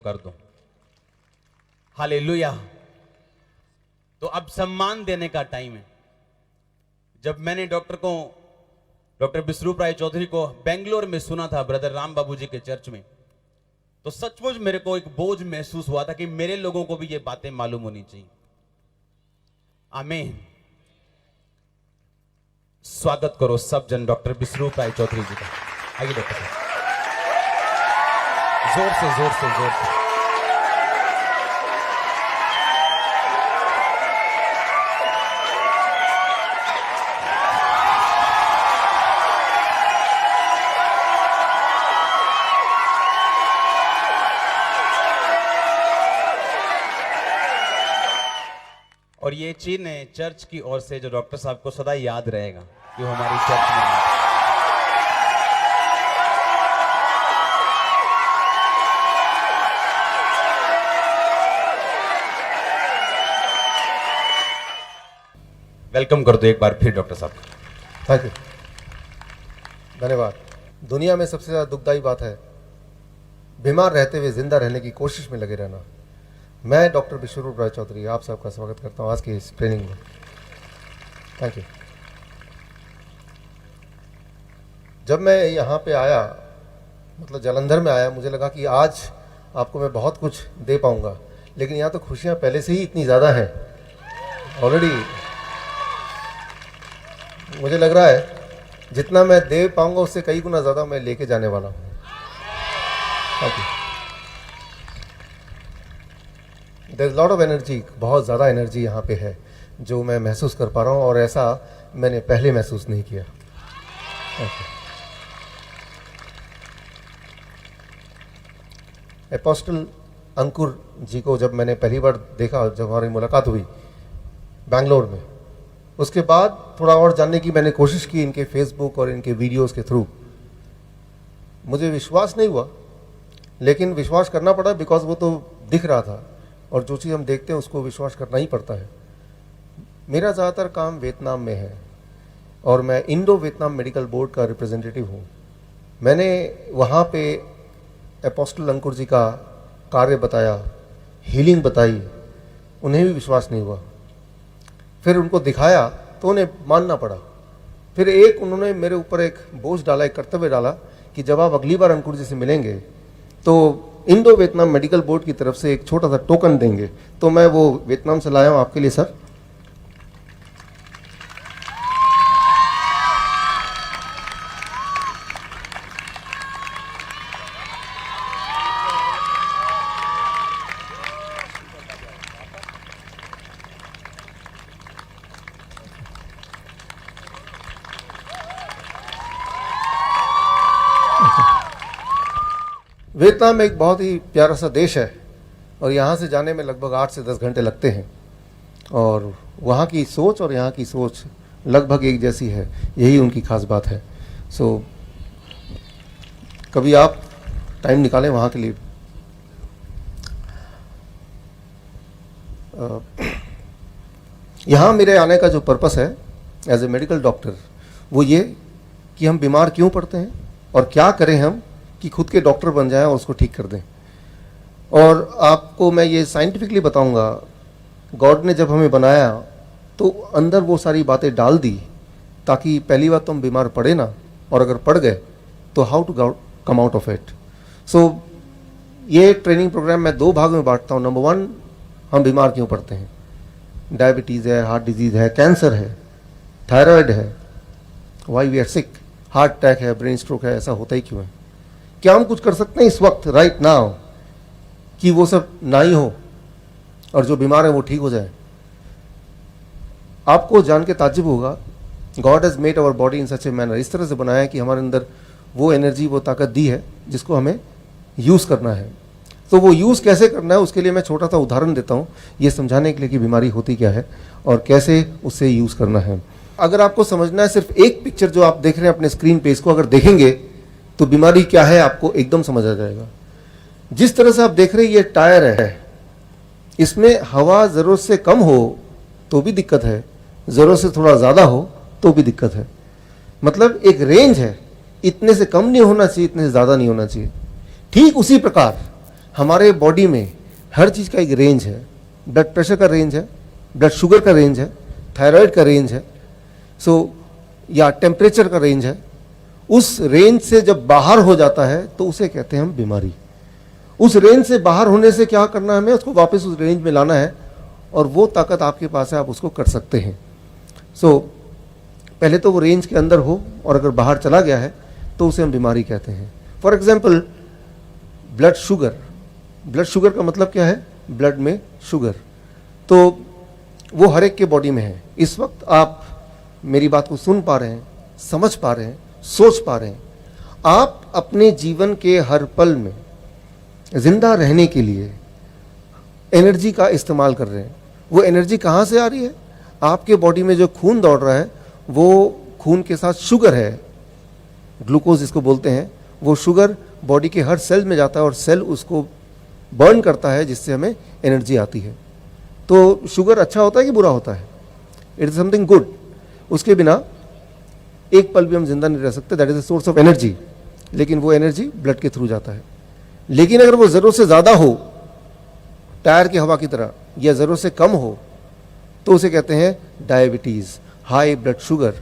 कर दो। हालेलुया। तो अब सम्मान देने का टाइम है। जब मैंने डॉक्टर विश्वरूप राय चौधरी को बेंगलोर में सुना था, ब्रदर राम बाबू जी के चर्च में, तो सचमुच मेरे को एक बोझ महसूस हुआ था कि मेरे लोगों को भी ये बातें मालूम होनी चाहिए। आमीन। स्वागत करो सब जन डॉक्टर विश्वरूप राय चौधरी जी का। आइए डॉक्टर साहब, जोर से जोर से जोर से। और ये चिन्ह है चर्च की ओर से, जो डॉक्टर साहब को सदा याद रहेगा कि वो हमारी चर्च में है। वेलकम कर दो एक बार फिर डॉक्टर साहब। थैंक यू, धन्यवाद। दुनिया में सबसे ज़्यादा दुखदायी बात है बीमार रहते हुए जिंदा रहने की कोशिश में लगे रहना। मैं डॉक्टर विश्वरूप राय चौधरी आप सबका स्वागत करता हूँ आज की इस ट्रेनिंग में। Thank you. जब मैं यहाँ पे आया, मतलब जालंधर में आया, मुझे लगा कि आज आपको मैं बहुत कुछ दे पाऊँगा, लेकिन यहाँ तो खुशियाँ पहले से ही इतनी ज़्यादा हैं ऑलरेडी। मुझे लग रहा है जितना मैं दे पाऊंगा उससे कई गुना ज़्यादा मैं लेके जाने वाला हूँ। There is lot of energy, बहुत ज़्यादा एनर्जी यहाँ पे है जो मैं महसूस कर पा रहा हूँ, और ऐसा मैंने पहले महसूस नहीं किया। एपोस्टल अंकुर जी को जब मैंने पहली बार देखा, जब हमारी मुलाकात हुई बैंगलोर में, उसके बाद थोड़ा और जानने की मैंने कोशिश की इनके फेसबुक और इनके वीडियोस के थ्रू। मुझे विश्वास नहीं हुआ, लेकिन विश्वास करना पड़ा, बिकॉज वो तो दिख रहा था, और जो चीज़ हम देखते हैं उसको विश्वास करना ही पड़ता है। मेरा ज़्यादातर काम वियतनाम में है और मैं इंडो वियतनाम मेडिकल बोर्ड का रिप्रेजेंटेटिव हूँ। मैंने वहाँ पे एपोस्टल अंकुर जी का कार्य बताया, हीलिंग बताई, उन्हें भी विश्वास नहीं हुआ। फिर उनको दिखाया तो उन्हें मानना पड़ा। फिर उन्होंने मेरे ऊपर एक बोझ डाला, एक कर्तव्य डाला कि जब आप अगली बार अंकुर जी से मिलेंगे तो इंडो वियतनाम मेडिकल बोर्ड की तरफ से एक छोटा सा टोकन देंगे। तो मैं वो वियतनाम से लाया हूँ आपके लिए सर। वियतनाम एक बहुत ही प्यारा सा देश है और यहाँ से जाने में लगभग 8 से 10 घंटे लगते हैं, और वहाँ की सोच और यहाँ की सोच लगभग एक जैसी है, यही उनकी खास बात है। सो कभी आप टाइम निकालें वहाँ के लिए। यहाँ मेरे आने का जो पर्पस है एज ए मेडिकल डॉक्टर, वो ये कि हम बीमार क्यों पड़ते हैं और क्या करें हम कि खुद के डॉक्टर बन जाएं और उसको ठीक कर दें। और आपको मैं ये साइंटिफिकली बताऊंगा, गॉड ने जब हमें बनाया तो अंदर वो सारी बातें डाल दी ताकि पहली बात तो हम बीमार पड़े ना, और अगर पड़ गए तो how to come out of it. So ये ट्रेनिंग प्रोग्राम मैं 2 भाग में बांटता हूँ। नंबर 1, हम बीमार क्यों पड़ते हैं। डायबिटीज़ है, हार्ट डिजीज़ है, कैंसर है, थायराइड है, why we are sick, heart attack है, ब्रेन स्ट्रोक है, ऐसा होता ही क्यों है। क्या हम कुछ कर सकते हैं इस वक्त राइट नाउ कि वो सब ना ही हो और जो बीमार है वो ठीक हो जाए। आपको जान के ताज्जुब होगा, God has made our body in such a manner, इस तरह से बनाया है कि हमारे अंदर वो एनर्जी, वो ताकत दी है जिसको हमें यूज़ करना है। तो वो यूज़ कैसे करना है उसके लिए मैं छोटा सा उदाहरण देता हूँ, ये समझाने के लिए कि बीमारी होती क्या है और कैसे उससे यूज़ करना है। अगर आपको समझना है, सिर्फ एक पिक्चर जो आप देख रहे हैं अपने स्क्रीन पे, इसको अगर देखेंगे तो बीमारी क्या है आपको एकदम समझ आ जाएगा। जिस तरह से आप देख रहे हैं ये टायर है, इसमें हवा ज़रूरत से कम हो तो भी दिक्कत है, ज़रूरत से थोड़ा ज़्यादा हो तो भी दिक्कत है। मतलब एक रेंज है, इतने से कम नहीं होना चाहिए, इतने से ज़्यादा नहीं होना चाहिए। ठीक उसी प्रकार हमारे बॉडी में हर चीज़ का एक रेंज है। ब्लड प्रेशर का रेंज है, ब्लड शुगर का रेंज है, थायराइड का रेंज है, या टेम्परेचर का रेंज है। उस रेंज से जब बाहर हो जाता है तो उसे कहते हैं हम बीमारी। उस रेंज से बाहर होने से क्या करना है, हमें उसको वापस उस रेंज में लाना है, और वो ताकत आपके पास है, आप उसको कर सकते हैं। पहले तो वो रेंज के अंदर हो, और अगर बाहर चला गया है तो उसे हम बीमारी कहते हैं। For example blood sugar. Blood sugar का मतलब क्या है? ब्लड में शुगर। तो वो हर एक के बॉडी में है। इस वक्त आप मेरी बात को सुन पा रहे हैं, समझ पा रहे हैं, सोच पा रहे हैं। आप अपने जीवन के हर पल में जिंदा रहने के लिए एनर्जी का इस्तेमाल कर रहे हैं। वो एनर्जी कहाँ से आ रही है? आपके बॉडी में जो खून दौड़ रहा है वो खून के साथ शुगर है, ग्लूकोज जिसको बोलते हैं। वो शुगर बॉडी के हर सेल में जाता है और सेल उसको बर्न करता है, जिससे हमें एनर्जी आती है। तो शुगर अच्छा होता है कि बुरा होता है? It is something good. उसके बिना एक पल भी हम जिंदा नहीं रह सकते। That is a source of energy. लेकिन वो एनर्जी ब्लड के थ्रू जाता है। लेकिन अगर वो ज़रूरत से ज़्यादा हो, टायर की हवा की तरह, या ज़रूरत से कम हो, तो उसे कहते हैं डायबिटीज़, हाई ब्लड शुगर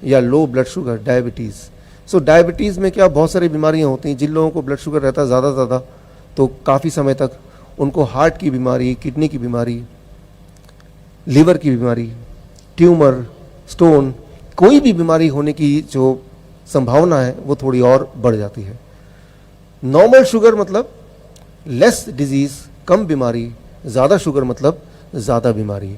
या low blood sugar, diabetes. Diabetes में क्या बहुत सारी बीमारियां होती हैं। जिन लोगों को ब्लड शुगर रहता है ज़्यादा तो काफ़ी समय तक उनको हार्ट की बीमारी, किडनी की बीमारी, लीवर की बीमारी, ट्यूमर, स्टोन, कोई भी बीमारी होने की जो संभावना है वो थोड़ी और बढ़ जाती है। नॉर्मल शुगर मतलब लेस डिजीज़, कम बीमारी। ज़्यादा शुगर मतलब ज़्यादा बीमारी।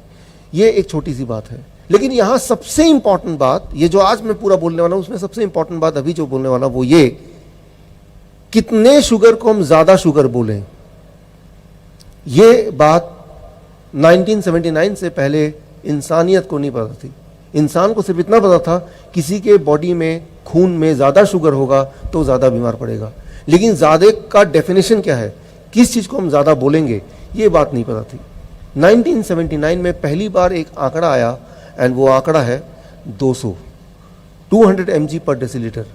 ये एक छोटी सी बात है। लेकिन यहाँ सबसे इंपॉर्टेंट बात, ये जो आज मैं पूरा बोलने वाला हूँ उसमें सबसे इंपॉर्टेंट बात अभी जो बोलने वाला वो ये, कितने शुगर को हम ज़्यादा शुगर बोलें। ये बात 1979 से पहले इंसानियत को नहीं पता थी। इंसान को सिर्फ इतना पता था किसी के बॉडी में, खून में ज़्यादा शुगर होगा तो ज़्यादा बीमार पड़ेगा। लेकिन ज़्यादा का डेफिनेशन क्या है, किस चीज़ को हम ज़्यादा बोलेंगे, ये बात नहीं पता थी। 1979 में पहली बार एक आंकड़ा आया, एंड वो आंकड़ा है 200 mg पर डेसीलीटर।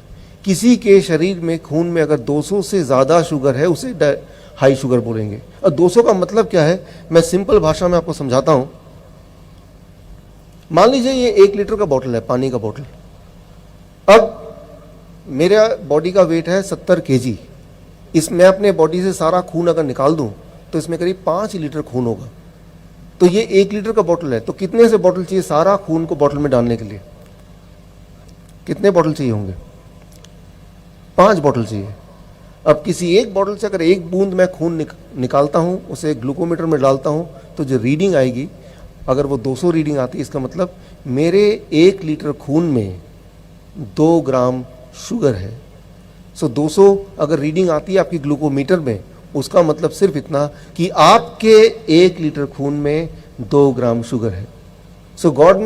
किसी के शरीर में, खून में अगर 200 से ज़्यादा शुगर है उसे हाई शुगर बोलेंगे। और 200 का मतलब क्या है, मैं सिंपल भाषा में आपको समझाता हूँ। मान लीजिए ये 1 लीटर का बॉटल है, पानी का बॉटल। अब मेरा बॉडी का वेट है 70 kg। इसमें अपने बॉडी से सारा खून अगर निकाल दूं तो इसमें करीब 5 लीटर खून होगा। तो ये 1 लीटर का बॉटल है, तो कितने से बॉटल चाहिए सारा खून को बॉटल में डालने के लिए? कितने बॉटल चाहिए होंगे? 5 बॉटल चाहिए। अब किसी एक बॉटल से अगर 1 बूंद मैं खून निकालता हूँ, उसे ग्लूकोमीटर में डालता हूँ, तो जो रीडिंग आएगी, अगर वो 200 रीडिंग आती है, इसका मतलब मेरे 1 लीटर खून में 2 ग्राम शुगर है। 200 अगर रीडिंग आती है आपकी ग्लूकोमीटर में, उसका मतलब सिर्फ इतना कि आपके 1 लीटर खून में 2 ग्राम शुगर है। गॉड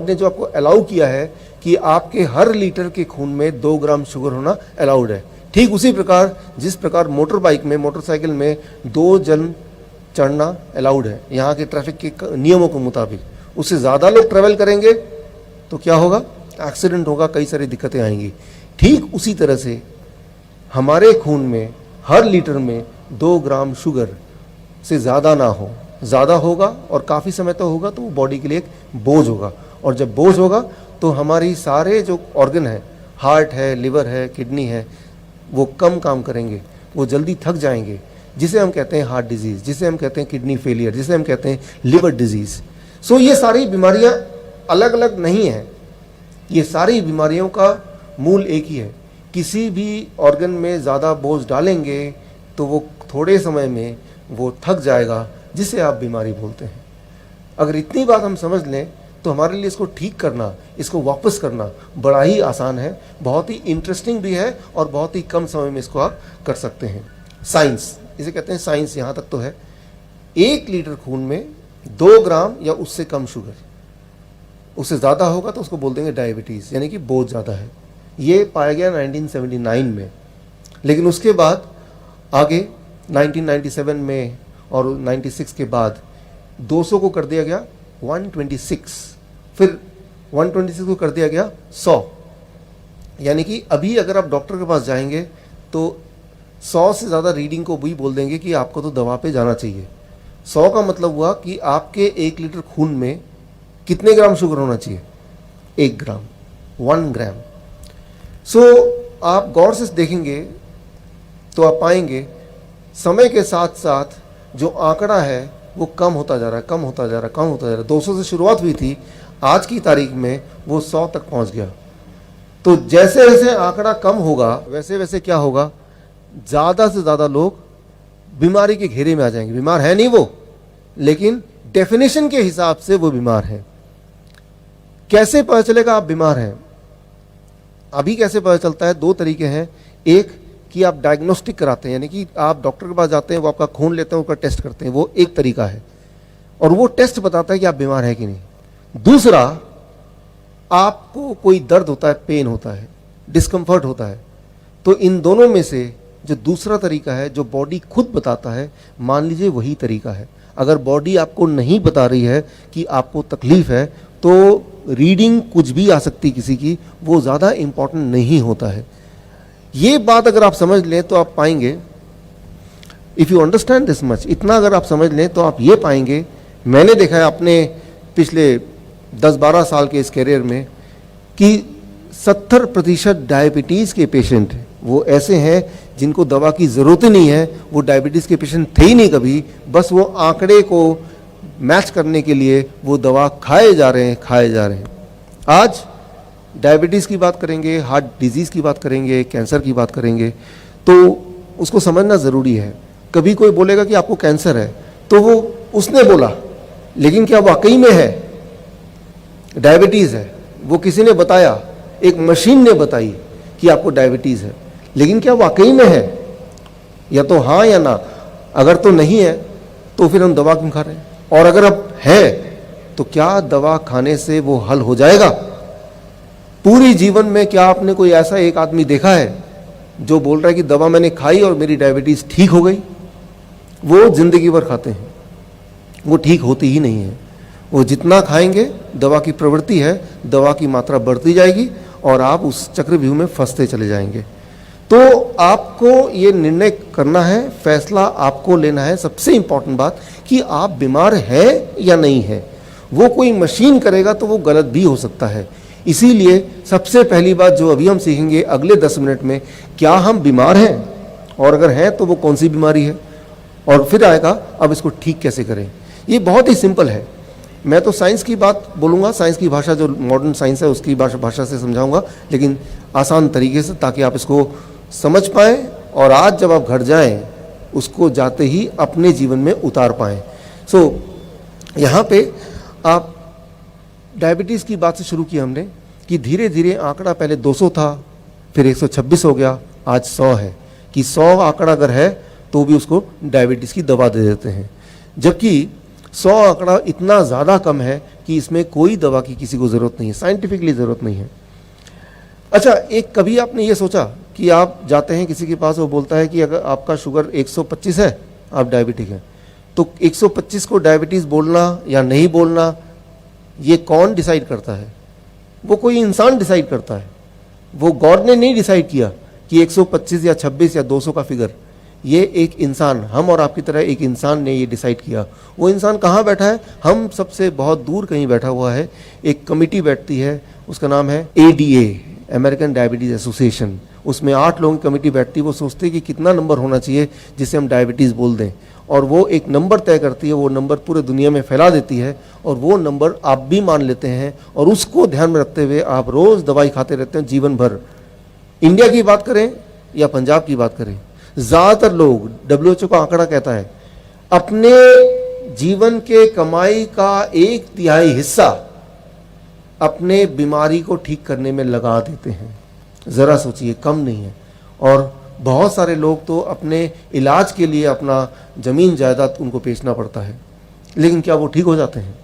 ने जो आपको अलाउ किया है कि आपके हर लीटर के खून में 2 ग्राम शुगर होना अलाउड है। ठीक उसी प्रकार जिस प्रकार मोटरसाइकिल में 2 जन चढ़ना अलाउड है यहाँ के ट्रैफिक के नियमों के मुताबिक। उससे ज़्यादा लोग ट्रैवल करेंगे तो क्या होगा? एक्सीडेंट होगा, कई सारी दिक्कतें आएंगी। ठीक उसी तरह से हमारे खून में हर लीटर में 2 ग्राम शुगर से ज़्यादा ना हो। ज़्यादा होगा और काफ़ी समय तक होगा तो वो बॉडी के लिए एक बोझ होगा। और जब बोझ होगा तो हमारी सारे जो ऑर्गन है, हार्ट है, लिवर है, किडनी है, वो कम काम करेंगे, वो जल्दी थक जाएंगे, जिसे हम कहते हैं हार्ट डिजीज़, जिसे हम कहते हैं किडनी फेलियर, जिसे हम कहते हैं लिवर डिजीज़। ये सारी बीमारियाँ अलग अलग नहीं हैं। ये सारी बीमारियों का मूल एक ही है। किसी भी ऑर्गन में ज़्यादा बोझ डालेंगे तो वो थोड़े समय में वो थक जाएगा, जिसे आप बीमारी बोलते हैं। अगर इतनी बात हम समझ लें तो हमारे लिए इसको ठीक करना, इसको वापस करना बड़ा ही आसान है, बहुत ही इंटरेस्टिंग भी है और बहुत ही कम समय में इसको आप कर सकते हैं। साइंस, इसे कहते हैं साइंस, यहाँ तक तो है। 1 लीटर खून में 2 ग्राम या उससे कम शुगर, उससे ज़्यादा होगा तो उसको बोल देंगे डायबिटीज़, यानी कि बोझ ज़्यादा है। ये पाया गया 1979 में। लेकिन उसके बाद आगे 1997 में और 96 के बाद 200 को कर दिया गया 126, फिर 126 को कर दिया गया 100। यानी कि अभी अगर आप डॉक्टर के पास जाएंगे तो 100 से ज़्यादा रीडिंग को भी बोल देंगे कि आपको तो दवा पे जाना चाहिए। 100 का मतलब हुआ कि आपके 1 लीटर खून में कितने ग्राम शुगर होना चाहिए? 1 ग्राम, 1 ग्राम। सो आप गौर से देखेंगे तो आप पाएंगे समय के साथ साथ जो आंकड़ा है वो कम होता जा रहा है, कम होता जा रहा है, कम होता जा रहा है। 200 से शुरुआत हुई थी, आज की तारीख में वो 100 तक पहुंच गया। तो जैसे जैसे आंकड़ा कम होगा वैसे वैसे क्या होगा, ज़्यादा से ज़्यादा लोग बीमारी के घेरे में आ जाएंगे। बीमार है नहीं वो, लेकिन डेफिनेशन के हिसाब से वो बीमार है। कैसे पता चलेगा आप बीमार हैं? अभी कैसे पता चलता है? 2 तरीके हैं। एक कि आप डायग्नोस्टिक कराते हैं, यानी कि आप डॉक्टर के पास जाते हैं, वो आपका खून लेते हैं, उसका टेस्ट करते हैं, वो एक तरीका है और वो टेस्ट बताता है कि आप बीमार हैं कि नहीं। दूसरा, आपको कोई दर्द होता है, पेन होता है, डिस्कम्फर्ट होता है, तो इन दोनों में से जो दूसरा तरीका है जो बॉडी खुद बताता है, मान लीजिए वही तरीका है। अगर बॉडी आपको नहीं बता रही है कि आपको तकलीफ है तो रीडिंग कुछ भी आ सकती किसी की, वो ज़्यादा इम्पॉर्टेंट नहीं होता है। ये बात अगर आप समझ लें तो आप पाएंगे, if you understand this much, इतना अगर आप समझ लें तो आप ये पाएंगे, मैंने देखा है अपने पिछले 10-12 साल के इस करियर में कि 70% डायबिटीज़ के पेशेंट वो ऐसे हैं जिनको दवा की ज़रूरत ही नहीं है। वो डायबिटीज़ के पेशेंट थे ही नहीं कभी, बस वो आंकड़े को मैच करने के लिए वो दवा खाए जा रहे हैं। आज डायबिटीज़ की बात करेंगे, हार्ट डिजीज़ की बात करेंगे, कैंसर की बात करेंगे, तो उसको समझना ज़रूरी है। कभी कोई बोलेगा कि आपको कैंसर है, तो वो उसने बोला, लेकिन क्या वाकई में है? डायबिटीज़ है, वो किसी ने बताया, एक मशीन ने बताई कि आपको डायबिटीज़ है, लेकिन क्या वाकई में है? या तो हाँ या ना। अगर तो नहीं है तो फिर हम दवा क्यों खा रहे हैं? और अगर अब है तो क्या दवा खाने से वो हल हो जाएगा? पूरी जीवन में क्या आपने कोई ऐसा एक आदमी देखा है जो बोल रहा है कि दवा मैंने खाई और मेरी डायबिटीज़ ठीक हो गई? वो जिंदगी भर खाते हैं, वो ठीक होती ही नहीं है। वो जितना खाएंगे, दवा की प्रवृत्ति है, दवा की मात्रा बढ़ती जाएगी और आप उस चक्रव्यूह में फंसते चले जाएंगे। तो आपको ये निर्णय करना है, फैसला आपको लेना है। सबसे इंपॉर्टेंट बात कि आप बीमार हैं या नहीं है। वो कोई मशीन करेगा तो वो गलत भी हो सकता है। इसीलिए सबसे पहली बात जो अभी हम सीखेंगे अगले 10 मिनट में, क्या हम बीमार हैं, और अगर हैं तो वो कौन सी बीमारी है, और फिर आएगा अब इसको ठीक कैसे करें। ये बहुत ही सिंपल है। मैं तो साइंस की बात बोलूँगा, साइंस की भाषा जो मॉडर्न साइंस है उसकी भाषा से समझाऊंगा, लेकिन आसान तरीके से, ताकि आप इसको समझ पाएँ और आज जब आप घर जाएं उसको जाते ही अपने जीवन में उतार पाएँ। यहाँ पे आप डायबिटीज़ की बात से शुरू की हमने कि धीरे धीरे आंकड़ा पहले 200 था, फिर 126 हो गया, आज 100 है। कि 100 आंकड़ा अगर है तो भी उसको डायबिटीज़ की दवा दे देते हैं, जबकि 100 आंकड़ा इतना ज़्यादा कम है कि इसमें कोई दवा की किसी को ज़रूरत नहीं है, साइंटिफिकली ज़रूरत नहीं है। अच्छा, एक कभी आपने ये सोचा कि आप जाते हैं किसी के पास, वो बोलता है कि अगर आपका शुगर 125 है, आप डायबिटिक हैं, तो 125 को डायबिटीज़ बोलना या नहीं बोलना ये कौन डिसाइड करता है? वो कोई इंसान डिसाइड करता है। वो गॉड ने नहीं डिसाइड किया कि 125 या 26 या 200 का फिगर। ये एक इंसान, हम और आपकी तरह एक इंसान ने ये डिसाइड किया। वो इंसान कहाँ बैठा है? हम सबसे बहुत दूर कहीं बैठा हुआ है। एक कमिटी बैठती है, उसका नाम है ADA, अमेरिकन डायबिटीज़ एसोसिएशन। उसमें 8 लोगों की कमेटी बैठती है। वो सोचते हैं कि कितना नंबर होना चाहिए जिससे हम डायबिटीज़ बोल दें, और वो एक नंबर तय करती है। वो नंबर पूरे दुनिया में फैला देती है और वो नंबर आप भी मान लेते हैं, और उसको ध्यान में रखते हुए आप रोज़ दवाई खाते रहते हैं जीवन भर। इंडिया की बात करें या पंजाब की बात करें, ज़्यादातर लोग, WHO का आंकड़ा कहता है, अपने जीवन के कमाई का 1/3 हिस्सा अपने बीमारी को ठीक करने में लगा देते हैं। ज़रा सोचिए, कम नहीं है। और बहुत सारे लोग तो अपने इलाज के लिए अपना ज़मीन जायदाद उनको बेचना पड़ता है, लेकिन क्या वो ठीक हो जाते हैं?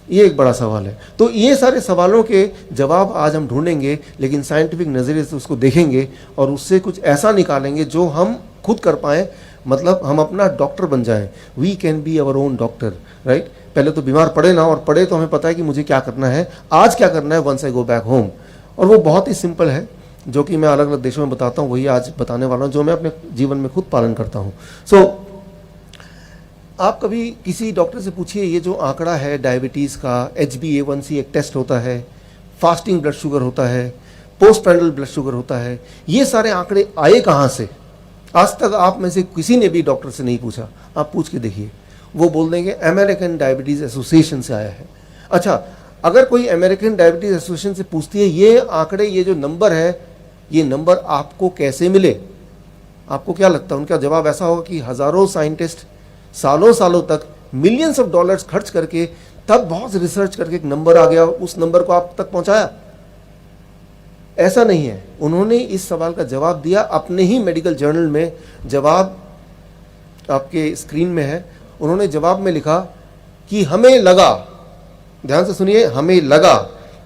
ये एक बड़ा सवाल है। तो ये सारे सवालों के जवाब आज हम ढूंढेंगे, लेकिन साइंटिफिक नज़रिए से उसको देखेंगे और उससे कुछ ऐसा निकालेंगे जो हम खुद कर पाएँ। मतलब हम अपना डॉक्टर बन जाएं। We can be our own doctor, right. पहले तो बीमार पड़े ना, और पड़े तो हमें पता है कि मुझे क्या करना है, आज क्या करना है, once I go back home. और वो बहुत ही सिंपल है। जो कि मैं अलग अलग देशों में बताता हूँ, वही आज बताने वाला हूँ, जो मैं अपने जीवन में खुद पालन करता हूँ। आप कभी किसी डॉक्टर से पूछिए, ये जो आंकड़ा है डायबिटीज़ का, HbA1c एक टेस्ट होता है, फास्टिंग ब्लड शुगर होता है, पोस्ट पैरंटल ब्लड शुगर होता है, ये सारे आंकड़े आए कहाँ से? आज तक आप में से किसी ने भी डॉक्टर से नहीं पूछा। आप पूछ के देखिए, वो बोल देंगे अमेरिकन डायबिटीज़ एसोसिएशन से आया है। अच्छा, अगर कोई अमेरिकन डायबिटीज़ एसोसिएशन से पूछती है ये आंकड़े, ये जो नंबर है, ये नंबर आपको कैसे मिले? आपको क्या लगता है? उनका जवाब ऐसा होगा कि हज़ारों साइंटिस्ट सालों सालों तक मिलियंस ऑफ डॉलर्स खर्च करके तब बहुत रिसर्च करके एक नंबर आ गया, उस नंबर को आप तक पहुंचाया। ऐसा नहीं है। उन्होंने इस सवाल का जवाब दिया अपने ही मेडिकल जर्नल में। जवाब आपके स्क्रीन में है। उन्होंने जवाब में लिखा कि हमें लगा, ध्यान से सुनिए, हमें लगा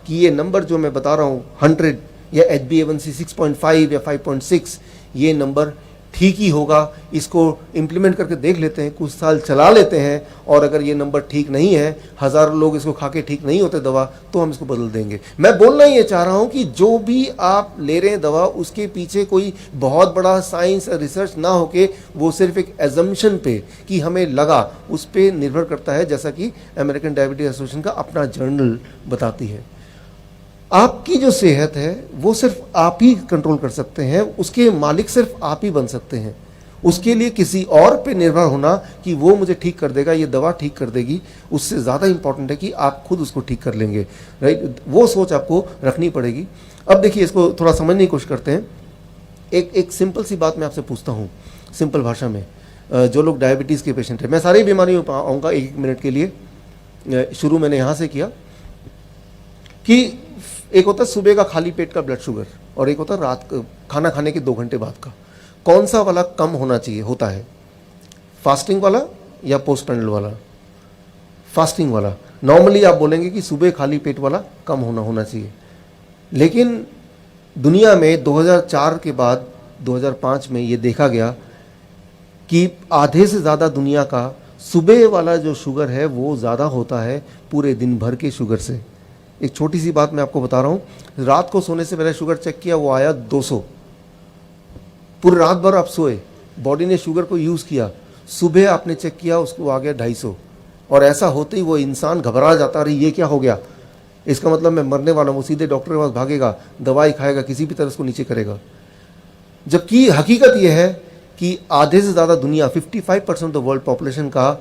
कि ये नंबर जो मैं बता रहा हूँ 100 या HbA1c 6.5 या 5.6, ये नंबर ठीक ही होगा। इसको इम्प्लीमेंट करके देख लेते हैं, कुछ साल चला लेते हैं, और अगर ये नंबर ठीक नहीं है, हज़ारों लोग इसको खा के ठीक नहीं होते दवा, तो हम इसको बदल देंगे। मैं बोलना ये चाह रहा हूँ कि जो भी आप ले रहे हैं दवा, उसके पीछे कोई बहुत बड़ा साइंस रिसर्च ना होके वो सिर्फ एक एजम्पशन पे कि हमें लगा, उस पर निर्भर करता है, जैसा कि अमेरिकन डायबिटीज एसोसिएशन का अपना जर्नल बताती है। आपकी जो सेहत है वो सिर्फ आप ही कंट्रोल कर सकते हैं, उसके मालिक सिर्फ आप ही बन सकते हैं। उसके लिए किसी और पे निर्भर होना कि वो मुझे ठीक कर देगा, ये दवा ठीक कर देगी, उससे ज़्यादा इंपॉर्टेंट है कि आप खुद उसको ठीक कर लेंगे, राइट? वो सोच आपको रखनी पड़ेगी। अब देखिए, इसको थोड़ा समझने की कोशिश करते हैं। एक सिंपल सी बात मैं आपसे पूछता हूँ, सिंपल भाषा में। जो लोग डायबिटीज़ के पेशेंट हैं, मैं सारी बीमारियों पर आऊँगा एक मिनट के लिए। शुरू मैंने यहाँ से किया कि एक होता है सुबह का खाली पेट का ब्लड शुगर, और एक होता है रात का खाना खाने के 2 घंटे बाद का। कौन सा वाला कम होना चाहिए होता है, फास्टिंग वाला या पोस्ट पैरंटल वाला? फास्टिंग वाला। नॉर्मली आप बोलेंगे कि सुबह खाली पेट वाला कम होना चाहिए, लेकिन दुनिया में 2004 के बाद 2005 में ये देखा गया कि आधे से ज़्यादा दुनिया का सुबह वाला जो शुगर है वो ज़्यादा होता है पूरे दिन भर के शुगर से। एक छोटी सी बात मैं आपको बता रहा हूँ, रात को सोने से पहले शुगर चेक किया, वो आया 200। पूरी रात भर आप सोए, बॉडी ने शुगर को यूज़ किया, सुबह आपने चेक किया, उसको आ गया 250। और ऐसा होते ही वो इंसान घबरा जाता, अरे ये क्या हो गया, इसका मतलब मैं मरने वाला हूँ। वो सीधे डॉक्टर के पास भागेगा, दवाई खाएगा, किसी भी तरह उसको नीचे करेगा। जबकि हकीकत यह है कि आधे से ज़्यादा दुनिया, 55% ऑफ द वर्ल्ड पॉपुलेशन का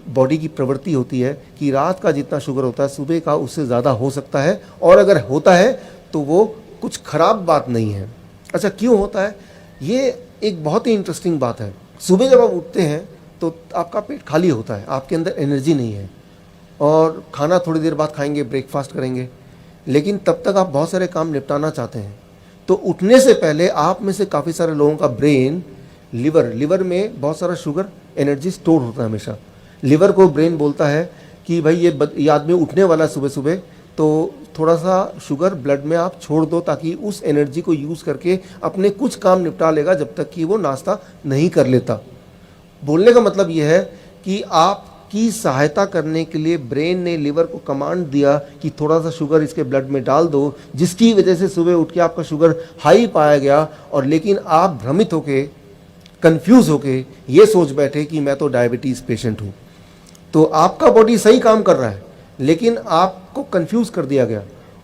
बॉडी की प्रवृत्ति होती है कि रात का जितना शुगर होता है सुबह का उससे ज़्यादा हो सकता है, और अगर होता है तो वो कुछ खराब बात नहीं है। अच्छा, क्यों होता है? ये एक बहुत ही इंटरेस्टिंग बात है। सुबह जब आप उठते हैं तो आपका पेट खाली होता है, आपके अंदर एनर्जी नहीं है, और खाना थोड़ी देर बाद खाएंगे, ब्रेकफास्ट करेंगे, लेकिन तब तक आप बहुत सारे काम निपटाना चाहते हैं। तो उठने से पहले आप में से काफ़ी सारे लोगों का ब्रेन, लिवर में बहुत सारा शुगर एनर्जी स्टोर होता है हमेशा। लिवर को ब्रेन बोलता है कि भाई ये आदमी उठने वाला है सुबह सुबह, तो थोड़ा सा शुगर ब्लड में आप छोड़ दो, ताकि उस एनर्जी को यूज़ करके अपने कुछ काम निपटा लेगा जब तक कि वो नाश्ता नहीं कर लेता। बोलने का मतलब ये है कि आपकी सहायता करने के लिए ब्रेन ने लिवर को कमांड दिया कि थोड़ा सा शुगर इसके ब्लड में डाल दो, जिसकी वजह से सुबह उठ के आपका शुगर हाई पाया गया, और लेकिन आप भ्रमित होके, कंफ्यूज होके ये सोच बैठे कि मैं तो डायबिटीज़ पेशेंट हूँ। तो आपका बॉडी सही काम कर रहा है, लेकिन आपको कंफ्यूज कर दिया गया,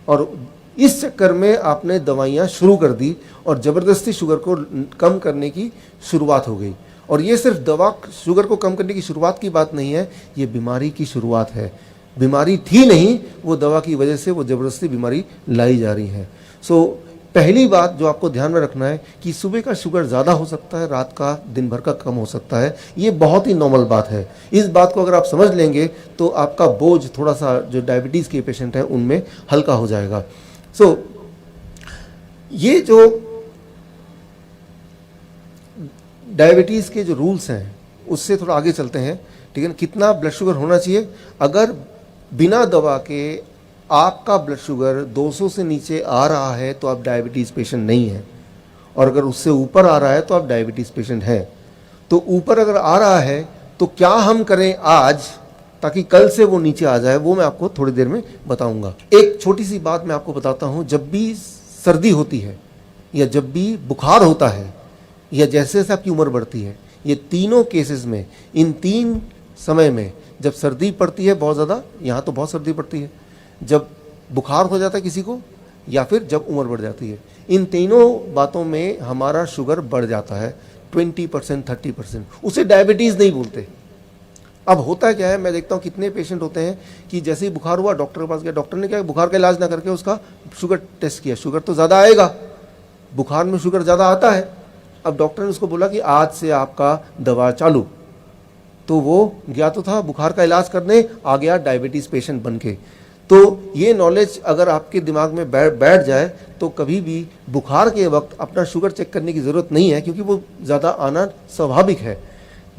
और इस चक्कर में आपने दवाइयाँ शुरू कर दी, और ज़बरदस्ती शुगर को कम करने की शुरुआत हो गई। और ये सिर्फ दवा शुगर को कम करने की शुरुआत की बात नहीं है, ये बीमारी की शुरुआत है। बीमारी थी नहीं, वो दवा की वजह से वो ज़बरदस्ती बीमारी लाई जा रही है। सो पहली बात जो आपको ध्यान में रखना है कि सुबह का शुगर ज़्यादा हो सकता है, रात का दिन भर का कम हो सकता है। ये बहुत ही नॉर्मल बात है। इस बात को अगर आप समझ लेंगे तो आपका बोझ थोड़ा सा जो डायबिटीज़ के पेशेंट हैं उनमें हल्का हो जाएगा। सो ये जो डायबिटीज़ के जो रूल्स हैं उससे थोड़ा आगे चलते हैं, ठीक है। कितना ब्लड शुगर होना चाहिए? अगर बिना दवा के आपका ब्लड शुगर 200 से नीचे आ रहा है तो आप डायबिटीज़ पेशेंट नहीं हैं, और अगर उससे ऊपर आ रहा है तो आप डायबिटीज़ पेशेंट हैं। तो ऊपर अगर आ रहा है तो क्या हम करें आज ताकि कल से वो नीचे आ जाए, वो मैं आपको थोड़ी देर में बताऊंगा। एक छोटी सी बात मैं आपको बताता हूँ। जब भी सर्दी होती है या जब भी बुखार होता है या जैसे जैसे आपकी उम्र बढ़ती है, ये तीनों केसेस में, इन 3 समय में, जब सर्दी पड़ती है बहुत ज़्यादा, यहाँ तो बहुत सर्दी पड़ती है, जब बुखार हो जाता है किसी को, या फिर जब उम्र बढ़ जाती है, इन तीनों बातों में हमारा शुगर बढ़ जाता है 20%, 30%। उसे डायबिटीज़ नहीं बोलते। अब होता क्या है, मैं देखता हूँ कितने पेशेंट होते हैं कि जैसे ही बुखार हुआ डॉक्टर के पास गया, डॉक्टर ने क्या बुखार का इलाज ना करके उसका शुगर टेस्ट किया, शुगर तो ज़्यादा आएगा, बुखार में शुगर ज़्यादा आता है। अब डॉक्टर ने उसको बोला कि आज से आपका दवा चालू, तो वो गया तो था बुखार का इलाज करने, आ गया डायबिटीज़ पेशेंट बन के। तो ये नॉलेज अगर आपके दिमाग में बैठ जाए तो कभी भी बुखार के वक्त अपना शुगर चेक करने की ज़रूरत नहीं है, क्योंकि वो ज़्यादा आना स्वाभाविक है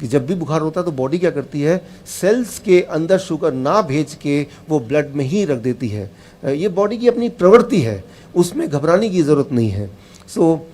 कि जब भी बुखार होता है तो बॉडी क्या करती है, सेल्स के अंदर शुगर ना भेज के वो ब्लड में ही रख देती है। ये बॉडी की अपनी प्रवृत्ति है, उसमें घबराने की ज़रूरत नहीं है। सो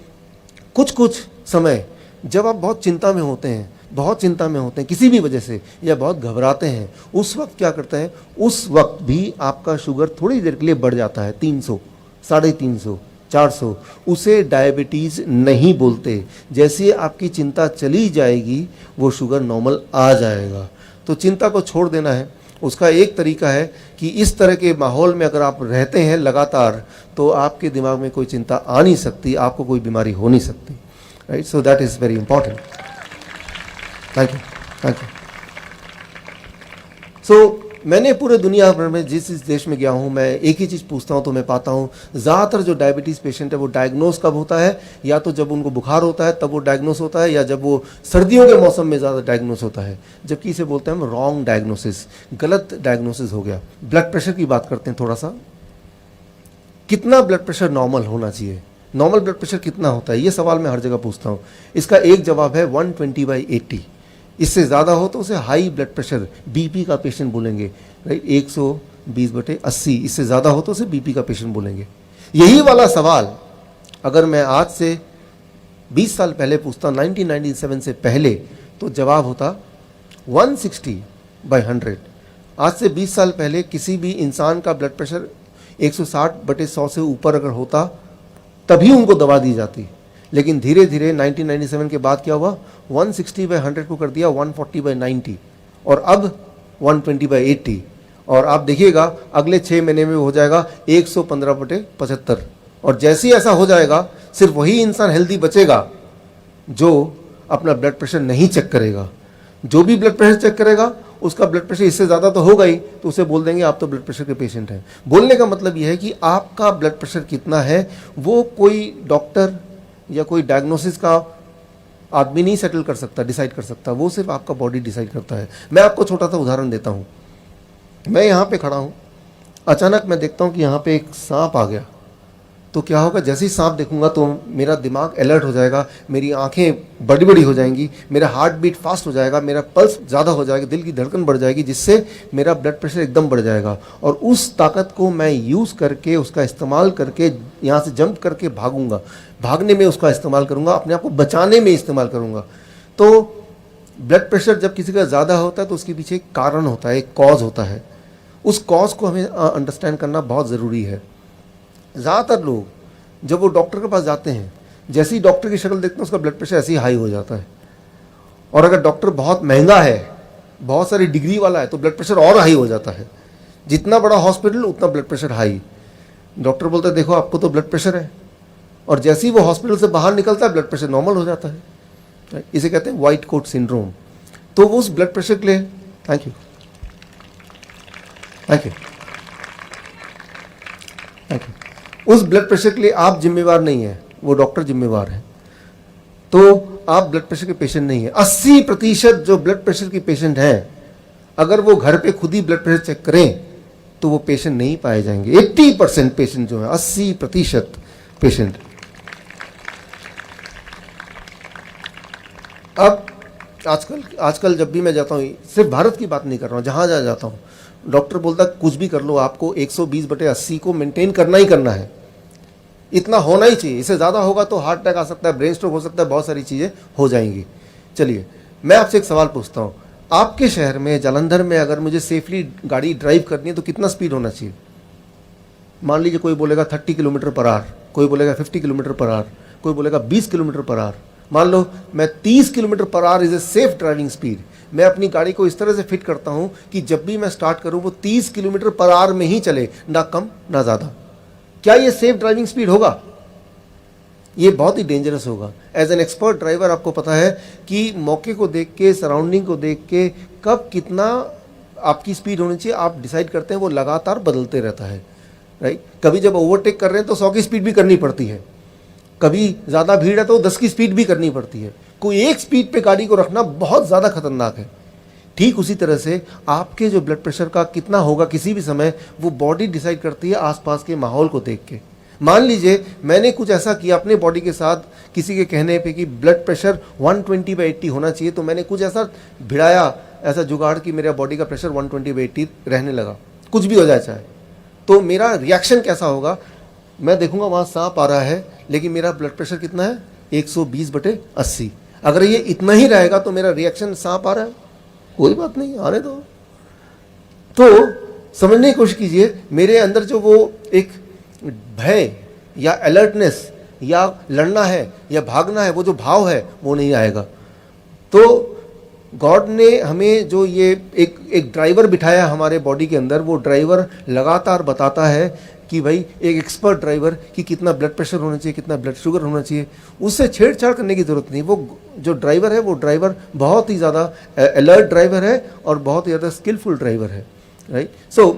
कुछ समय जब आप बहुत चिंता में होते हैं, किसी भी वजह से, या बहुत घबराते हैं, उस वक्त क्या करते हैं, उस वक्त भी आपका शुगर थोड़ी देर के लिए बढ़ जाता है 300, 350, 400, उसे डायबिटीज़ नहीं बोलते। जैसे आपकी चिंता चली जाएगी वो शुगर नॉर्मल आ जाएगा। तो चिंता को छोड़ देना है। उसका एक तरीका है कि इस तरह के माहौल में अगर आप रहते हैं लगातार, तो आपके दिमाग में कोई चिंता आ नहीं सकती, आपको कोई बीमारी हो नहीं सकती। Right, so that is very important. Thank you. So मैंने पूरे दुनिया भर में जिस देश में गया हूँ, मैं एक ही चीज़ पूछता हूँ तो मैं पाता हूँ ज़्यादातर जो डायबिटीज़ पेशेंट है वो डायग्नोस कब होता है, या तो जब उनको बुखार होता है तब वो डायग्नोस होता है, या जब वो सर्दियों के मौसम में ज़्यादा डायग्नोस होता है, जबकि इसे बोलते हैं हम रॉन्ग डायग्नोसिस, गलत डायग्नोसिस हो गया। ब्लड प्रेशर की बात करते हैं थोड़ा सा। कितना ब्लड प्रेशर नॉर्मल होना चाहिए? नॉर्मल ब्लड प्रेशर कितना होता है, ये सवाल मैं हर जगह पूछता हूँ। इसका एक जवाब है 120/80। इससे ज़्यादा हो तो उसे हाई ब्लड प्रेशर, बीपी का पेशेंट बोलेंगे। राइट, 120/80। इससे ज़्यादा हो तो उसे बीपी का पेशेंट बोलेंगे। यही वाला सवाल अगर मैं आज से 20 साल पहले पूछता, 1997 से पहले, तो जवाब होता 160/100। आज से 20 साल पहले किसी भी इंसान का ब्लड प्रेशर 160/100 से ऊपर अगर होता तभी उनको दवा दी जाती। लेकिन धीरे धीरे 1997 के बाद क्या हुआ, 160/100 को कर दिया 140/90, और अब 120/80। और आप देखिएगा अगले 6 महीने में हो जाएगा 115/75। और जैसे ही ऐसा हो जाएगा, सिर्फ वही इंसान हेल्दी बचेगा जो अपना ब्लड प्रेशर नहीं चेक करेगा। जो भी ब्लड प्रेशर चेक करेगा उसका ब्लड प्रेशर इससे ज़्यादा तो होगा ही, तो उसे बोल देंगे आप तो ब्लड प्रेशर के पेशेंट हैं। बोलने का मतलब यह है कि आपका ब्लड प्रेशर कितना है वो कोई डॉक्टर या कोई डायग्नोसिस का आदमी नहीं सेटल कर सकता, डिसाइड कर सकता, वो सिर्फ आपका बॉडी डिसाइड करता है। मैं आपको छोटा सा उदाहरण देता हूँ। मैं यहाँ पे खड़ा हूँ, अचानक मैं देखता हूँ कि यहाँ पे एक सांप आ गया, तो क्या होगा, जैसे ही सांप देखूंगा तो मेरा दिमाग अलर्ट हो जाएगा, मेरी आंखें बड़ी बड़ी हो जाएंगी, मेरा हार्ट बीट फास्ट हो जाएगा, मेरा पल्स ज़्यादा हो जाएगा, दिल की धड़कन बढ़ जाएगी, जिससे मेरा ब्लड प्रेशर एकदम बढ़ जाएगा। और उस ताकत को मैं यूज़ करके, उसका इस्तेमाल करके यहाँ से जंप करके भागूंगा, भागने में उसका इस्तेमाल करूँगा, अपने आप को बचाने में इस्तेमाल करूँगा। तो ब्लड प्रेशर जब किसी का ज़्यादा होता है तो उसके पीछे एक कारण होता है, एक कॉज होता है। उस कॉज को हमें अंडरस्टैंड करना बहुत ज़रूरी है। ज़्यादातर लोग जब वो डॉक्टर के पास जाते हैं, जैसे ही डॉक्टर की शक्ल देखते हैं उसका ब्लड प्रेशर ऐसे ही हाई हो जाता है। और अगर डॉक्टर बहुत महंगा है, बहुत सारी डिग्री वाला है, तो ब्लड प्रेशर और हाई हो जाता है। जितना बड़ा हॉस्पिटल उतना ब्लड प्रेशर हाई। डॉक्टर बोलता है देखो आपको तो ब्लड प्रेशर है, और जैसे ही वो हॉस्पिटल से बाहर निकलता है ब्लड प्रेशर नॉर्मल हो जाता है। इसे कहते हैं वाइट कोट सिंड्रोम। तो वो उस ब्लड प्रेशर के लिए थैंक यू उस ब्लड प्रेशर के लिए आप जिम्मेवार नहीं है, वो डॉक्टर जिम्मेवार है। तो आप ब्लड प्रेशर के पेशेंट नहीं है। 80% जो ब्लड प्रेशर के पेशेंट हैं, अगर वो घर पे खुद ही ब्लड प्रेशर चेक करें तो वो पेशेंट नहीं पाए जाएंगे। 80% पेशेंट जो है, 80% पेशेंट। अब आजकल जब भी मैं जाता हूँ, सिर्फ भारत की बात नहीं कर रहा हूँ, जहाँ जाता हूँ, डॉक्टर बोलता कुछ भी कर लो, आपको 120/80 को मेंटेन करना ही करना है। इतना होना ही चाहिए, इससे ज़्यादा होगा तो हार्ट अटैक आ सकता है, ब्रेन स्ट्रोक हो सकता है, बहुत सारी चीज़ें हो जाएंगी। चलिए मैं आपसे एक सवाल पूछता हूँ, आपके शहर में जालंधर में अगर मुझे सेफली गाड़ी ड्राइव करनी है तो कितना स्पीड होना चाहिए? मान लीजिए कोई बोलेगा 30 किलोमीटर पर आवर, कोई बोलेगा 50 किलोमीटर पर आवर। कोई बोलेगा 20 किलोमीटर पर आवर। मान लो मैं 30 kilometre per hour is a safe driving speed. मैं अपनी गाड़ी को इस तरह से फिट करता हूँ कि जब भी मैं स्टार्ट करूँ वो 30 किलोमीटर पर आवर में ही चले, ना कम ना ज़्यादा। क्या ये सेफ ड्राइविंग स्पीड होगा? ये बहुत ही डेंजरस होगा। एज एन एक्सपर्ट ड्राइवर आपको पता है कि मौके को देख के, सराउंडिंग को देख के, कब कितना आपकी स्पीड होनी चाहिए आप डिसाइड करते हैं। वो लगातार बदलते रहता है, राइट। कभी जब ओवरटेक कर रहे हैं तो 100 की स्पीड भी करनी पड़ती है, कभी ज़्यादा भीड़ है तो 10 की स्पीड भी करनी पड़ती है। कोई एक स्पीड पे गाड़ी को रखना बहुत ज़्यादा खतरनाक है। ठीक उसी तरह से आपके जो ब्लड प्रेशर का कितना होगा किसी भी समय, वो बॉडी डिसाइड करती है आसपास के माहौल को देख के। मान लीजिए मैंने कुछ ऐसा किया अपने बॉडी के साथ, किसी के कहने पे कि ब्लड प्रेशर 120/80 होना चाहिए, तो मैंने कुछ ऐसा भिड़ाया, ऐसा जुगाड़ कि मेरा बॉडी का प्रेशर 120/80 रहने लगा, कुछ भी हो जाए चाहे, तो मेरा रिएक्शन कैसा होगा? मैं देखूंगा वहाँ सांप आ रहा है लेकिन मेरा ब्लड प्रेशर कितना है? 120/80। अगर ये इतना ही रहेगा तो मेरा रिएक्शन सांप आ रहा है, कोई बात नहीं, आने दो। तो समझने की कोशिश कीजिए, मेरे अंदर जो वो एक भय या अलर्टनेस या लड़ना है या भागना है, वो जो भाव है वो नहीं आएगा। तो गॉड ने हमें जो ये एक ड्राइवर बिठाया हमारे बॉडी के अंदर, वो ड्राइवर लगातार बताता है कि भाई एक एक्सपर्ट ड्राइवर कि कितना ब्लड प्रेशर होना चाहिए, कितना ब्लड शुगर होना चाहिए, उससे छेड़छाड़ करने की ज़रूरत नहीं। वो जो ड्राइवर है वो ड्राइवर बहुत ही ज़्यादा अलर्ट ड्राइवर है और बहुत ही ज़्यादा स्किलफुल ड्राइवर है, राइट। सो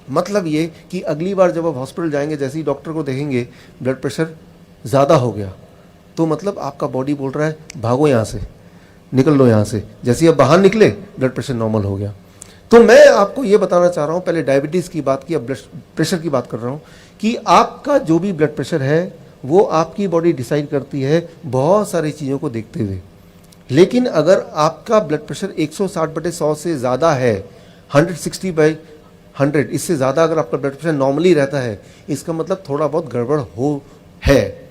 मतलब ये कि अगली बार जब आप हॉस्पिटल जाएंगे, जैसे ही डॉक्टर को देखेंगे ब्लड प्रेशर ज़्यादा हो गया, तो मतलब आपका बॉडी बोल रहा है भागो यहाँ से, निकल लो यहाँ से। जैसे ही आप बाहर निकले ब्लड प्रेशर नॉर्मल हो गया। तो मैं आपको ये बताना चाह रहा हूँ, पहले डायबिटीज़ की बात की, अब ब्लड प्रेशर की बात कर रहा हूँ, कि आपका जो भी ब्लड प्रेशर है वो आपकी बॉडी डिसाइड करती है बहुत सारी चीज़ों को देखते हुए। लेकिन अगर आपका ब्लड प्रेशर 160/100 से ज़्यादा है, 160/100, इससे ज़्यादा अगर आपका ब्लड प्रेशर नॉर्मली रहता है, इसका मतलब थोड़ा बहुत गड़बड़ है।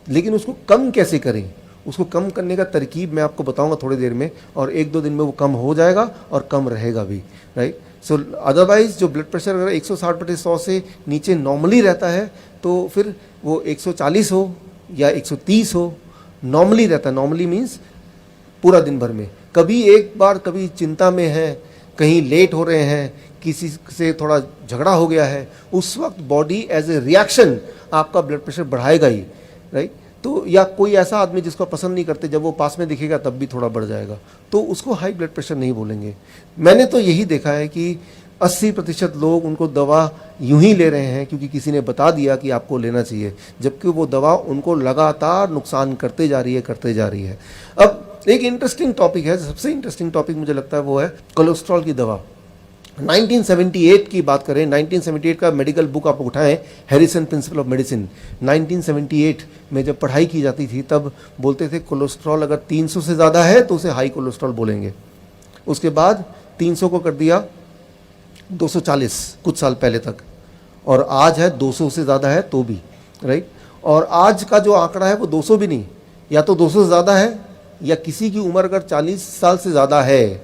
लेकिन उसको कम कैसे करें, उसको कम करने का तरकीब मैं आपको बताऊंगा थोड़ी देर में, और 1-2 दिन में वो कम हो जाएगा और कम रहेगा भी, राइट। सो अदरवाइज जो ब्लड प्रेशर अगर 160/100 से नीचे नॉर्मली रहता है तो फिर वो 140 हो या 130 हो, नॉर्मली रहता है। नॉर्मली मीन्स पूरा दिन भर में, कभी एक बार कभी चिंता में है, कहीं लेट हो रहे हैं, किसी से थोड़ा झगड़ा हो गया है, उस वक्त बॉडी एज ए रिएक्शन आपका ब्लड प्रेशर बढ़ाएगा ही, राइट। तो या कोई ऐसा आदमी जिसको पसंद नहीं करते, जब वो पास में दिखेगा तब भी थोड़ा बढ़ जाएगा, तो उसको हाई ब्लड प्रेशर नहीं बोलेंगे। मैंने तो यही देखा है कि 80% लोग उनको दवा यूं ही ले रहे हैं क्योंकि किसी ने बता दिया कि आपको लेना चाहिए, जबकि वो दवा उनको लगातार नुकसान करते जा रही है। अब एक इंटरेस्टिंग टॉपिक है, सबसे इंटरेस्टिंग टॉपिक मुझे लगता है वो है कोलेस्ट्रॉल की दवा। 1978 की बात करें, 1978 का मेडिकल बुक आप उठाएं, हैरिसन प्रिंसिपल ऑफ मेडिसिन, 1978 में जब पढ़ाई की जाती थी तब बोलते थे कोलेस्ट्रॉल अगर 300 से ज़्यादा है तो उसे हाई कोलेस्ट्रॉल बोलेंगे। उसके बाद 300 को कर दिया 240 कुछ साल पहले तक, और आज है 200 से ज़्यादा है तो भी, राइट। और आज का जो आंकड़ा है वो 200 भी नहीं, या तो 200 से ज़्यादा है, या किसी की उम्र अगर 40 साल से ज़्यादा है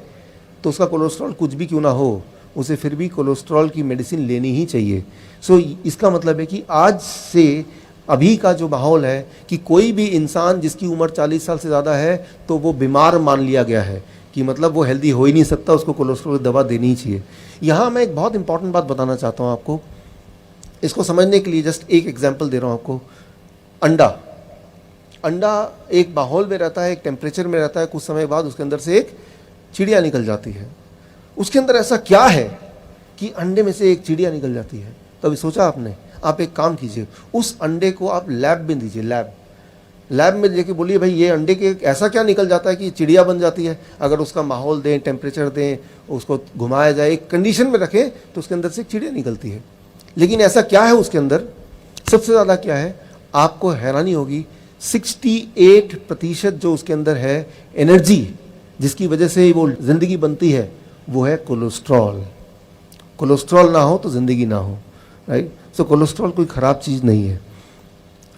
तो उसका कोलेस्ट्रॉल कुछ भी क्यों ना हो, उसे फिर भी कोलेस्ट्रॉल की मेडिसिन लेनी ही चाहिए। सो इसका मतलब है कि आज से अभी का जो माहौल है कि कोई भी इंसान जिसकी उम्र 40 साल से ज़्यादा है तो वो बीमार मान लिया गया है, कि मतलब वो हेल्दी हो ही नहीं सकता, उसको कोलेस्ट्रॉल की दवा देनी ही चाहिए। यहाँ मैं एक बहुत इंपॉर्टेंट बात बताना चाहता हूँ आपको, इसको समझने के लिए जस्ट एक एग्जाम्पल दे रहा हूँ आपको। अंडा एक माहौल में रहता है, एक टेम्परेचर में रहता है, कुछ समय बाद उसके अंदर से एक चिड़िया निकल जाती है। उसके अंदर ऐसा क्या है कि अंडे में से एक चिड़िया निकल जाती है? कभी सोचा आपने? आप एक काम कीजिए, उस अंडे को आप लैब में दीजिए, लैब में लेके बोलिए भाई ये अंडे के ऐसा क्या निकल जाता है कि चिड़िया बन जाती है। अगर उसका माहौल दें, टेम्परेचर दें, उसको घुमाया जाए, एक कंडीशन में रखें तो उसके अंदर से एक चिड़िया निकलती है। लेकिन ऐसा क्या है उसके अंदर? सबसे ज़्यादा क्या है, आपको हैरानी होगी, 68% जो उसके अंदर है एनर्जी, जिसकी वजह से वो ज़िंदगी बनती है, वो है कोलेस्ट्रॉल। कोलेस्ट्रॉल ना हो तो ज़िंदगी ना हो, राइट। सो कोलेस्ट्रॉल कोई ख़राब चीज़ नहीं है।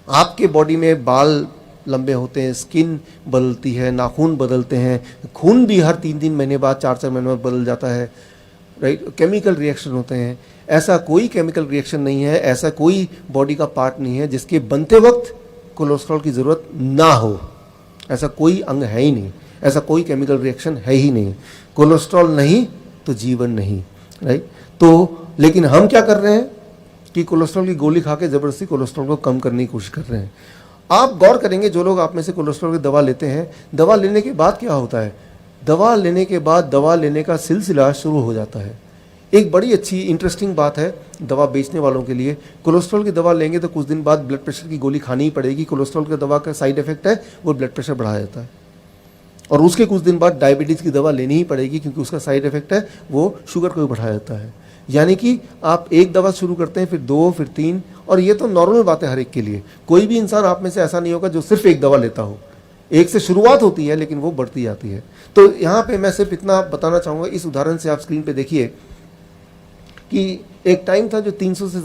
आपके बॉडी में बाल लंबे होते हैं, स्किन बदलती है, नाखून बदलते हैं, खून भी हर 3-3 महीने बाद, 4-4 महीने में बदल जाता है, राइट। केमिकल रिएक्शन होते हैं। ऐसा कोई केमिकल रिएक्शन नहीं है, ऐसा कोई बॉडी का पार्ट नहीं है जिसके बनते वक्त कोलेस्ट्रॉल की ज़रूरत ना हो। ऐसा कोई अंग है ही नहीं, ऐसा कोई केमिकल रिएक्शन है ही नहीं। कोलेस्ट्रॉल नहीं तो जीवन नहीं, राइट। तो लेकिन हम क्या कर रहे हैं कि कोलेस्ट्रॉल की गोली खा के ज़बरदस्ती कोलेस्ट्रॉल को कम करने की कोशिश कर रहे हैं। आप गौर करेंगे, जो लोग आप में से कोलेस्ट्रॉल की दवा लेते हैं, दवा लेने के बाद क्या होता है, दवा लेने के बाद दवा लेने का सिलसिला शुरू हो जाता है। एक बड़ी अच्छी इंटरेस्टिंग बात है दवा बेचने वालों के लिए, कोलेस्ट्रॉल की दवा लेंगे तो कुछ दिन बाद ब्लड प्रेशर की गोली खानी ही पड़ेगी। कोलेस्ट्रॉल की दवा का साइड इफेक्ट है वो ब्लड प्रेशर बढ़ा देता है, और उसके कुछ दिन बाद डायबिटीज़ की दवा लेनी ही पड़ेगी क्योंकि उसका साइड इफेक्ट है वो शुगर को भी बढ़ा देता है। यानी कि आप एक दवा शुरू करते हैं, फिर 2, फिर 3, और ये तो नॉर्मल बात है हर एक के लिए। कोई भी इंसान आप में से ऐसा नहीं होगा जो सिर्फ एक दवा लेता हो। एक से शुरुआत होती है लेकिन वो बढ़ती जाती है। तो यहाँ पे मैं सिर्फ इतना बताना चाहूँगा, इस उदाहरण से आप स्क्रीन पे देखिए कि एक टाइम था जो 300 से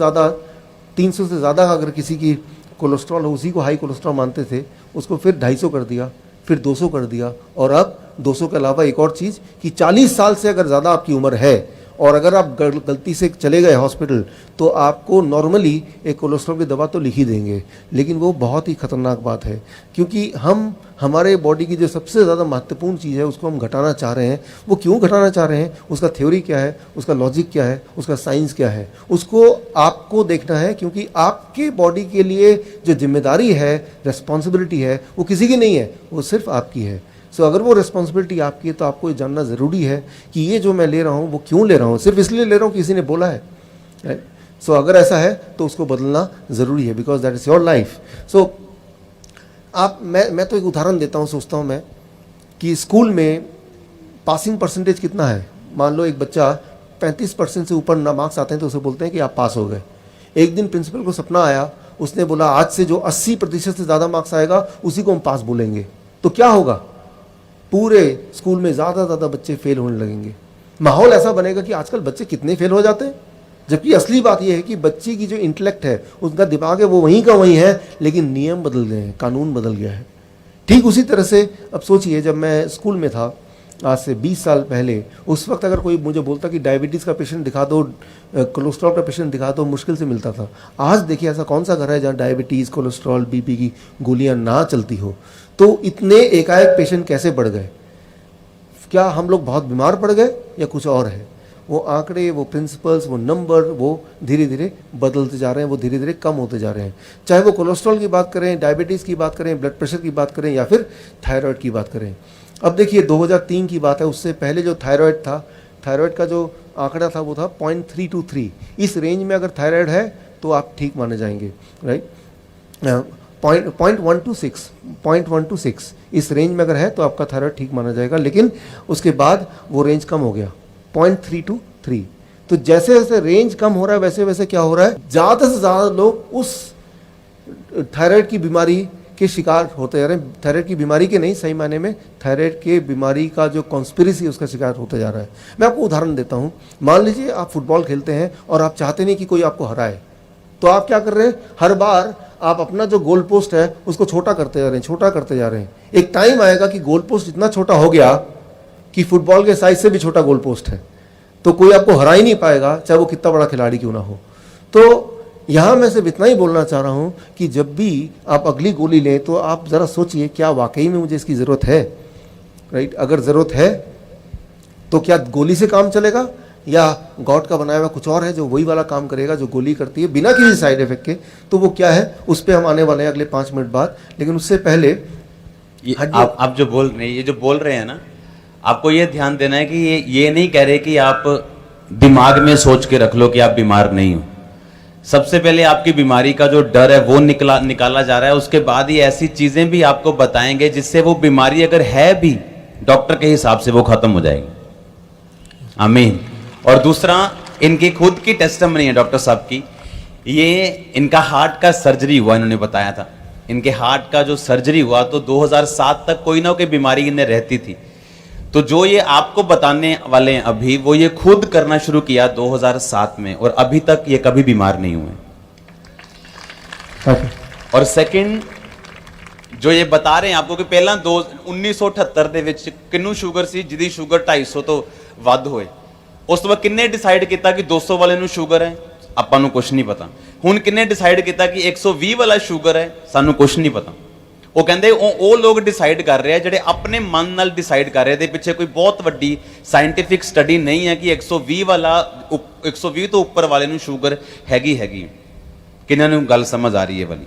ज़्यादा अगर किसी की कोलेस्ट्रॉल हो, उसी को हाई कोलेस्ट्रॉल मानते थे, उसको फिर 250 कर दिया, फिर 200 कर दिया, और अब 200 के अलावा एक और चीज़ कि 40 साल से अगर ज़्यादा आपकी उम्र है और अगर आप गलती से चले गए हॉस्पिटल तो आपको नॉर्मली एक कोलेस्ट्रॉल की दवा तो लिख ही देंगे। लेकिन वो बहुत ही ख़तरनाक बात है क्योंकि हम हमारे बॉडी की जो सबसे ज़्यादा महत्वपूर्ण चीज़ है उसको हम घटाना चाह रहे हैं। वो क्यों घटाना चाह रहे हैं, उसका थ्योरी क्या है, उसका लॉजिक क्या है, उसका साइंस क्या है, उसको आपको देखना है। क्योंकि आपके बॉडी के लिए जो जिम्मेदारी है, रिस्पॉन्सिबिलिटी है, वो किसी की नहीं है, वो सिर्फ आपकी है। सो अगर वो रिस्पॉन्सिबिलिटी आपकी है तो आपको ये जानना ज़रूरी है कि ये जो मैं ले रहा हूँ वो क्यों ले रहा हूँ, सिर्फ इसलिए ले रहा हूँ कि किसी ने बोला है, राइट। सो अगर ऐसा है तो उसको बदलना ज़रूरी है, because that is your life. So मैं तो एक उदाहरण देता हूँ, सोचता हूँ मैं कि स्कूल में पासिंग परसेंटेज कितना है। मान लो एक बच्चा 35% से ऊपर ना मार्क्स आते हैं तो उसे बोलते हैं कि आप पास हो गए। एक दिन प्रिंसिपल को सपना आया, उसने बोला आज से जो 80% से ज़्यादा मार्क्स आएगा उसी को हम पास बोलेंगे। तो क्या होगा, पूरे स्कूल में ज़्यादा बच्चे फेल होने लगेंगे। माहौल ऐसा बनेगा कि आजकल बच्चे कितने फेल हो जाते हैं, जबकि असली बात यह है कि बच्चे की जो इंटेलेक्ट है, उसका दिमाग है, वो वहीं का वहीं है, लेकिन नियम बदल गए हैं, कानून बदल गया है। ठीक उसी तरह से अब सोचिए, जब मैं स्कूल में था आज से 20 साल पहले, उस वक्त अगर कोई मुझे बोलता कि डायबिटीज़ का पेशेंट दिखा दो, कोलेस्ट्रॉल का पेशेंट दिखा दो, मुश्किल से मिलता था। आज देखिए ऐसा कौन सा घर है जहाँ डायबिटीज़, कोलेस्ट्रॉल, बीपी की गोलियाँ ना चलती हो। तो इतने एकाएक पेशेंट कैसे बढ़ गए? क्या हम लोग बहुत बीमार पड़ गए या कुछ और है? वो आंकड़े, वो प्रिंसिपल्स, वो नंबर, वो धीरे धीरे बदलते जा रहे हैं, वो धीरे धीरे कम होते जा रहे हैं। चाहे वो कोलेस्ट्रॉल की बात करें, डायबिटीज़ की बात करें, ब्लड प्रेशर की बात करें, या फिर थायराइड की बात करें। अब देखिए 2003 की बात है, उससे पहले जो थायराइड था, थायराइड का जो आंकड़ा था वो था 0.323। इस रेंज में अगर थायराइड है तो आप ठीक माने जाएंगे, राइट। 0.126 इस रेंज में अगर है तो आपका थायराइड ठीक माना जाएगा। लेकिन उसके बाद वो रेंज कम हो गया 0.323। तो जैसे जैसे रेंज कम हो रहा है वैसे वैसे क्या हो रहा है, ज़्यादा से ज़्यादा लोग उस थायराइड की बीमारी के शिकार होते जा रहे हैं। थायराइड की बीमारी के नहीं, सही मायने में थायराइड के बीमारी का जो कॉन्स्पिरेसी है उसका शिकार होते जा रहा है। मैं आपको उदाहरण देता हूँ। मान लीजिए आप फुटबॉल खेलते हैं और आप चाहते नहीं कि कोई आपको हराए, तो आप क्या कर रहे हैं, हर बार आप अपना जो गोल पोस्ट है उसको छोटा करते जा रहे हैं, छोटा करते जा रहे हैं। एक टाइम आएगा कि गोल पोस्ट इतना छोटा हो गया कि फुटबॉल के साइज से भी छोटा गोल पोस्ट है, तो कोई आपको हरा ही नहीं पाएगा, चाहे वो कितना बड़ा खिलाड़ी क्यों ना हो। तो यहाँ मैं सिर्फ इतना ही बोलना चाह रहा हूँ कि जब भी आप अगली गोली लें तो आप ज़रा सोचिए क्या वाकई में मुझे इसकी ज़रूरत है, राइट। अगर ज़रूरत है तो क्या गोली से काम चलेगा, या गॉड का बनाया हुआ कुछ और है जो वही वाला काम करेगा जो गोली करती है बिना किसी साइड इफेक्ट के। तो वो क्या है, उस पर हम आने वाले हैं अगले 5 मिनट बाद। लेकिन उससे पहले आप जो बोल रहे हैं, ये जो बोल रहे हैं ना, आपको ये ध्यान देना है कि ये नहीं कह रहे कि आप दिमाग में सोच के रख लो कि आप बीमार नहीं हो। सबसे पहले आपकी बीमारी का जो डर है वो निकाला जा रहा है। उसके बाद ही ऐसी चीजें भी आपको बताएंगे जिससे वो बीमारी अगर है भी डॉक्टर के हिसाब से वो खत्म हो जाएगी। आमीन। और दूसरा, इनकी खुद की टेस्टमनी है डॉक्टर साहब की। ये इनका हार्ट का सर्जरी हुआ, इन्होंने बताया था। इनके हार्ट का जो सर्जरी हुआ तो 2007 तक कोई ना कोई बीमारी इन्हें रहती थी। तो जो ये आपको बताने वाले हैं अभी, वो ये खुद करना शुरू किया 2007 में, और अभी तक ये कभी बीमार नहीं हुए। और सेकंड, जो ये बता रहे हैं आपको कि पहला 1978 ਦੇ ਵਿੱਚ ਕਿੰਨੂ ਸ਼ੂਗਰ ਸੀ ਜਿਹਦੀ ਸ਼ੂਗਰ 250 ਤੋਂ ਵੱਧ ਹੋਏ। ਉਸ ਤੋਂ ਬਾਅਦ ਕਿੰਨੇ ਡਿਸਾਈਡ ਕੀਤਾ ਕਿ 200 ਵਾਲੇ ਨੂੰ ਸ਼ੂਗਰ ਹੈ, ਆਪਾਂ ਨੂੰ ਕੁਝ ਨਹੀਂ ਪਤਾ। ਹੁਣ ਕਿੰਨੇ ਡਿਸਾਈਡ ਕੀਤਾ ਕਿ 120 ਵਾਲਾ ਸ਼ੂਗਰ ਹੈ, ਸਾਨੂੰ ਕੁਝ ਨਹੀਂ ਪਤਾ। ਉਹ ਕਹਿੰਦੇ ਉਹ ਲੋਕ ਡਿਸਾਈਡ ਕਰ ਰਹੇ ਆ ਜਿਹੜੇ ਆਪਣੇ ਮਨ ਨਾਲ ਡਿਸਾਈਡ ਕਰ ਰਹੇ। ਇਹਦੇ ਪਿੱਛੇ ਕੋਈ ਬਹੁਤ ਵੱਡੀ ਸਾਇੰਟੀਫਿਕ ਸਟੱਡੀ ਨਹੀਂ ਹੈ ਕਿ 120 ਤੋਂ ਉੱਪਰ ਵਾਲੇ ਨੂੰ ਸ਼ੂਗਰ ਹੈਗੀ। ਕਿੰਨਾਂ ਨੂੰ ਗੱਲ ਸਮਝ ਆ ਰਹੀ ਹੈ ਵਾਲੀ?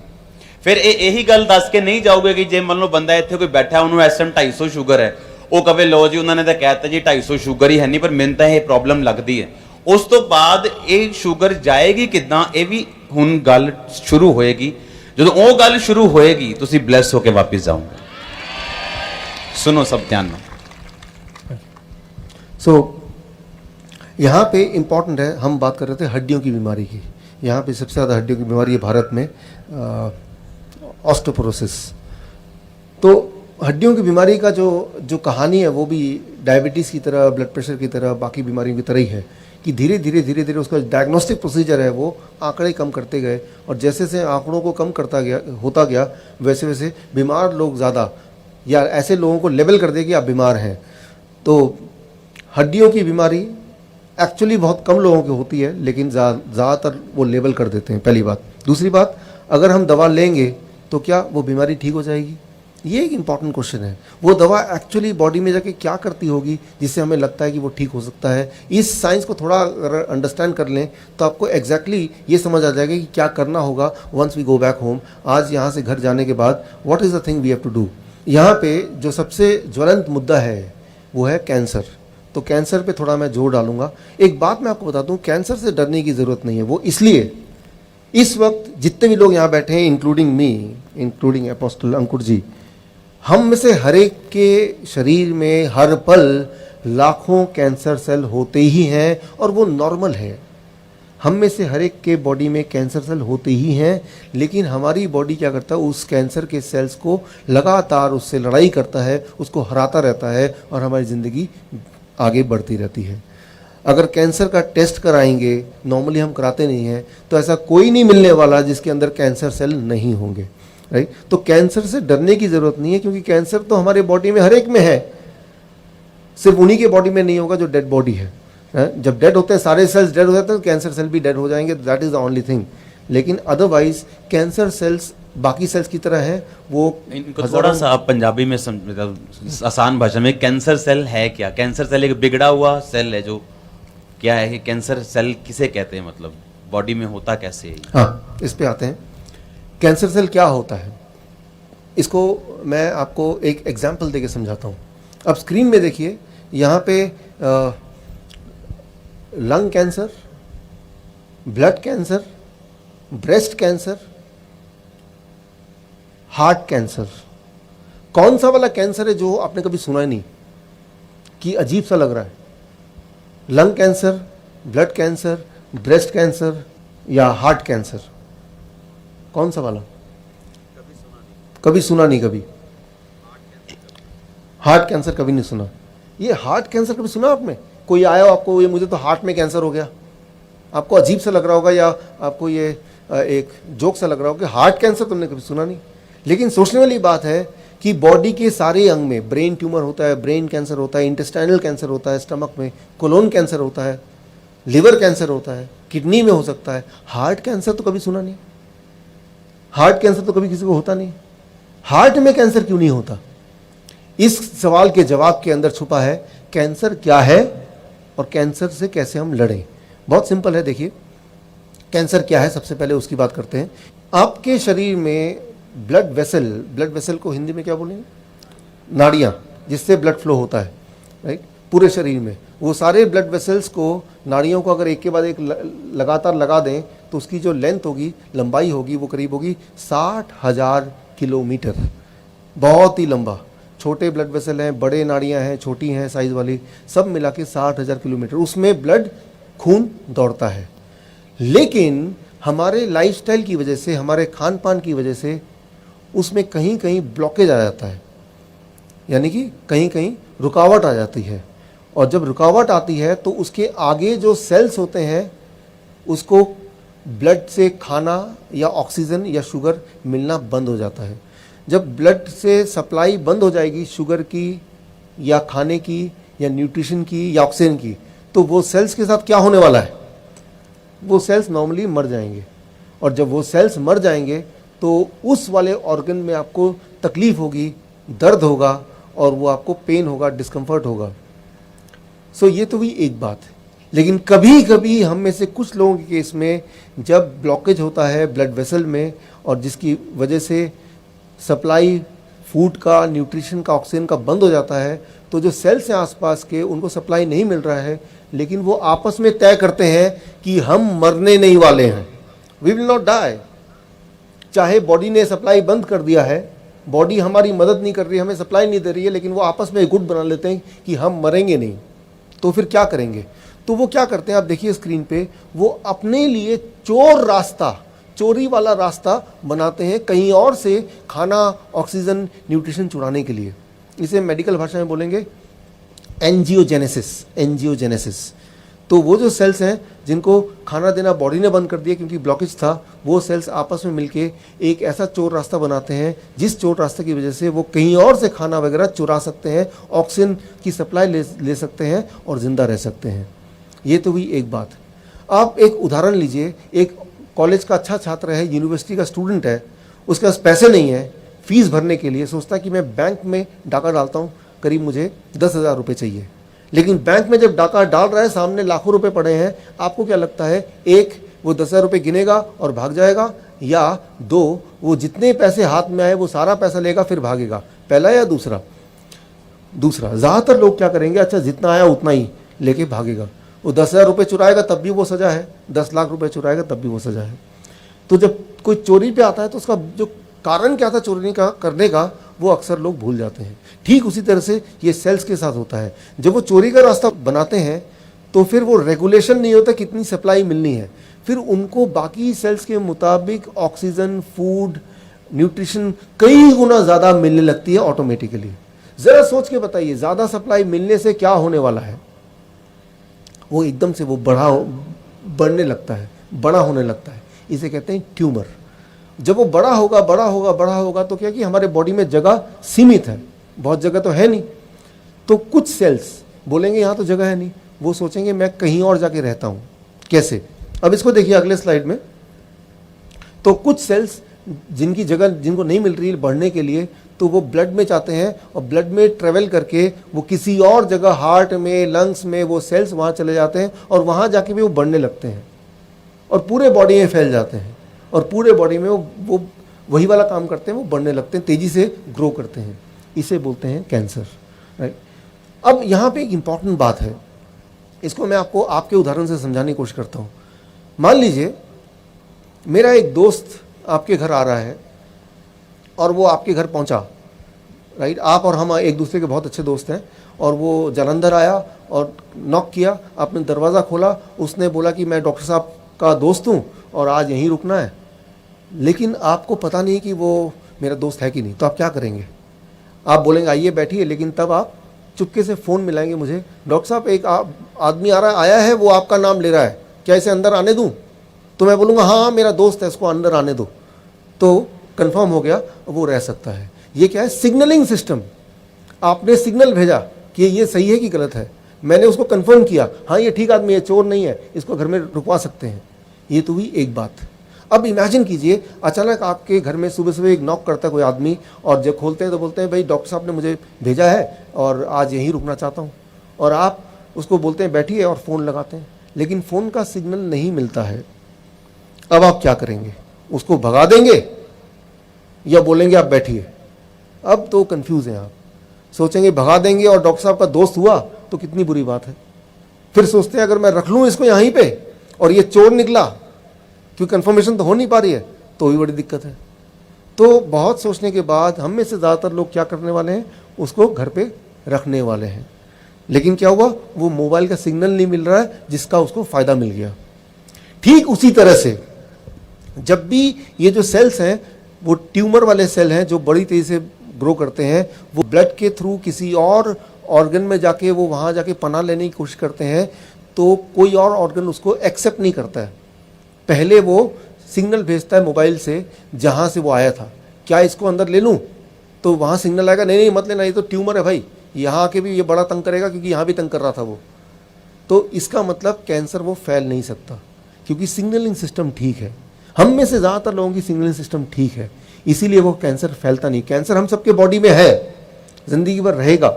ਫਿਰ ਇਹੀ ਗੱਲ ਦੱਸ ਕੇ ਨਹੀਂ ਜਾਓਗੇ ਕਿ ਜੇ ਮੰਨ ਲਓ ਬੰਦਾ ਇੱਥੇ ਕੋਈ ਬੈਠਾ ਉਹਨੂੰ ਇਸ ਟਾਈਮ 250 ਸ਼ੂਗਰ ਹੈ, ਉਹ ਕਵੇ ਲੋ ਜੀ ਉਹਨਾਂ ਨੇ ਤਾਂ ਕਹਿ ਦਿੱਤਾ ਜੀ 250 ਸ਼ੂਗਰ ਹੀ ਹੈ ਨਹੀਂ, ਪਰ ਮੈਨੂੰ ਤਾਂ ਇਹ ਪ੍ਰੋਬਲਮ ਲੱਗਦੀ ਹੈ। ਉਸ ਤੋਂ ਬਾਅਦ ਇਹ ਸ਼ੂਗਰ ਜਾਏਗੀ ਕਿੱਦਾਂ, ਇਹ ਵੀ ਹੁਣ ਗੱਲ ਸ਼ੁਰੂ ਹੋਏਗੀ। ਜਦੋਂ ਉਹ ਗੱਲ ਸ਼ੁਰੂ ਹੋਏਗੀ ਤੁਸੀਂ ਬਲੈਸ ਹੋके वापस जाओगे। सुनो सब ध्यान में। सो यहाँ पे इम्पॉर्टेंट है, हम बात कर रहे थे हड्डियों की बीमारी की। यहाँ पे सबसे ज़्यादा हड्डियों की बीमारी है भारत में ऑस्टियोपोरोसिस। तो हड्डियों की बीमारी का जो कहानी है वो भी डायबिटीज़ की तरह, ब्लड प्रेशर की तरह, बाकी बीमारियों की तरह ही है कि धीरे धीरे उसका डायग्नोस्टिक प्रोसीजर है वो आंकड़े कम करते गए, और जैसे जैसे आंकड़ों को कम होता गया वैसे वैसे बीमार लोग ज़्यादा, या ऐसे लोगों को लेबल कर दे कि आप बीमार हैं। तो हड्डियों की बीमारी एक्चुअली बहुत कम लोगों की होती है, लेकिन ज़्यादातर वो लेबल कर देते हैं, पहली बात। दूसरी बात, अगर हम दवा लेंगे तो क्या वो बीमारी ठीक हो जाएगी? ये एक इम्पॉर्टेंट क्वेश्चन है। वो दवा एक्चुअली बॉडी में जाके क्या करती होगी जिससे हमें लगता है कि वो ठीक हो सकता है? इस साइंस को थोड़ा अगर अंडरस्टैंड कर लें तो आपको एग्जैक्टली ये समझ आ जाएगा कि क्या करना होगा once we go back home. आज यहाँ से घर जाने के बाद what is the thing we have to do. यहाँ पे जो सबसे ज्वलंत मुद्दा है वो है कैंसर। तो कैंसर पे थोड़ा मैं जोर डालूंगा। एक बात मैं आपको बता दूँ, कैंसर से डरने की ज़रूरत नहीं है। वो इसलिए इस वक्त जितने भी लोग यहाँ बैठे हैं, इंक्लूडिंग मी, इंक्लूडिंग अपोस्टल अंकुर जी, हम में से हर एक के शरीर में हर पल लाखों कैंसर सेल होते ही हैं, और वो नॉर्मल है। हम में से हर एक के बॉडी में कैंसर सेल होते ही हैं, लेकिन हमारी बॉडी क्या करता है, उस कैंसर के सेल्स को लगातार उससे लड़ाई करता है, उसको हराता रहता है, और हमारी ज़िंदगी आगे बढ़ती रहती है। अगर कैंसर का टेस्ट कराएंगे, नॉर्मली हम कराते नहीं हैं, तो ऐसा कोई नहीं मिलने वाला जिसके अंदर कैंसर सेल नहीं होंगे, राइट। तो कैंसर से डरने की ज़रूरत नहीं है, क्योंकि कैंसर तो हमारे बॉडी में हर एक में है, सिर्फ उन्हीं के बॉडी में नहीं होगा जो डेड बॉडी है। जब डेड होते हैं, सारे सेल्स डेड हो जाते हैं, तो कैंसर सेल भी डेड हो जाएंगे, that is the only thing. लेकिन अदरवाइज कैंसर सेल्स बाकी सेल्स की तरह है। वो इनको थोड़ा सा आप पंजाबी में आसान भाषा में, कैंसर सेल है क्या? कैंसर सेल एक बिगड़ा हुआ सेल है, जो क्या है? कैंसर सेल किसे कहते हैं, मतलब बॉडी में होता कैसे है? हाँ, इस पे आते हैं। कैंसर सेल क्या होता है, इसको मैं आपको एक एग्जाम्पल देके समझाता हूँ। अब स्क्रीन में देखिए, यहाँ पे lung cancer, blood cancer, breast cancer, heart cancer. कौन सा वाला कैंसर है जो आपने कभी सुना ही नहीं, कि अजीब सा लग रहा है? Lung cancer, blood cancer, breast cancer या हार्ट कैंसर? कौन सा वाला? कभी सुना नहीं। कभी हार्ट कैंसर कभी नहीं सुना। ये हार्ट कैंसर कभी सुना आपने? कोई आया हो आपको, ये मुझे तो हार्ट में कैंसर हो गया, आपको अजीब सा लग रहा होगा, या आपको ये एक जोक सा लग रहा होगा कि हार्ट कैंसर तुमने कभी सुना नहीं। लेकिन सोचने वाली बात है कि बॉडी के सारे अंग में ब्रेन ट्यूमर होता है, ब्रेन कैंसर होता है, इंटेस्टाइनल कैंसर होता है, स्टमक में कोलोन कैंसर होता है, लिवर कैंसर होता है, किडनी में हो सकता है। हार्ट कैंसर तो कभी सुना नहीं। हार्ट कैंसर तो कभी किसी को होता नहीं। हार्ट में कैंसर क्यों नहीं होता? इस सवाल के जवाब के अंदर छुपा है कैंसर क्या है और कैंसर से कैसे हम लड़ें। बहुत सिंपल है। देखिए, कैंसर क्या है, सबसे पहले उसकी बात करते हैं। आपके शरीर में ब्लड वेसल को हिंदी में क्या बोलेंगे? नाड़ियाँ, जिससे ब्लड फ्लो होता है, राइट, पूरे शरीर में। वो सारे ब्लड वेसल्स को, नाड़ियों को अगर एक के बाद एक लगातार लगा दें तो उसकी जो लेंथ होगी, लंबाई होगी, वो करीब होगी 60,000 किलोमीटर। बहुत ही लंबा। छोटे ब्लड वेसल हैं, बड़े नाड़ियाँ हैं, छोटी हैं साइज़ वाली, सब मिला के 60,000 किलोमीटर उसमें ब्लड खून दौड़ता है। लेकिन हमारे लाइफस्टाइल की वजह से, हमारे खान पान की वजह से उसमें कहीं कहीं ब्लॉकेज आ जाता है, यानी कि कहीं कहीं रुकावट आ जाती है। और जब रुकावट आती है तो उसके आगे जो सेल्स होते हैं उसको ब्लड से खाना या ऑक्सीजन या शुगर मिलना बंद हो जाता है। जब ब्लड से सप्लाई बंद हो जाएगी शुगर की या खाने की या न्यूट्रिशन की या ऑक्सीजन की, तो वो सेल्स के साथ क्या होने वाला है? वो सेल्स नॉर्मली मर जाएंगे, और जब वो सेल्स मर जाएंगे तो उस वाले ऑर्गन में आपको तकलीफ होगी, दर्द होगा, और वो आपको पेन होगा, डिस्कम्फर्ट होगा। सो ये तो हुई एक बात। लेकिन कभी कभी हम में से कुछ लोगों के केस में जब ब्लॉकेज होता है ब्लड वेसल में, और जिसकी वजह से सप्लाई फूड का, न्यूट्रिशन का, ऑक्सीजन का बंद हो जाता है, तो जो सेल्स हैं आसपास के उनको सप्लाई नहीं मिल रहा है, लेकिन वो आपस में तय करते हैं कि हम मरने नहीं वाले हैं, वी विल नॉट डाई। चाहे बॉडी ने सप्लाई बंद कर दिया है, बॉडी हमारी मदद नहीं कर रही है, हमें सप्लाई नहीं दे रही है, लेकिन वो आपस में गुट बना लेते हैं कि हम मरेंगे नहीं। तो फिर क्या करेंगे? तो वो क्या करते हैं, आप देखिए स्क्रीन पे, वो अपने लिए चोरी वाला रास्ता बनाते हैं कहीं और से खाना, ऑक्सीजन, न्यूट्रिशन चुराने के लिए। इसे मेडिकल भाषा में बोलेंगे एंजियोजेनेसिस। तो वो जो सेल्स हैं जिनको खाना देना बॉडी ने बंद कर दिया क्योंकि ब्लॉकेज था, वो सेल्स आपस में मिलके एक ऐसा चोर रास्ता बनाते हैं जिस चोर रास्ते की वजह से वो कहीं और से खाना वगैरह चुरा सकते हैं, ऑक्सीजन की सप्लाई ले सकते हैं और ज़िंदा रह सकते हैं। ये तो हुई एक बात। आप एक उदाहरण लीजिए, एक कॉलेज का अच्छा छात्र है, यूनिवर्सिटी का स्टूडेंट है, उसके पास पैसे नहीं है फीस भरने के लिए, सोचता है कि मैं बैंक में डाका डालता हूँ, करीब मुझे 10,000 रुपये चाहिए। लेकिन बैंक में जब डाका डाल रहा है, सामने लाखों रुपए पड़े हैं, आपको क्या लगता है, एक वो 10,000 रुपये गिनेगा और भाग जाएगा, या दो वो जितने पैसे हाथ में आए वो सारा पैसा लेगा फिर भागेगा? पहला या दूसरा? ज़्यादातर लोग क्या करेंगे, अच्छा जितना आया उतना ही लेके भागेगा। वो 10,000 रुपये चुराएगा तब भी वो सजा है, 10 लाख रुपए चुराएगा तब भी वो सजा है। तो जब कोई चोरी पे आता है तो उसका जो कारण क्या था चोरी का करने का, वो अक्सर लोग भूल जाते हैं। ठीक उसी तरह से ये सेल्स के साथ होता है। जब वो चोरी का रास्ता बनाते हैं तो फिर वो रेगुलेशन नहीं होता कितनी सप्लाई मिलनी है, फिर उनको बाकी सेल्स के मुताबिक ऑक्सीजन, फूड, न्यूट्रिशन कई गुना ज़्यादा मिलने लगती है ऑटोमेटिकली। ज़रा सोच के बताइए, ज़्यादा सप्लाई मिलने से क्या होने वाला है? वो एकदम से वो बढ़ने लगता है, बड़ा होने लगता है। इसे कहते हैं ट्यूमर। जब वो बड़ा होगा तो क्या कि हमारे बॉडी में जगह सीमित है, बहुत जगह तो है नहीं, तो कुछ सेल्स बोलेंगे यहाँ तो जगह है नहीं, वो सोचेंगे मैं कहीं और जाके रहता हूँ। कैसे? अब इसको देखिए अगले स्लाइड में। तो कुछ सेल्स जिनकी जगह जिनको नहीं मिल रही है बढ़ने के लिए, तो वो ब्लड में जाते हैं और ब्लड में ट्रेवल करके वो किसी और जगह, हार्ट में, लंग्स में, वो सेल्स वहाँ चले जाते हैं और वहाँ जाके भी वो बढ़ने लगते हैं और पूरे बॉडी में फैल जाते हैं, और पूरे बॉडी में वो वही वाला काम करते हैं, वो बढ़ने लगते हैं, तेज़ी से ग्रो करते हैं। इसे बोलते हैं कैंसर, राइट। अब यहाँ पे एक इम्पॉर्टेंट बात है, इसको मैं आपको आपके उदाहरण से समझाने की कोशिश करता हूँ। मान लीजिए मेरा एक दोस्त आपके घर आ रहा है और वो आपके घर पहुंचा, राइट। आप और हम एक दूसरे के बहुत अच्छे दोस्त हैं, और वो जालंधर आया और नॉक किया, आपने दरवाज़ा खोला, उसने बोला कि मैं डॉक्टर साहब का दोस्त हूँ और आज यहीं रुकना है, लेकिन आपको पता नहीं कि वो मेरा दोस्त है कि नहीं। तो आप क्या करेंगे? आप बोलेंगे आइए बैठिए, लेकिन तब आप चुपके से फ़ोन मिलाएंगे मुझे, डॉक्टर साहब एक आदमी आया है, वो आपका नाम ले रहा है, क्या इसे अंदर आने दूँ? तो मैं बोलूँगा हाँ मेरा दोस्त है, इसको अंदर आने दो। तो कंफर्म हो गया, वो रह सकता है। ये क्या है? Signalling system. आपने सिग्नल भेजा कि ये सही है कि गलत है, मैंने उसको कंफर्म किया, हाँ ये ठीक आदमी है, चोर नहीं है, इसको घर में रुकवा सकते हैं। ये तो हुई एक बात। अब इमेजिन कीजिए, अचानक आपके घर में सुबह सुबह एक नॉक करता है कोई आदमी, और जब खोलते हैं तो बोलते हैं भाई डॉक्टर साहब ने मुझे भेजा है और आज यहीं रुकना चाहता हूँ, और आप उसको बोलते हैं बैठिए और फ़ोन लगाते हैं, लेकिन फ़ोन का सिग्नल नहीं मिलता है। अब आप क्या करेंगे? उसको भगा देंगे या बोलेंगे आप बैठिए? अब तो कंफ्यूज हैं आप, सोचेंगे भगा देंगे और डॉक्टर साहब का दोस्त हुआ तो कितनी बुरी बात है। फिर सोचते हैं अगर मैं रख लूँ इसको यहीं पे और ये चोर निकला, क्योंकि कंफर्मेशन तो हो नहीं पा रही है, तो भी बड़ी दिक्कत है। तो बहुत सोचने के बाद हम में से ज़्यादातर लोग क्या करने वाले हैं, उसको घर पे रखने वाले हैं। लेकिन क्या हुआ, वो मोबाइल का सिग्नल नहीं मिल रहा है जिसका उसको फ़ायदा मिल गया। ठीक उसी तरह से जब भी ये जो सेल्स हैं वो ट्यूमर वाले सेल हैं जो बड़ी तेज़ी से ग्रो करते हैं, वो ब्लड के थ्रू किसी और ऑर्गन में जाके वो वहाँ जाके पनाह लेने की कोशिश करते हैं, तो कोई और ऑर्गन उसको एक्सेप्ट नहीं करता है। पहले वो सिग्नल भेजता है मोबाइल से जहाँ से वो आया था, क्या इसको अंदर ले लूँ? तो वहाँ सिग्नल आएगा नहीं मत लेना, ये तो ट्यूमर है भाई, यहाँ आके भी ये बड़ा तंग करेगा क्योंकि यहाँ भी तंग कर रहा था वो। तो इसका मतलब कैंसर वो फैल नहीं सकता, क्योंकि सिग्नलिंग सिस्टम ठीक है। हम में से ज़्यादातर लोगों की सिग्नलिंग सिस्टम ठीक है, इसीलिए वो कैंसर फैलता नहीं। कैंसर हम सबके बॉडी में है, ज़िंदगी भर रहेगा,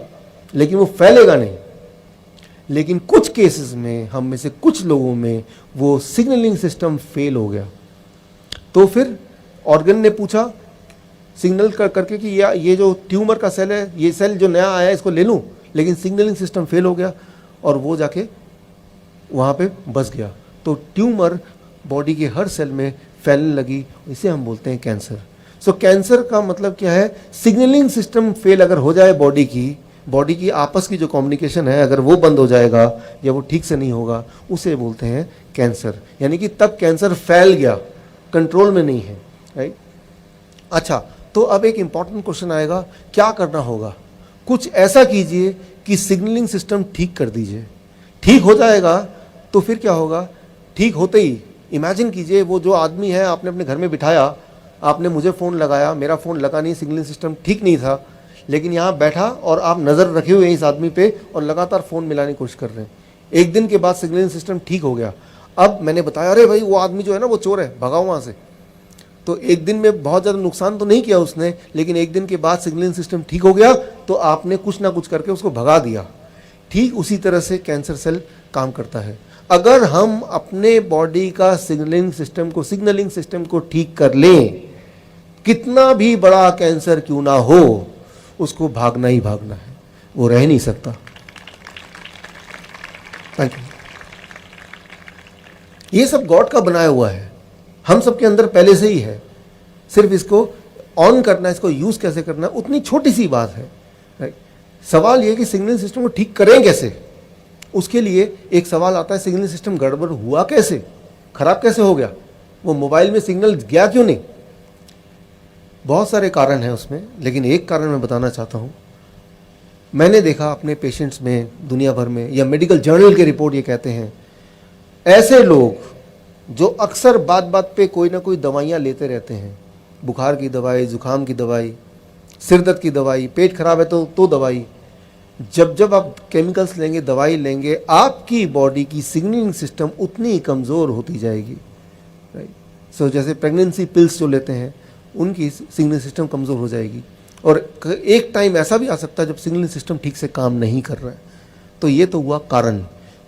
लेकिन वो फैलेगा नहीं। लेकिन कुछ केसेस में, हम में से कुछ लोगों में वो सिग्नलिंग सिस्टम फेल हो गया, तो फिर ऑर्गन ने पूछा सिग्नल करके कि ये जो ट्यूमर का सेल है, ये सेल जो नया आया है इसको ले लूं, लेकिन सिग्नलिंग सिस्टम फेल हो गया और वो जाके वहाँ पे बस गया। तो ट्यूमर बॉडी के हर सेल में फैलने लगी, इसे हम बोलते हैं कैंसर। सो कैंसर का मतलब क्या है? सिग्नलिंग सिस्टम फेल अगर हो जाए बॉडी की आपस की जो कम्युनिकेशन है अगर वो बंद हो जाएगा या वो ठीक से नहीं होगा, उसे बोलते हैं कैंसर। यानी कि तब कैंसर फैल गया, कंट्रोल में नहीं है, राइट। अच्छा, तो अब एक इंपॉर्टेंट क्वेश्चन आएगा, क्या करना होगा? कुछ ऐसा कीजिए कि सिग्नलिंग सिस्टम ठीक कर दीजिए। ठीक हो जाएगा तो फिर क्या होगा? ठीक होते ही इमेजिन कीजिए, वो जो आदमी है आपने अपने घर में बिठाया, आपने मुझे फ़ोन लगाया, मेरा फ़ोन लगा नहीं, सिग्नलिंग सिस्टम ठीक नहीं था, लेकिन यहाँ बैठा और आप नज़र रखे हुए हैं इस आदमी पे और लगातार फ़ोन मिलाने की कोशिश कर रहे हैं। एक दिन के बाद सिग्नलिंग सिस्टम ठीक हो गया। अब मैंने बताया, अरे भाई वो आदमी जो है ना वो चोर है, भगाओ वहाँ से। तो एक दिन में बहुत ज़्यादा नुकसान तो नहीं किया उसने, लेकिन एक दिन के बाद सिग्नलिंग सिस्टम ठीक हो गया तो आपने कुछ ना कुछ करके उसको भगा दिया। ठीक उसी तरह से कैंसर सेल काम करता है। अगर हम अपने बॉडी का सिग्नलिंग सिस्टम को ठीक कर लें, कितना भी बड़ा कैंसर क्यों ना हो, उसको भागना ही भागना है, वो रह नहीं सकता। Thank you. ये सब गॉड का बनाया हुआ है, हम सबके अंदर पहले से ही है, सिर्फ इसको ऑन करना, इसको यूज कैसे करना, उतनी छोटी सी बात है, राइट। सवाल ये कि सिग्नलिंग सिस्टम को ठीक करें कैसे? उसके लिए एक सवाल आता है, सिग्नलिंग सिस्टम गड़बड़ हुआ कैसे, खराब कैसे हो गया, वो मोबाइल में सिग्नल गया क्यों नहीं? बहुत सारे कारण हैं उसमें, लेकिन एक कारण मैं बताना चाहता हूँ। मैंने देखा अपने पेशेंट्स में, दुनिया भर में, या मेडिकल जर्नल के रिपोर्ट ये कहते हैं, ऐसे लोग जो अक्सर बात बात पे कोई ना कोई दवाइयाँ लेते रहते हैं, बुखार की दवाई, जुकाम की दवाई, सिर दर्द की दवाई, पेट खराब है तो दवाई, जब आप केमिकल्स लेंगे, दवाई लेंगे, आपकी बॉडी की सिग्नलिंग सिस्टम उतनी ही कमज़ोर होती जाएगी, राइट। सो जैसे प्रेगनेंसी पिल्स जो लेते हैं, उनकी सिग्नलिंग सिस्टम कमज़ोर हो जाएगी, और एक टाइम ऐसा भी आ सकता है जब सिग्नलिंग सिस्टम ठीक से काम नहीं कर रहा है। तो ये तो हुआ कारण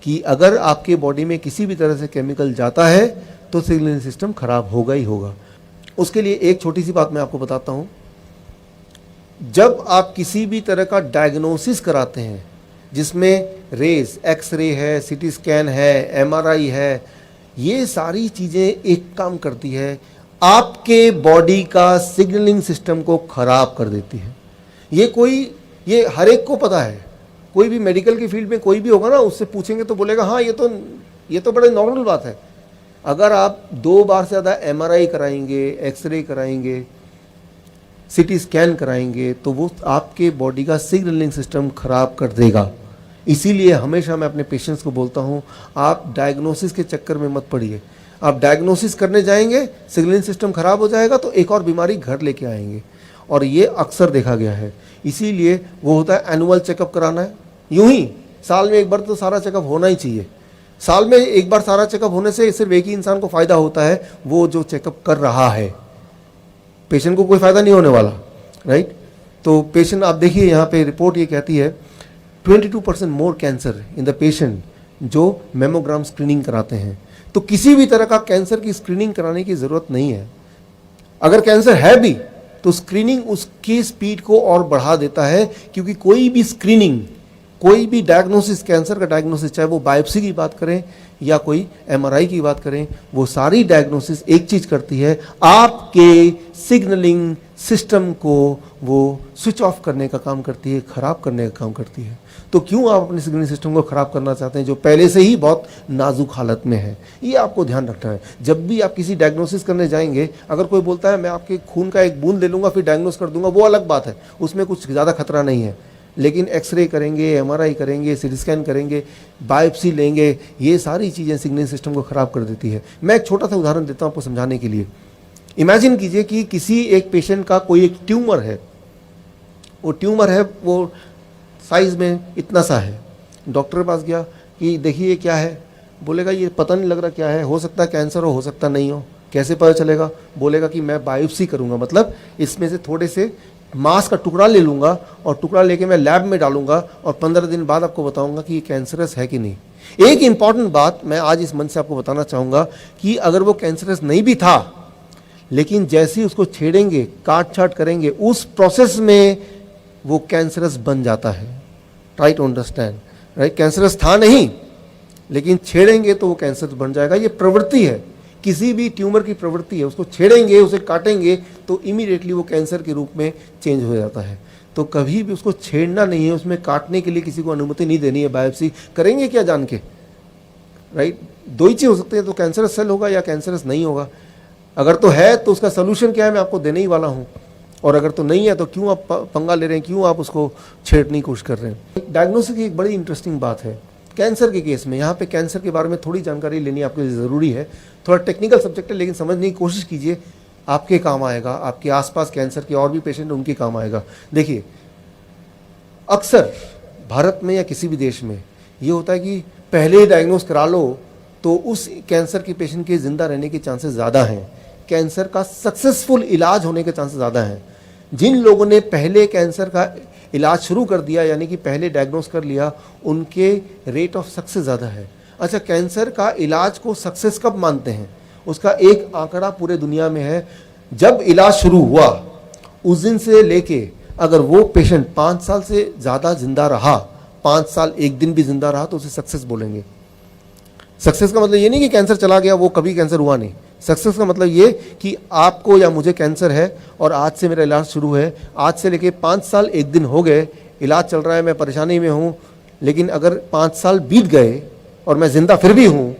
कि अगर आपके बॉडी में किसी भी तरह से केमिकल जाता है तो सिग्नलिंग सिस्टम खराब होगा ही होगा। उसके लिए एक छोटी सी बात मैं आपको बताता हूँ। जब आप किसी भी तरह का डायग्नोसिस कराते हैं, जिसमें रेस, एक्सरे है, सीटी स्कैन है, एमआरआई है, ये सारी चीज़ें एक काम करती है, आपके बॉडी का सिग्नलिंग सिस्टम को खराब कर देती है। ये हर एक को पता है, कोई भी मेडिकल की फील्ड में कोई भी होगा ना, उससे पूछेंगे तो बोलेगा हाँ ये तो बड़ी नॉर्मल बात है। अगर आप 2 बार से ज़्यादा एमआरआई कराएंगे, एक्सरे कराएंगे, सीटी स्कैन कराएंगे, तो वो आपके बॉडी का सिग्नलिंग सिस्टम खराब कर देगा। इसीलिए हमेशा मैं अपने पेशेंट्स को बोलता हूँ, आप डायग्नोसिस के चक्कर में मत पड़िए। आप डायग्नोसिस करने जाएंगे, सिग्नलिंग सिस्टम खराब हो जाएगा तो एक और बीमारी घर लेके आएंगे, और ये अक्सर देखा गया है। इसीलिए वो होता है एनुअल चेकअप कराना है। यूं ही साल में एक बार तो सारा चेकअप होना ही चाहिए। साल में एक बार सारा चेकअप होने से सिर्फ एक ही इंसान को फ़ायदा होता है, वो जो चेकअप कर रहा है। पेशेंट को कोई फ़ायदा नहीं होने वाला, राइट। तो पेशेंट, आप देखिए यहाँ पे रिपोर्ट ये कहती है 22% मोर कैंसर इन द पेशेंट जो मेमोग्राम स्क्रीनिंग कराते हैं। तो किसी भी तरह का कैंसर की स्क्रीनिंग कराने की ज़रूरत नहीं है। अगर कैंसर है भी तो स्क्रीनिंग उसकी स्पीड को और बढ़ा देता है, क्योंकि कोई भी स्क्रीनिंग, कोई भी डायग्नोसिस, कैंसर का डायग्नोसिस, चाहे वो बायोप्सी की बात करें या कोई एमआरआई की बात करें, वो सारी डायग्नोसिस एक चीज़ करती है, आपके सिग्नलिंग सिस्टम को वो स्विच ऑफ करने का काम करती है, ख़राब करने का काम करती है। तो क्यों आप अपने सिग्नलिंग सिस्टम को ख़राब करना चाहते हैं जो पहले से ही बहुत नाजुक हालत में है? ये आपको ध्यान रखना है। जब भी आप किसी डायग्नोसिस करने जाएंगे, अगर कोई बोलता है मैं आपके खून का एक बूंद ले लूँगा फिर डायग्नोस कर दूंगा, वो अलग बात है, उसमें कुछ ज़्यादा खतरा नहीं है। लेकिन एक्सरे करेंगे, एमआरआई करेंगे, सीटी स्कैन करेंगे, बायोप्सी लेंगे, ये सारी चीज़ें सिग्नलिंग सिस्टम को ख़राब कर देती है। मैं एक छोटा सा उदाहरण देता हूँ आपको समझाने के लिए। इमेजिन कीजिए कि किसी एक पेशेंट का कोई एक ट्यूमर है, वो साइज़ में इतना सा है। डॉक्टर के पास गया कि देखिए क्या है, बोलेगा ये पता नहीं लग रहा क्या है, हो सकता है कैंसर हो सकता नहीं हो, कैसे पता चलेगा? बोलेगा कि मैं बायोप्सी करूंगा, मतलब इसमें से थोड़े से मांस का टुकड़ा ले लूंगा और टुकड़ा लेके मैं लैब में डालूंगा और 15 दिन बाद आपको बताऊंगा कि ये कैंसरस है कि नहीं। एक इंपॉर्टेंट बात मैं आज इस मंच से आपको बताना चाहूंगा कि अगर वो कैंसरस नहीं भी था, लेकिन जैसे ही उसको छेड़ेंगे, काट छाट करेंगे, उस प्रोसेस में वो कैंसरस बन जाता है। Try to understand, right? Cancerous था नहीं, लेकिन छेड़ेंगे तो वो कैंसर बन जाएगा। ये प्रवृत्ति है, किसी भी ट्यूमर की प्रवृत्ति है। उसको छेड़ेंगे, उसे काटेंगे तो इमीडिएटली वो कैंसर के रूप में चेंज हो जाता है। तो कभी भी उसको छेड़ना नहीं है, उसमें काटने के लिए किसी को अनुमति नहीं देनी है। बायोप्सी करेंगे क्या जान के, राइट? दो ही चीज़ हो सकती है, तो कैंसरस सेल होगा या कैंसरस नहीं होगा। अगर तो है तो उसका सोल्यूशन क्या है, मैं आपको देने ही वाला हूँ। और अगर तो नहीं है तो क्यों आप पंगा ले रहे हैं, क्यों आप उसको छेड़ने की कोशिश कर रहे हैं। डायग्नोसिस की एक बड़ी इंटरेस्टिंग बात है कैंसर के केस में। यहाँ पे कैंसर के बारे में थोड़ी जानकारी लेनी आपके लिए ज़रूरी है। थोड़ा टेक्निकल सब्जेक्ट है, लेकिन समझने की कोशिश कीजिए, आपके काम आएगा। आपके आसपास कैंसर के और भी पेशेंट, उनके काम आएगा। देखिए, अक्सर भारत में या किसी भी देश में ये होता है कि पहले ही डायग्नोस करा लो तो उस कैंसर के पेशेंट के ज़िंदा रहने के चांसेस ज़्यादा हैं, कैंसर का सक्सेसफुल इलाज होने के चांसेस ज़्यादा हैं। जिन लोगों ने पहले कैंसर का इलाज शुरू कर दिया, यानी कि पहले डायग्नोस कर लिया, उनके रेट ऑफ सक्सेस ज़्यादा है। अच्छा, कैंसर का इलाज को सक्सेस कब मानते हैं? उसका एक आंकड़ा पूरे दुनिया में है, जब इलाज शुरू हुआ उस दिन से लेके अगर वो पेशेंट 5 साल से ज़्यादा जिंदा रहा, 5 साल 1 दिन भी जिंदा रहा, तो उसे सक्सेस बोलेंगे। सक्सेस का मतलब ये नहीं कि कैंसर चला गया, वो कभी कैंसर हुआ नहीं। सक्सेस का मतलब ये कि आपको या मुझे कैंसर है और आज से मेरा इलाज शुरू है, आज से लेके 5 साल 1 दिन हो गए, इलाज चल रहा है, मैं परेशानी में हूँ, लेकिन अगर 5 साल बीत गए और मैं जिंदा फिर भी हूँ,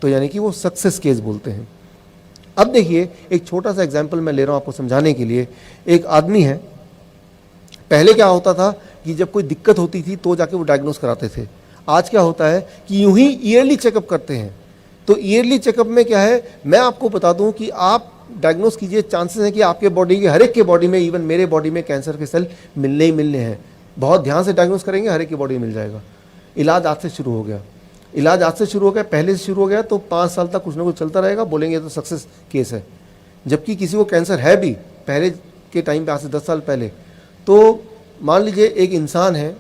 तो यानी कि वो सक्सेस केस बोलते हैं। अब देखिए, एक छोटा सा एग्जाम्पल मैं ले रहा हूँ आपको समझाने के लिए। एक आदमी है, पहले क्या होता था कि जब कोई दिक्कत होती थी तो जाके वो डायग्नोस कराते थे। आज क्या होता है कि यूं ही ईयरली चेकअप करते हैं। तो ईयरली चेकअप में क्या है, मैं आपको बता दूं कि आप डायग्नोस कीजिए, चांसेस हैं कि आपके बॉडी के हर एक के बॉडी में, इवन मेरे बॉडी में कैंसर के सेल मिलने ही मिलने हैं। बहुत ध्यान से डायग्नोस करेंगे, हर एक की बॉडी में मिल जाएगा। इलाज आज से शुरू हो गया, इलाज आज से शुरू हो गया, पहले से शुरू हो गया, तो 5 साल तक कुछ ना कुछ चलता रहेगा। बोलेंगे तो सक्सेस केस है। जबकि किसी को कैंसर है भी पहले के टाइम पे, आज से 10 साल पहले, तो मान लीजिए एक इंसान है,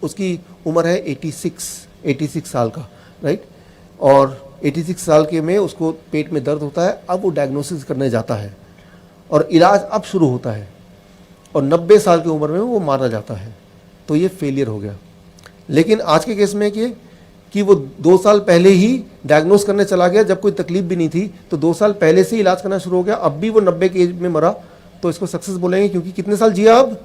उसकी उम्र है 86 साल का, राइट? और 86 साल के में उसको पेट में दर्द होता है। अब वो डायग्नोसिस करने जाता है और इलाज अब शुरू होता है, और 90 साल की उम्र में वो मारा जाता है। तो ये फेलियर हो गया। लेकिन आज के केस में कि वो 2 साल पहले ही डायग्नोस करने चला गया, जब कोई तकलीफ भी नहीं थी, तो 2 साल पहले से ही इलाज करना शुरू हो गया। अब भी वो 90 की एज में मरा, तो इसको सक्सेस बोलेंगे, क्योंकि कितने साल जिया? अब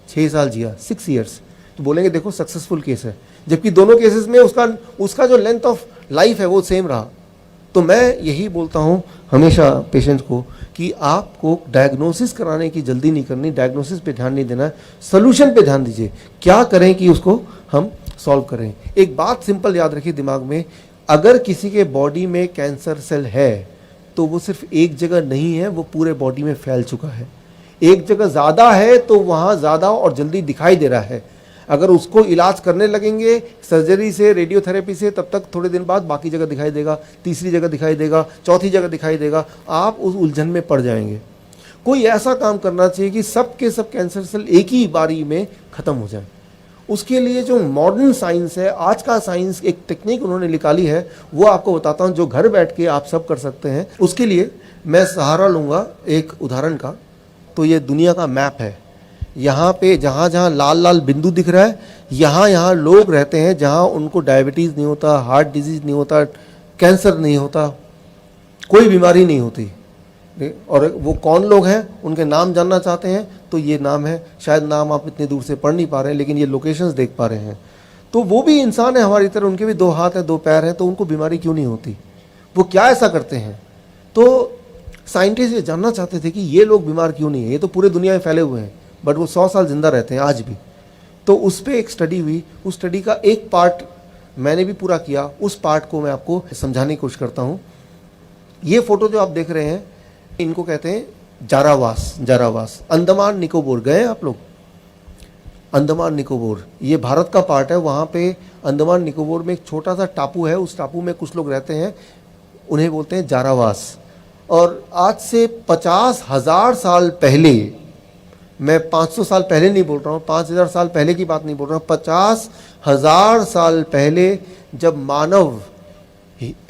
6 साल जिया, 6 ईयर्स। तो बोलेंगे देखो सक्सेसफुल केस है। जबकि दोनों केसेस में उसका जो लेंथ ऑफ लाइफ है वो सेम रहा। तो मैं यही बोलता हूँ हमेशा पेशेंट को कि आपको डायग्नोसिस कराने की जल्दी नहीं करनी, डायग्नोसिस पे ध्यान नहीं देना, सोल्यूशन पे ध्यान दीजिए, क्या करें कि उसको हम सॉल्व करें। एक बात सिंपल याद रखिए दिमाग में, अगर किसी के बॉडी में कैंसर सेल है तो वो सिर्फ एक जगह नहीं है, वो पूरे बॉडी में फैल चुका है। एक जगह ज़्यादा है तो वहाँ ज़्यादा और जल्दी दिखाई दे रहा है। अगर उसको इलाज करने लगेंगे सर्जरी से, रेडियोथेरेपी से, तब तक थोड़े दिन बाद बाकी जगह दिखाई देगा, तीसरी जगह दिखाई देगा, चौथी जगह दिखाई देगा। आप उस उलझन में पड़ जाएंगे। कोई ऐसा काम करना चाहिए कि सब के सब कैंसर सेल एक ही बारी में ख़त्म हो जाए। उसके लिए जो मॉडर्न साइंस है, आज का साइंस, एक टेक्निक उन्होंने निकाली है, वो आपको बताता हूँ, जो घर बैठ के आप सब कर सकते हैं। उसके लिए मैं सहारा लूँगा एक उदाहरण का। तो ये दुनिया का मैप है। यहाँ पे जहाँ जहाँ लाल लाल बिंदु दिख रहा है, यहाँ लोग रहते हैं जहाँ उनको डायबिटीज़ नहीं होता, हार्ट डिजीज़ नहीं होता, कैंसर नहीं होता, कोई बीमारी नहीं होती। और वो कौन लोग हैं, उनके नाम जानना चाहते हैं तो ये नाम है, शायद नाम आप इतने दूर से पढ़ नहीं पा रहे हैं, लेकिन ये लोकेशंस देख पा रहे हैं। तो वो भी इंसान है हमारी तरह, उनके भी 2 हाथ हैं, 2 पैर हैं, तो उनको बीमारी क्यों नहीं होती? वो क्या ऐसा करते हैं? तो साइंटिस्ट ये जानना चाहते थे कि ये लोग बीमार क्यों नहीं है। ये तो पूरे दुनिया में फैले हुए हैं, बट वो 100 साल जिंदा रहते हैं आज भी। तो उस पर एक स्टडी हुई, उस स्टडी का एक पार्ट मैंने भी पूरा किया, उस पार्ट को मैं आपको समझाने की कोशिश करता हूँ। ये फोटो जो आप देख रहे हैं, इनको कहते हैं जारावास। जारावास अंडमान निकोबार, गए आप लोग? अंडमान निकोबार, ये भारत का पार्ट है। वहाँ पे अंडमान निकोबार में एक छोटा सा टापू है, उस टापू में कुछ लोग रहते हैं, उन्हें बोलते हैं जारावास। और आज से 50,000 साल पहले, मैं 500 साल पहले नहीं बोल रहा हूँ, 5,000 साल पहले की बात नहीं बोल रहा हूँ, 50,000 साल पहले जब मानव,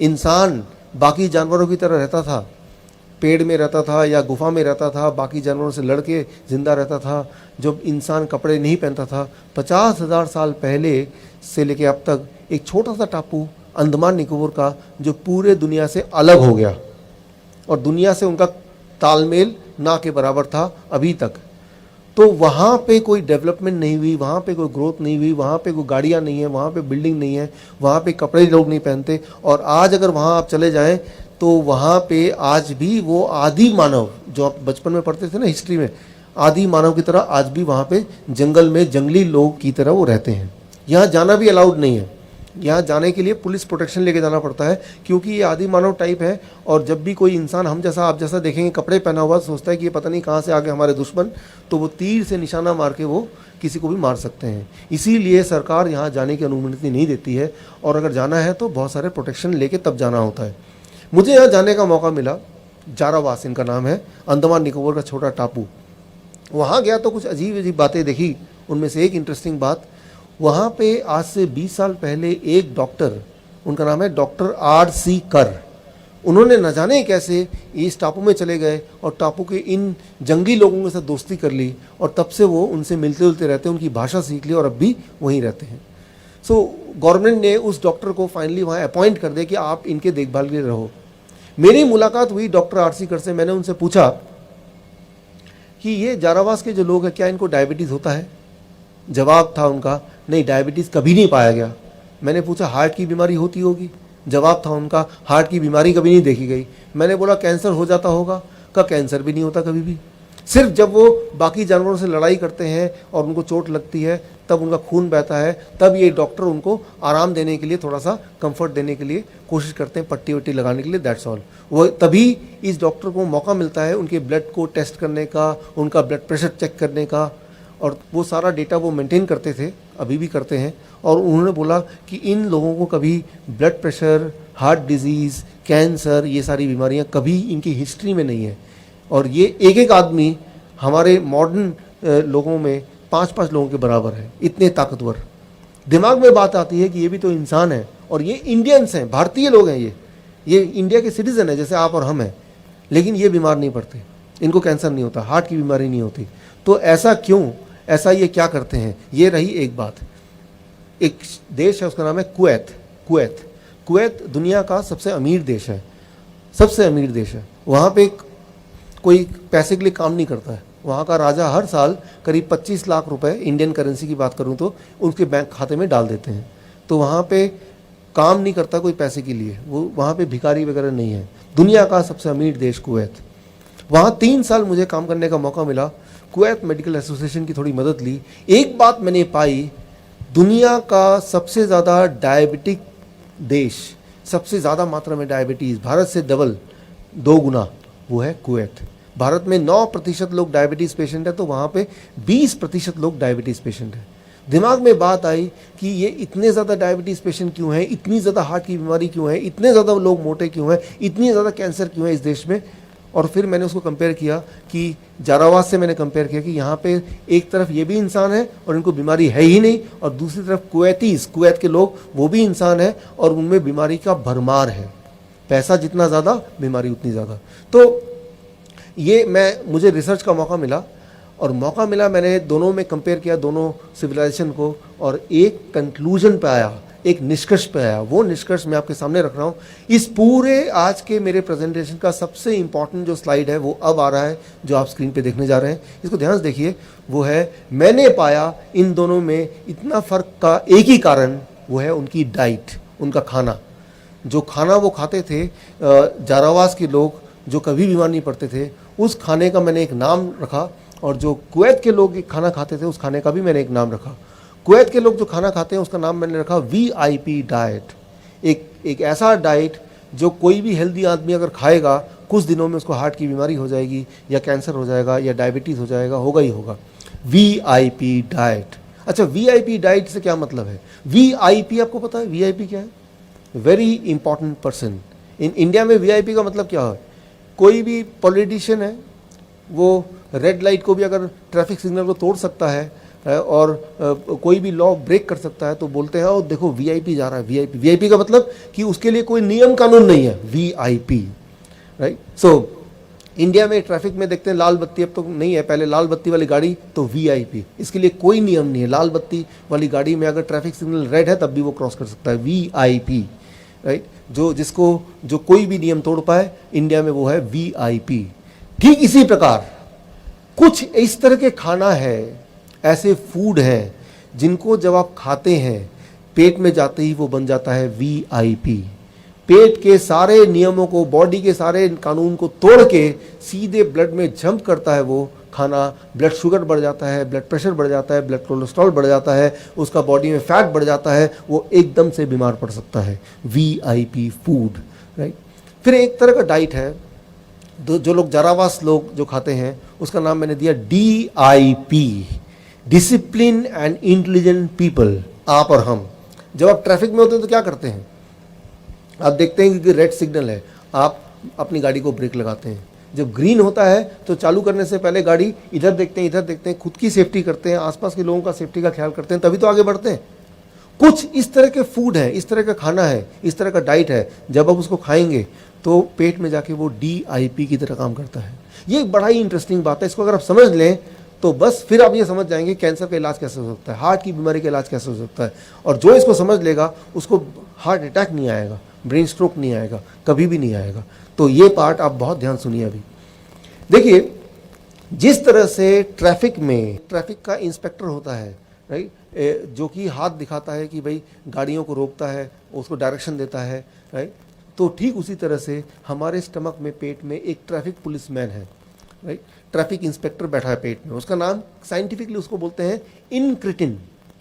इंसान बाकी जानवरों की तरह रहता था, पेड़ में रहता था या गुफा में रहता था, बाकी जानवरों से लड़ के जिंदा रहता था, जब इंसान कपड़े नहीं पहनता था, 50,000 साल पहले से लेके अब तक एक छोटा सा टापू अंडमान निकोबार का, जो पूरे दुनिया से अलग हो गया और दुनिया से उनका तालमेल ना के बराबर था अभी तक। तो वहाँ पे कोई डेवलपमेंट नहीं हुई, वहाँ पे कोई ग्रोथ नहीं हुई, वहाँ पे कोई गाड़ियाँ नहीं है, वहाँ पे बिल्डिंग नहीं है, वहाँ पे कपड़े लोग नहीं पहनते। और आज अगर वहाँ आप चले जाएं तो वहाँ पे आज भी वो आदि मानव, जो आप बचपन में पढ़ते थे ना हिस्ट्री में, आदि मानव की तरह आज भी वहाँ पे जंगल में जंगली लोग की तरह वो रहते हैं। यहाँ जाना भी अलाउड नहीं है, यहाँ जाने के लिए पुलिस प्रोटेक्शन लेके जाना पड़ता है, क्योंकि ये आदि मानव टाइप है। और जब भी कोई इंसान हम जैसा आप जैसा देखेंगे कपड़े पहना हुआ, सोचता है कि ये पता नहीं कहाँ से आ गए हमारे दुश्मन, तो वो तीर से निशाना मार के वो किसी को भी मार सकते हैं। इसीलिए सरकार यहाँ जाने की अनुमति नहीं देती है, और अगर जाना है तो बहुत सारे प्रोटेक्शन लेके तब जाना होता है। मुझे यहाँ जाने का मौका मिला, जारावास इनका नाम है, अंडमान निकोबार का छोटा टापू। वहाँ गया तो कुछ अजीब अजीब बातें देखी। उनमें से एक इंटरेस्टिंग बात, वहाँ पे आज से 20 साल पहले एक डॉक्टर, उनका नाम है डॉक्टर R.C. कर, उन्होंने न जाने कैसे इस टापू में चले गए और टापू के इन जंगली लोगों के साथ दोस्ती कर ली, और तब से वो उनसे मिलते जुलते रहते हैं, उनकी भाषा सीख ली और अब भी वहीं रहते हैं। सो गवर्नमेंट ने उस डॉक्टर को फाइनली वहाँ अपॉइंट कर दिया कि आप इनके देखभाल के लिए रहो। मेरी मुलाकात हुई डॉक्टर R.C. कर से। मैंने उनसे पूछा कि ये जारावास के जो लोग हैं, क्या इनको डायबिटीज़ होता है? जवाब था उनका, नहीं, डायबिटीज़ कभी नहीं पाया गया। मैंने पूछा हार्ट की बीमारी होती होगी? जवाब था उनका, हार्ट की बीमारी कभी नहीं देखी गई। मैंने बोला कैंसर हो जाता होगा? का कैंसर भी नहीं होता कभी भी। सिर्फ जब वो बाकी जानवरों से लड़ाई करते हैं और उनको चोट लगती है, तब उनका खून बहता है, तब ये डॉक्टर उनको आराम देने के लिए, थोड़ा सा कंफर्ट देने के लिए कोशिश करते हैं, पट्टी वट्टी लगाने के लिए, दैट्स ऑल। वो तभी इस डॉक्टर को मौका मिलता है उनके ब्लड को टेस्ट करने का, उनका ब्लड प्रेशर चेक करने का, और वो सारा डेटा वो मेंटेन करते थे, अभी भी करते हैं। और उन्होंने बोला कि इन लोगों को कभी blood pressure, heart disease, cancer, ये सारी बीमारियां कभी इनकी हिस्ट्री में नहीं है। और ये एक एक आदमी हमारे मॉडर्न लोगों में 5-5 लोगों के बराबर है, इतने ताकतवर। दिमाग में बात आती है कि ये भी तो इंसान है, और ये इंडियंस हैं, भारतीय लोग हैं, ये इंडिया के सिटीज़न हैं जैसे आप और हम हैं, लेकिन ये बीमार नहीं पड़ते, इनको कैंसर नहीं होता, हार्ट की बीमारी नहीं होती। तो ऐसा क्यों? ऐसा ये क्या करते हैं? ये रही एक बात। एक देश है, उसका नाम है कुवैत दुनिया का सबसे अमीर देश है, सबसे अमीर देश है। वहाँ पे कोई पैसे के लिए काम नहीं करता है। वहाँ का राजा हर साल करीब 25 लाख रुपए, इंडियन करेंसी की बात करूँ तो, उसके बैंक खाते में डाल देते हैं। तो वहाँ पे काम नहीं करता कोई पैसे के लिए, वो वहाँ पे भिखारी वगैरह नहीं है। दुनिया का सबसे अमीर देश कुवैत। वहाँ 3 साल मुझे काम करने का मौका मिला। कुवैत मेडिकल एसोसिएशन की थोड़ी मदद ली। एक बात मैंने पाई, दुनिया का सबसे ज़्यादा डायबिटिक देश, सबसे ज़्यादा मात्रा में डायबिटीज़, भारत से डबल, 2 गुना, वो है कुवैत। भारत में 9% लोग डायबिटीज़ पेशेंट है, तो वहाँ पे 20% लोग डायबिटीज़ पेशेंट है। दिमाग में बात आई कि ये इतने ज़्यादा डायबिटीज़ पेशेंट क्यों हैं, इतनी ज़्यादा हार्ट की बीमारी क्यों है, इतने ज़्यादा लोग मोटे क्यों हैं, इतनी ज़्यादा कैंसर क्यों है इस देश में। और फिर मैंने उसको कंपेयर किया कि जारावास से मैंने कंपेयर किया कि यहाँ पे एक तरफ ये भी इंसान है और इनको बीमारी है ही नहीं, और दूसरी तरफ कुवैत के लोग, वो भी इंसान है और उनमें बीमारी का भरमार है। पैसा जितना ज़्यादा, बीमारी उतनी ज़्यादा। तो ये मुझे रिसर्च का मौका मिला, और मौका मिला, मैंने दोनों में कंपेयर किया, दोनों सिविलाइजेशन को, और एक कंक्लूजन पे आया, एक निष्कर्ष पे आया। वो निष्कर्ष मैं आपके सामने रख रहा हूँ। इस पूरे आज के मेरे प्रेजेंटेशन का सबसे इंपॉर्टेंट जो स्लाइड है वो अब आ रहा है, जो आप स्क्रीन पे देखने जा रहे हैं। इसको ध्यान से देखिए। वो है, मैंने पाया इन दोनों में इतना फ़र्क का एक ही कारण, वो है उनकी डाइट, उनका खाना। जो खाना वो खाते थे जारावास के लोग, जो कभी बीमार नहीं पड़ते थे, उस खाने का मैंने एक नाम रखा, और जो कुवैत के लोग खाना खाते थे उस खाने का भी मैंने एक नाम रखा। कुवैत के लोग जो खाना खाते हैं उसका नाम मैंने रखा VIP डाइट। एक ऐसा डाइट जो कोई भी हेल्दी आदमी अगर खाएगा, कुछ दिनों में उसको हार्ट की बीमारी हो जाएगी, या कैंसर हो जाएगा, या डायबिटीज़ हो जाएगा, होगा ही होगा। VIP diet. अच्छा, वीआईपी डाइट से क्या मतलब है? वीआईपी आपको पता है वीआईपी क्या है? Very important person. In India में वीआईपी का मतलब क्या है? कोई भी पॉलिटिशियन है, वो रेड लाइट को भी अगर ट्रैफिक सिग्नल को तोड़ सकता है और कोई भी लॉ ब्रेक कर सकता है, तो बोलते हैं, और देखो वीआईपी जा रहा है। वीआईपी, वीआईपी का मतलब कि उसके लिए कोई नियम कानून नहीं है, वीआईपी, राइट? सो इंडिया में ट्रैफिक में देखते हैं लाल बत्ती अब तो नहीं है, पहले लाल बत्ती वाली गाड़ी तो वीआईपी, इसके लिए कोई नियम नहीं है। लाल बत्ती वाली गाड़ी में अगर ट्रैफिक सिग्नल रेड है तब भी वो क्रॉस कर सकता है, वीआईपी, राइट? जो कोई भी नियम तोड़ पाए इंडिया में वो है वीआईपी। ठीक इसी प्रकार कुछ इस तरह के खाना है, ऐसे फूड हैं जिनको जब आप खाते हैं पेट में जाते ही वो बन जाता है वीआईपी। पेट के सारे नियमों को, बॉडी के सारे कानून को तोड़ के सीधे ब्लड में जंप करता है वो खाना। ब्लड शुगर बढ़ जाता है, ब्लड प्रेशर बढ़ जाता है, ब्लड कोलेस्ट्रॉल बढ़ जाता है, उसका बॉडी में फैट बढ़ जाता है, वो एकदम से बीमार पड़ सकता है। VIP food, right? फिर एक तरह का डाइट है जो लोग जरावास लोग जो खाते हैं, उसका नाम मैंने दिया DIP, discipline and intelligent people. आप और हम जब आप ट्रैफिक में होते हैं तो क्या करते हैं? आप देखते हैं कि रेड सिग्नल है, आप अपनी गाड़ी को ब्रेक लगाते हैं। जब ग्रीन होता है तो चालू करने से पहले गाड़ी इधर देखते हैं, इधर देखते हैं, खुद की सेफ्टी करते हैं, आसपास के लोगों का सेफ्टी का ख्याल करते हैं, तभी तो आगे बढ़ते हैं। कुछ इस तरह के फूड है, इस तरह का खाना है, इस तरह का डाइट है, जब आप उसको खाएंगे तो पेट में जाके वो DIP की तरह काम करता है। ये एक बड़ा ही इंटरेस्टिंग बात है। इसको अगर आप समझ लें तो बस फिर आप ये समझ जाएंगे कैंसर का इलाज कैसे हो सकता है, हार्ट की बीमारी का इलाज कैसे हो सकता है। और जो इसको समझ लेगा उसको हार्ट अटैक नहीं आएगा, ब्रेन स्ट्रोक नहीं आएगा, कभी भी नहीं आएगा। तो ये पार्ट आप बहुत ध्यान सुनिए। अभी देखिए, जिस तरह से ट्रैफिक में ट्रैफिक का इंस्पेक्टर होता है, राइट, जो कि हाथ दिखाता है कि भाई गाड़ियों को रोकता है, उसको डायरेक्शन देता है, राइट, तो ठीक उसी तरह से हमारे स्टमक में, पेट में एक ट्रैफिक पुलिसमैन है, राइट, ट्रैफिक इंस्पेक्टर बैठा है पेट में। उसका नाम साइंटिफिकली उसको बोलते हैं इनक्रिटिन।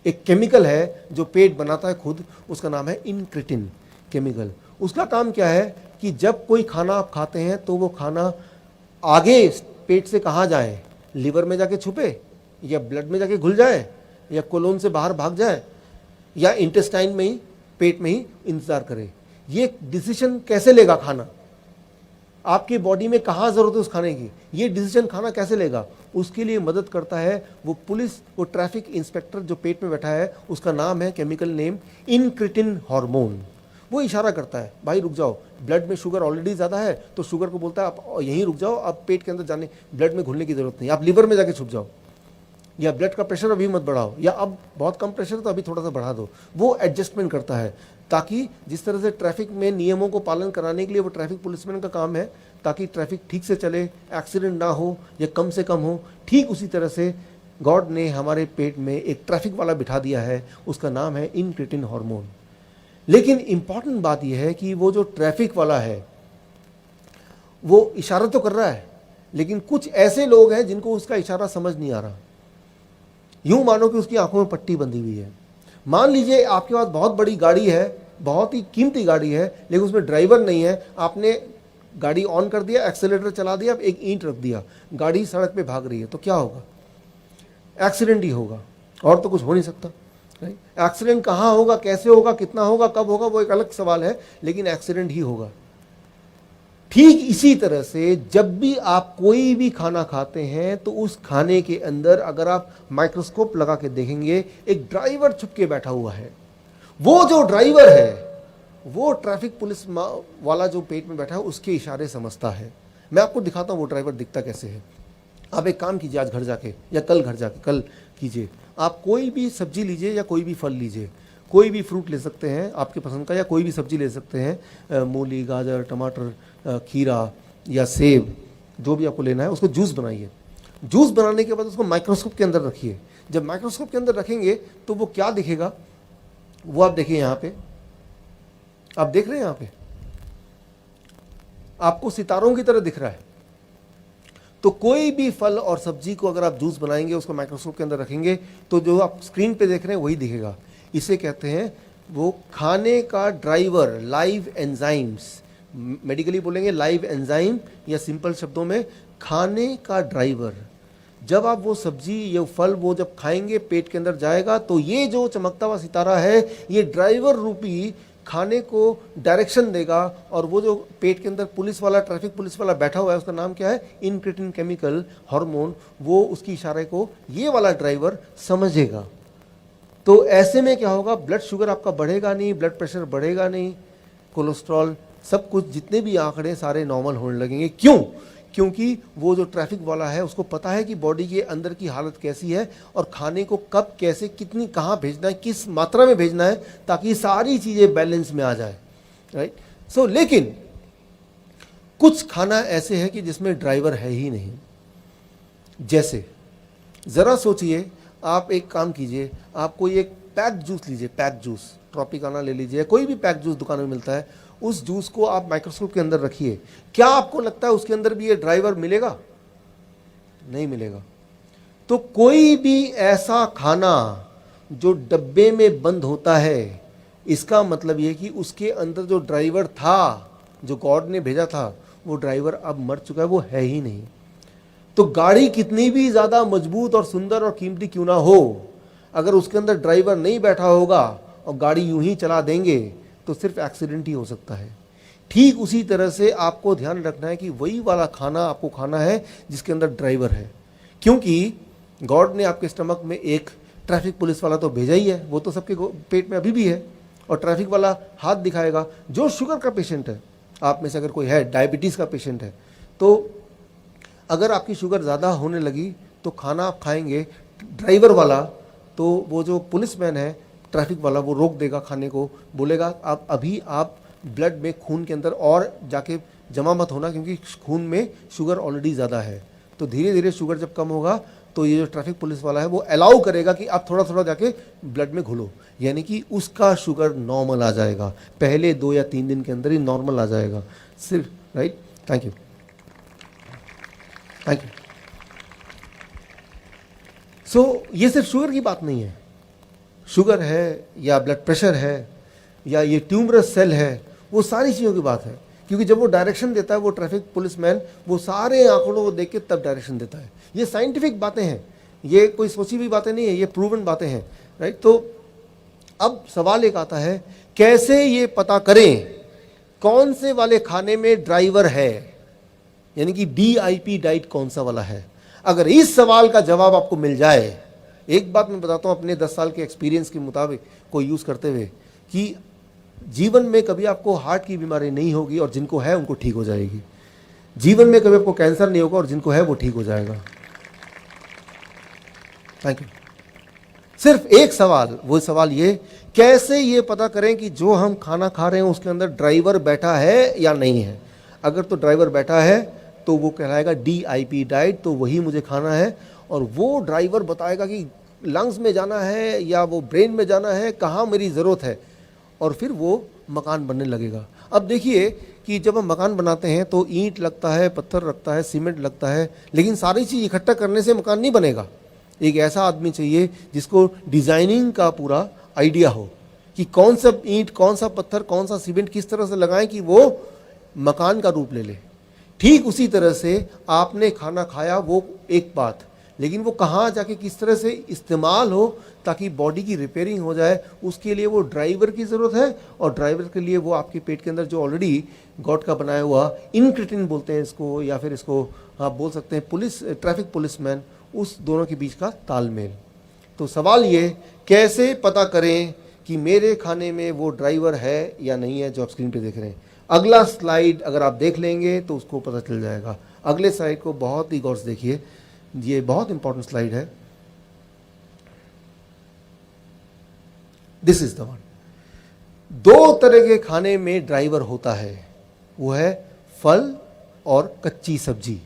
एक केमिकल है जो पेट बनाता है खुद, उसका नाम है इनक्रिटिन केमिकल। उसका काम क्या है कि जब कोई खाना आप खाते हैं तो वो खाना आगे पेट से कहाँ जाए, लिवर में जाके छुपे, या ब्लड में जाके घुल जाए, या कोलोन से बाहर भाग जाए, या इंटेस्टाइन में ही, पेट में ही इंतजार करे। ये डिसीजन कैसे लेगा खाना, आपकी बॉडी में कहाँ जरूरत है उस खाने की, ये डिसीजन खाना कैसे लेगा, उसके लिए मदद करता है वो पुलिस, वो ट्रैफिक इंस्पेक्टर जो पेट में बैठा है, उसका नाम है, केमिकल नेम, इनक्रिटिन हार्मोन। वो इशारा करता है, भाई रुक जाओ, ब्लड में शुगर ऑलरेडी ज़्यादा है, तो शुगर को बोलता है आप यहीं रुक जाओ, अब पेट के अंदर जाने, ब्लड में घुलने की जरूरत नहीं, आप लिवर में जाके छुप जाओ, या ब्लड का प्रेशर अभी मत बढ़ाओ, या अब बहुत कम प्रेशर तो अभी थोड़ा सा बढ़ा दो। वो एडजस्टमेंट करता है, ताकि जिस तरह से ट्रैफिक में नियमों को पालन कराने के लिए वो ट्रैफिक पुलिसमैन का काम है, ताकि ट्रैफिक ठीक से चले, एक्सीडेंट ना हो या कम से कम हो, ठीक उसी तरह से गॉड ने हमारे पेट में एक ट्रैफिक वाला बिठा दिया है, उसका नाम है इनक्रिटिन हार्मोन। लेकिन इंपॉर्टेंट बात यह है कि वो जो ट्रैफिक वाला है वो इशारा तो कर रहा है, लेकिन कुछ ऐसे लोग हैं जिनको उसका इशारा समझ नहीं आ रहा। यूं मानो कि उसकी आंखों में पट्टी बंधी हुई है। मान लीजिए आपके पास बहुत बड़ी गाड़ी है, बहुत ही कीमती गाड़ी है, लेकिन उसमें ड्राइवर नहीं है, आपने गाड़ी ऑन कर दिया, एक्सेलेरेटर चला दिया, एक ईंट रख दिया, गाड़ी सड़क पे भाग रही है, तो क्या होगा? एक्सीडेंट ही होगा, और तो कुछ हो नहीं सकता। एक्सीडेंट कहाँ होगा, कैसे होगा, कितना होगा, कब होगा, वो एक अलग सवाल है, लेकिन एक्सीडेंट ही होगा। ठीक इसी तरह से जब भी आप कोई भी खाना खाते हैं तो उस खाने के अंदर अगर आप माइक्रोस्कोप लगा के देखेंगे, एक ड्राइवर छुप के बैठा हुआ है। वो जो ड्राइवर है वो ट्रैफिक पुलिस वाला जो पेट में बैठा है उसके इशारे समझता है। मैं आपको दिखाता हूँ वो ड्राइवर दिखता कैसे है। आप एक काम कीजिए, आज घर जाके या कल घर जाके, कल कीजिए, आप कोई भी सब्जी लीजिए या कोई भी फल लीजिए, कोई भी फ्रूट ले सकते हैं आपके पसंद का, या कोई भी सब्जी ले सकते हैं, मूली, गाजर, टमाटर, खीरा या सेब, जो भी आपको लेना है, उसको जूस बनाइए। जूस बनाने के बाद उसको माइक्रोस्कोप के अंदर रखिए। जब माइक्रोस्कोप के अंदर रखेंगे तो वो क्या दिखेगा, वो आप देखिए, यहाँ पे आप देख रहे हैं, यहाँ पे आपको सितारों की तरह दिख रहा है। तो कोई भी फल और सब्जी को अगर आप जूस बनाएंगे, उसको माइक्रोस्कोप के अंदर रखेंगे, तो जो आप स्क्रीन पे देख रहे हैं वही दिखेगा। इसे कहते हैं वो खाने का ड्राइवर, लाइव एंजाइम्स, मेडिकली बोलेंगे लाइव एंजाइम, या सिंपल शब्दों में खाने का ड्राइवर। जब आप वो सब्जी ये फल वो जब खाएंगे पेट के अंदर जाएगा तो ये जो चमकता हुआ सितारा है ये ड्राइवर रूपी खाने को डायरेक्शन देगा, और वो जो पेट के अंदर पुलिस वाला ट्रैफिक पुलिस वाला बैठा हुआ है उसका नाम क्या है, इनक्रेटिन केमिकल हार्मोन, वो उसकी इशारे को ये वाला ड्राइवर समझेगा। तो ऐसे में क्या होगा, ब्लड शुगर आपका बढ़ेगा नहीं, ब्लड प्रेशर बढ़ेगा नहीं, कोलेस्ट्रॉल सब कुछ जितने भी आंकड़े सारे नॉर्मल होने लगेंगे। क्यों? क्योंकि वो जो ट्रैफिक वाला है उसको पता है कि बॉडी के अंदर की हालत कैसी है और खाने को कब कैसे कितनी कहाँ भेजना है, किस मात्रा में भेजना है, ताकि सारी चीज़ें बैलेंस में आ जाए, राइट। सो लेकिन कुछ खाना ऐसे है कि जिसमें ड्राइवर है ही नहीं। जैसे ज़रा सोचिए, आप एक काम कीजिए, आप कोई एक पैक जूस लीजिए, पैक जूस ट्रॉपिकाना ले लीजिए, कोई भी पैक जूस दुकान में मिलता है, उस जूस को आप माइक्रोस्कोप के अंदर रखिए। क्या आपको लगता है उसके अंदर भी ये ड्राइवर मिलेगा? नहीं मिलेगा। तो कोई भी ऐसा खाना जो डब्बे में बंद होता है, इसका मतलब ये कि उसके अंदर जो ड्राइवर था, जो गॉड ने भेजा था, वो ड्राइवर अब मर चुका है, वो है ही नहीं। तो गाड़ी कितनी भी ज़्यादा मजबूत और सुंदर और कीमती क्यों ना हो, अगर उसके अंदर ड्राइवर नहीं बैठा होगा और गाड़ी यूं ही चला देंगे तो सिर्फ एक्सीडेंट ही हो सकता है। ठीक उसी तरह से आपको ध्यान रखना है कि वही वाला खाना आपको खाना है जिसके अंदर ड्राइवर है, क्योंकि गॉड ने आपके स्टमक में एक ट्रैफिक पुलिस वाला तो भेजा ही है, वो तो सबके पेट में अभी भी है, और ट्रैफिक वाला हाथ दिखाएगा। जो शुगर का पेशेंट है, आप में से अगर कोई है डायबिटीज़ का पेशेंट है, तो अगर आपकी शुगर ज़्यादा होने लगी तो खाना आप खाएंगे ड्राइवर वाला, तो वो जो पुलिसमैन है ट्रैफिक वाला वो रोक देगा खाने को, बोलेगा आप अभी आप ब्लड में खून के अंदर और जाके जमा मत होना, क्योंकि खून में शुगर ऑलरेडी ज़्यादा है। तो धीरे धीरे शुगर जब कम होगा तो ये जो ट्रैफिक पुलिस वाला है वो अलाउ करेगा कि आप थोड़ा थोड़ा जाके ब्लड में घुलो, यानी कि उसका शुगर नॉर्मल आ जाएगा, पहले 2 या 3 दिन के अंदर ही नॉर्मल आ जाएगा सिर्फ, right. Thank you, thank you. So ये सिर्फ शुगर की बात नहीं है, शुगर है या ब्लड प्रेशर है या ये ट्यूमरस सेल है, वो सारी चीज़ों की बात है, क्योंकि जब वो डायरेक्शन देता है वो ट्रैफिक पुलिसमैन, वो सारे आंकड़ों को देख के तब डायरेक्शन देता है। ये साइंटिफिक बातें हैं, ये कोई सोची हुई बातें नहीं है, ये प्रूवन बातें हैं, राइट। तो अब सवाल एक आता है, कैसे ये पता करें कौन से वाले खाने में ड्राइवर है, यानी कि DIP डाइट कौन सा वाला है। अगर इस सवाल का जवाब आपको मिल जाए, एक बात मैं बताता हूँ अपने 10 साल के एक्सपीरियंस के मुताबिक को यूज़ करते हुए, कि जीवन में कभी आपको हार्ट की बीमारी नहीं होगी और जिनको है उनको ठीक हो जाएगी। जीवन में कभी आपको कैंसर नहीं होगा और जिनको है वो ठीक हो जाएगा। Thank you. सिर्फ एक सवाल, वो सवाल ये, कैसे ये पता करें कि जो हम खाना खा रहे हैं उसके अंदर ड्राइवर बैठा है या नहीं है। अगर तो ड्राइवर बैठा है तो वो कहलाएगा DIP डाइट, तो वही मुझे खाना है, और वो ड्राइवर बताएगा कि लंग्स में जाना है या वो ब्रेन में जाना है, कहाँ मेरी ज़रूरत है, और फिर वो मकान बनने लगेगा। अब देखिए कि जब हम मकान बनाते हैं तो ईंट लगता है, पत्थर लगता है, सीमेंट लगता है, लेकिन सारी चीज़ इकट्ठा करने से मकान नहीं बनेगा। एक ऐसा आदमी चाहिए जिसको डिज़ाइनिंग का पूरा आइडिया हो कि कौन सा ईंट, कौन सा पत्थर, कौन सा सीमेंट किस तरह से लगाएं कि वो मकान का रूप ले ले। ठीक उसी तरह से आपने खाना खाया वो एक बात, लेकिन वो कहाँ जाके किस तरह से इस्तेमाल हो ताकि बॉडी की रिपेयरिंग हो जाए, उसके लिए वो ड्राइवर की ज़रूरत है, और ड्राइवर के लिए वो आपके पेट के अंदर जो ऑलरेडी गॉड का बनाया हुआ इनक्रेटिन बोलते हैं इसको, या फिर इसको आप बोल सकते हैं पुलिस, ट्रैफिक पुलिसमैन, उस दोनों के बीच का तालमेल। तो सवाल ये, कैसे पता करें कि मेरे खाने में वो ड्राइवर है या नहीं है जो आप स्क्रीन पे देख रहे हैं। अगला स्लाइड अगर आप देख लेंगे तो उसको पता चल जाएगा। अगले स्लाइड को बहुत ही गौर से देखिए, ये बहुत इंपॉर्टेंट स्लाइड है। This is the one. 2 तरह के खाने में ड्राइवर होता है, वो है फल और कच्ची सब्जी,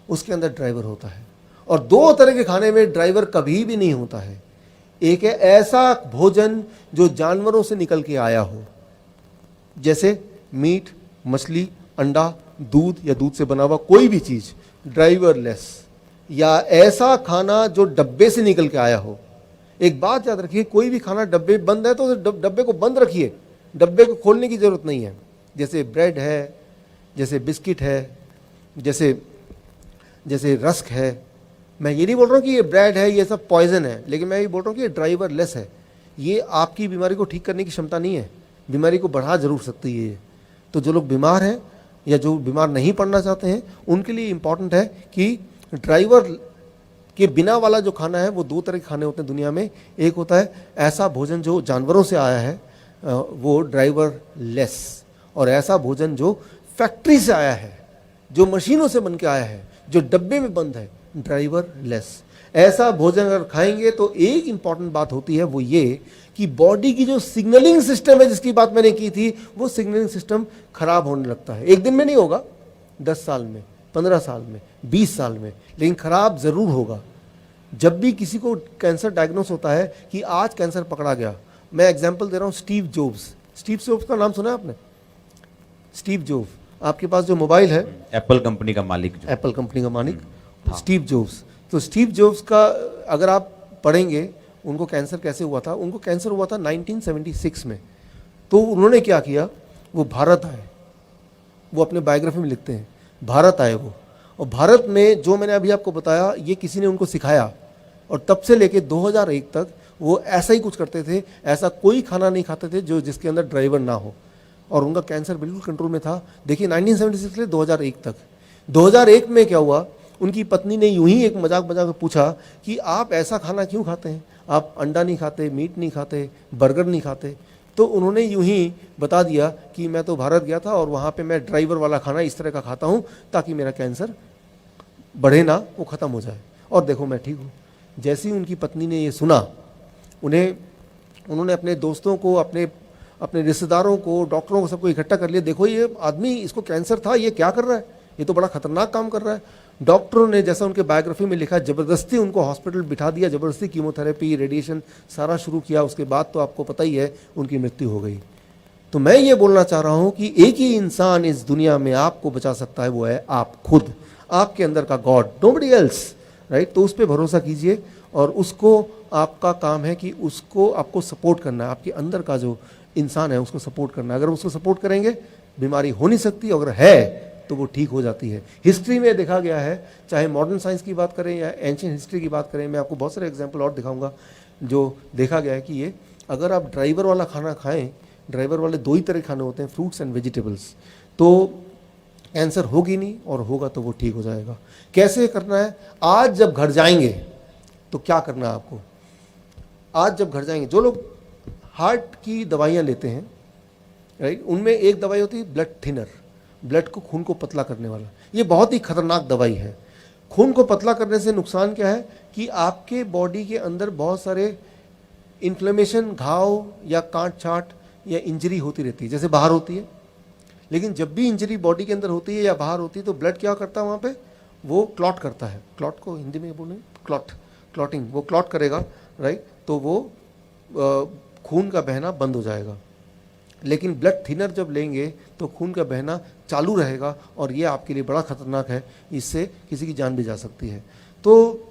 उसके अंदर ड्राइवर होता है। और 2 तरह के खाने में ड्राइवर कभी भी नहीं होता है। एक है ऐसा भोजन जो जानवरों से निकल के आया हो, जैसे मीट, मछली, अंडा, दूध या दूध से बना हुआ कोई भी चीज़ ड्राइवरलेस, या ऐसा खाना जो डब्बे से निकल के आया हो। एक बात याद रखिए, कोई भी खाना डब्बे बंद है तो डब्बे को बंद रखिए, डब्बे को खोलने की ज़रूरत नहीं है। जैसे ब्रेड है, जैसे बिस्किट है, जैसे रस्क है, मैं ये नहीं बोल रहा हूँ कि ये ब्रेड है, ये सब पॉइजन है, लेकिन मैं ये बोल रहा हूँ कि ये ड्राइवर लेस है। ये आपकी बीमारी को ठीक करने की क्षमता नहीं है, बीमारी को बढ़ा जरूर सकती है ये। तो जो लोग बीमार हैं या जो बीमार नहीं पड़ना चाहते हैं, उनके लिए इम्पॉर्टेंट है कि ड्राइवर के बिना वाला जो खाना है, वो दो तरह के खाने होते हैं दुनिया में। एक होता है ऐसा भोजन जो जानवरों से आया है, वो ड्राइवर लेस, और ऐसा भोजन जो फैक्ट्री से आया है, जो मशीनों से बन के आया है, जो डब्बे में बंद है, ड्राइवर लेस। ऐसा भोजन अगर खाएंगे तो एक इंपॉर्टेंट बात होती है, वो ये कि बॉडी की जो सिग्नलिंग सिस्टम है, जिसकी बात मैंने की थी, वो सिग्नलिंग सिस्टम खराब होने लगता है। एक दिन में नहीं होगा, 10 साल में, 15 साल में, 20 साल में, लेकिन खराब जरूर होगा। जब भी किसी को कैंसर डायग्नोस होता है कि आज कैंसर पकड़ा गया, मैं एग्जांपल दे रहा हूँ, स्टीव जॉब्स। स्टीव जॉब्स का नाम सुना है आपने? स्टीव जॉब्स, आपके पास जो मोबाइल है, एप्पल कंपनी का मालिक, जो एप्पल कंपनी का मालिक स्टीव जॉब्स। तो स्टीव जॉब्स का अगर आप पढ़ेंगे, उनको कैंसर कैसे हुआ था, उनको कैंसर हुआ था 1976 में। तो उन्होंने क्या किया, वो भारत आए, वो अपने बायोग्राफी में लिखते हैं, भारत आए वो, और भारत में जो मैंने अभी आपको बताया, ये किसी ने उनको सिखाया, और तब से लेके 2001 तक वो ऐसा ही कुछ करते थे। ऐसा कोई खाना नहीं खाते थे जो जिसके अंदर ड्राइवर ना हो, और उनका कैंसर बिल्कुल कंट्रोल में था। देखिए 1976 से 2001 तक। 2001 में क्या हुआ, उनकी पत्नी ने यूं ही एक मजाक में पूछा कि आप ऐसा खाना क्यों खाते हैं, आप अंडा नहीं खाते, मीट नहीं खाते, बर्गर नहीं खाते। तो उन्होंने यूं ही बता दिया कि मैं तो भारत गया था और वहाँ पे मैं ड्राइवर वाला खाना इस तरह का खाता हूँ ताकि मेरा कैंसर बढ़े ना, वो ख़त्म हो जाए, और देखो मैं ठीक हूँ। जैसे ही उनकी पत्नी ने ये सुना, उन्होंने अपने दोस्तों को, अपने रिश्तेदारों को, डॉक्टरों को, सबको इकट्ठा कर लिया। देखो ये आदमी, इसको कैंसर था, ये क्या कर रहा है, ये तो बड़ा खतरनाक काम कर रहा है। डॉक्टरों ने, जैसा उनके बायोग्राफी में लिखा, ज़बरदस्ती उनको हॉस्पिटल बिठा दिया, ज़बरदस्ती कीमोथेरेपी, रेडिएशन सारा शुरू किया। उसके बाद तो आपको पता ही है, उनकी मृत्यु हो गई। तो मैं ये बोलना चाह रहा हूँ कि एक ही इंसान इस दुनिया में आपको बचा सकता है, वो है आप खुद, आपके अंदर का गॉड, नोबडी एल्स, राइट। तो उस पर भरोसा कीजिए, और उसको, आपका काम है कि उसको आपको सपोर्ट करना है, आपके अंदर का जो इंसान है उसको सपोर्ट करना है। अगर उसको सपोर्ट करेंगे, बीमारी हो नहीं सकती, अगर है तो वो ठीक हो जाती है। हिस्ट्री में देखा गया है, चाहे मॉडर्न साइंस की बात करें या एंशिएंट हिस्ट्री की बात करें, मैं आपको बहुत सारे एग्जांपल और दिखाऊंगा, जो देखा गया है कि ये, अगर आप ड्राइवर वाला खाना खाएं, ड्राइवर वाले दो ही तरह के खाने होते हैं, फ्रूट्स एंड वेजिटेबल्स, तो कैंसर होगी नहीं, और होगा तो वो ठीक हो जाएगा। कैसे करना है, आज जब घर जाएंगे तो क्या करना है आपको। आज जब घर जाएंगे, जो लोग हार्ट की दवाइयाँ लेते हैं, राइट, उनमें एक दवाई होती है ब्लड थिनर, ब्लड को, खून को पतला करने वाला। ये बहुत ही खतरनाक दवाई है। खून को पतला करने से नुकसान क्या है कि आपके बॉडी के अंदर बहुत सारे इन्फ्लेमेशन, घाव या काट छाट या इंजरी होती रहती है, जैसे बाहर होती है। लेकिन जब भी इंजरी बॉडी के अंदर होती है या बाहर होती है, तो ब्लड क्या करता है वहाँ पे, वो क्लॉट करता है। क्लॉट को हिंदी में बोलेंगे क्लॉटिंग, वो क्लॉट करेगा, राइट। तो वो खून का बहना बंद हो जाएगा। लेकिन ब्लड थिनर जब लेंगे तो खून का बहना चालू रहेगा, और ये आपके लिए बड़ा खतरनाक है, इससे किसी की जान भी जा सकती है। तो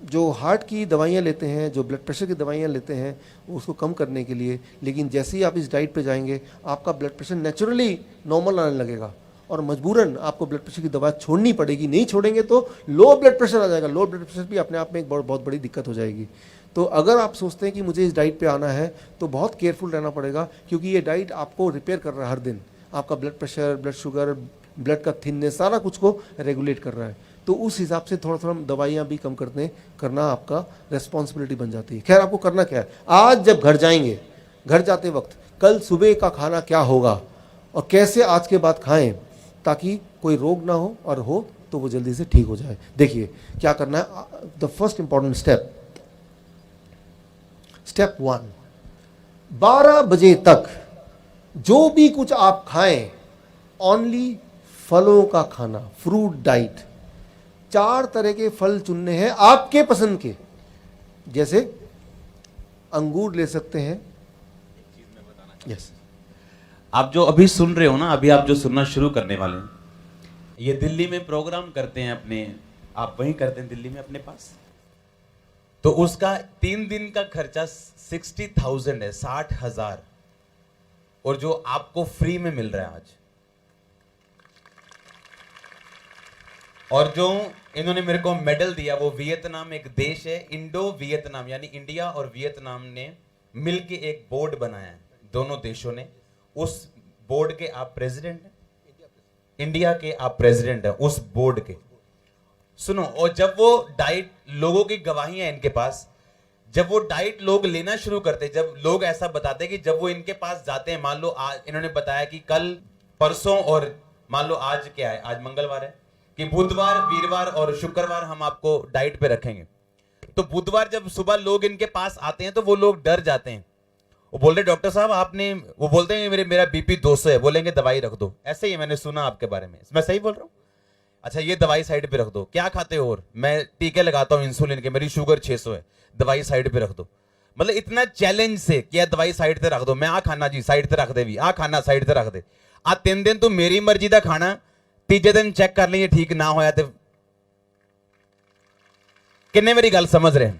जो हार्ट की दवाइयाँ लेते हैं, जो ब्लड प्रेशर की दवाइयाँ लेते हैं, उसको कम करने के लिए, लेकिन जैसे ही आप इस डाइट पे जाएंगे, आपका ब्लड प्रेशर नेचुरली नॉर्मल आने लगेगा, और मजबूरन आपको ब्लड प्रेशर की दवा छोड़नी पड़ेगी। नहीं छोड़ेंगे तो लो ब्लड प्रेशर आ जाएगा। लो ब्लड प्रेशर भी अपने आप में एक बहुत बड़ी दिक्कत हो जाएगी। तो अगर आप सोचते हैं कि मुझे इस डाइट पे आना है, तो बहुत केयरफुल रहना पड़ेगा, क्योंकि ये डाइट आपको रिपेयर कर रहा है हर दिन। आपका blood pressure, blood sugar, blood का थिननेस, सारा कुछ को रेगुलेट कर रहा है। तो उस हिसाब से थोड़ा थोड़ा दवाइयाँ भी कम करना आपका रेस्पॉन्सिबिलिटी बन जाती है। खैर, आपको करना क्या है, आज जब घर जाएंगे, घर जाते वक्त कल सुबह का खाना क्या होगा और कैसे आज के बाद खाएं, ताकि कोई रोग ना हो, और हो तो वो जल्दी से ठीक हो जाए। देखिए क्या करना है। द फर्स्ट इंपॉर्टेंट स्टेप 1, 12 बजे तक जो भी कुछ आप खाएं, ओनली फलों का खाना, फ्रूट डाइट। 4 तरह के फल चुनने हैं आपके पसंद के, जैसे अंगूर ले सकते हैं। यस, आप जो अभी सुन रहे हो ना, अभी आप जो सुनना शुरू करने वाले हैं, ये दिल्ली में प्रोग्राम करते हैं अपने, आप वहीं करते हैं दिल्ली में अपने पास, तो उसका 3 दिन का खर्चा 60,000 है, 60,000, और जो आपको फ्री में मिल रहा है आज। और जो इन्होंने मेरे को मेडल दिया वो वियतनाम एक देश है, इंडो वियतनाम, यानी इंडिया और वियतनाम ने मिलके एक बोर्ड बनाया है, दोनों देशों ने। उस बोर्ड के आप प्रेसिडेंट हैं, इंडिया के आप प्रेसिडेंट हैं उस बोर्ड के। सुनो, और जब वो डाइट, लोगों की गवाहियां इनके पास, जब वो डाइट लोग लेना शुरू करते, जब लोग ऐसा बताते कि जब वो इनके पास जाते हैं, मान लो आज इन्होंने बताया कि कल परसों और मान लो आज क्या है, आज मंगलवार है, कि बुधवार वीरवार और शुक्रवार हम आपको डाइट पे रखेंगे। तो बुधवार जब सुबह लोग इनके पास आते हैं तो वो लोग डर जाते हैं, वो बोल रहे डॉक्टर साहब आपने, वो बोलते हैं मेरा बीपी 200 है, बोलेंगे दवाई रख दो। ऐसे ही मैंने सुना आपके बारे में, मैं सही बोल रहा हूँ? अच्छा ये दवाई साइड पे रख दो, क्या खाते हो? और मैं टीके लगाता हूँ इंसुलिन के, मेरी शुगर 600 है, दवाई साइड पे रख दो। मतलब इतना चैलेंज से क्या दवाई साइड पे रख दो, मैं आ खाना जी साइड पे रख दे, भी आ खाना साइड पे रख दे, आ 3 दिन तू मेरी मर्जी का खाना, तीजे दिन चेक कर लेंगे ठीक ना होया तो। किन्ने मेरी गल समझ रहे हैं?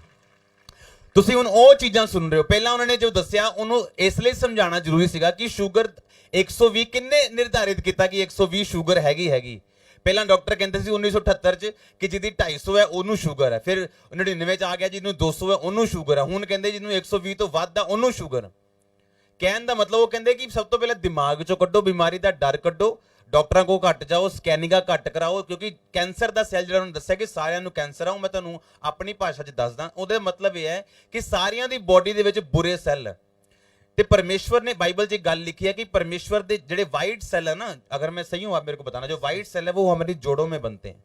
ਤੁਸੀਂ ਹੁਣ ਉਹ ਚੀਜ਼ਾਂ ਸੁਣ ਰਹੇ ਹੋ। ਪਹਿਲਾਂ ਉਹਨਾਂ ਨੇ ਜੋ ਦੱਸਿਆ ਉਹਨੂੰ ਇਸ ਲਈ ਸਮਝਾਉਣਾ ਜ਼ਰੂਰੀ ਸੀਗਾ ਕਿ ਸ਼ੂਗਰ 120 ਕਿੰਨੇ ਨਿਰਧਾਰਿਤ ਕੀਤਾ ਕਿ 120 ਸ਼ੂਗਰ ਹੈਗੀ। ਪਹਿਲਾਂ ਡਾਕਟਰ ਕਹਿੰਦੇ ਸੀ 1978 ਚ ਕਿ ਜਿਹਦੀ 250 ਹੈ ਉਹਨੂੰ ਸ਼ੂਗਰ ਹੈ, ਫਿਰ 99 ਚ ਆ ਗਿਆ ਜਿਹਨੂੰ 200 ਹੈ ਉਹਨੂੰ ਸ਼ੂਗਰ ਹੈ, ਹੁਣ ਕਹਿੰਦੇ ਜਿਹਨੂੰ 120 ਤੋਂ ਵੱਧ ਆ ਉਹਨੂੰ ਸ਼ੂਗਰ। ਕਹਿਣ ਦਾ ਮਤਲਬ ਉਹ ਕਹਿੰਦੇ ਕਿ ਸਭ ਤੋਂ ਪਹਿਲਾਂ ਦਿਮਾਗ ਚੋਂ ਕੱਢੋ ਬਿਮਾਰੀ ਦਾ ਡਰ ਕੱਢੋ, ਡਾਕਟਰਾਂ ਕੋਲ ਘੱਟ ਜਾਓ, ਸਕੈਨਿੰਗਾਂ ਘੱਟ ਕਰਾਓ, ਕਿਉਂਕਿ ਕੈਂਸਰ ਦਾ ਸੈੱਲ ਜਿਹੜਾ ਉਹਨੂੰ ਦੱਸਿਆ ਕਿ ਸਾਰਿਆਂ ਨੂੰ ਕੈਂਸਰ ਆ, ਉਹ ਮੈਂ ਤੁਹਾਨੂੰ ਆਪਣੀ ਭਾਸ਼ਾ 'ਚ ਦੱਸਦਾ। ਉਹਦੇ ਮਤਲਬ ਇਹ ਹੈ ਕਿ ਸਾਰਿਆਂ ਦੀ ਬੋਡੀ ਦੇ ਵਿੱਚ ਬੁਰੇ ਸੈੱਲ ਹੈ, ਤੇ परमेश्वर ने बाइबल च गल लिखी है कि परमेश्वर के जेडे वाइट सेल है ना, अगर मैं सही हूं आप मेरे को बताना, जो वाइट सेल है वो हमारी जोड़ों में बनते हैं।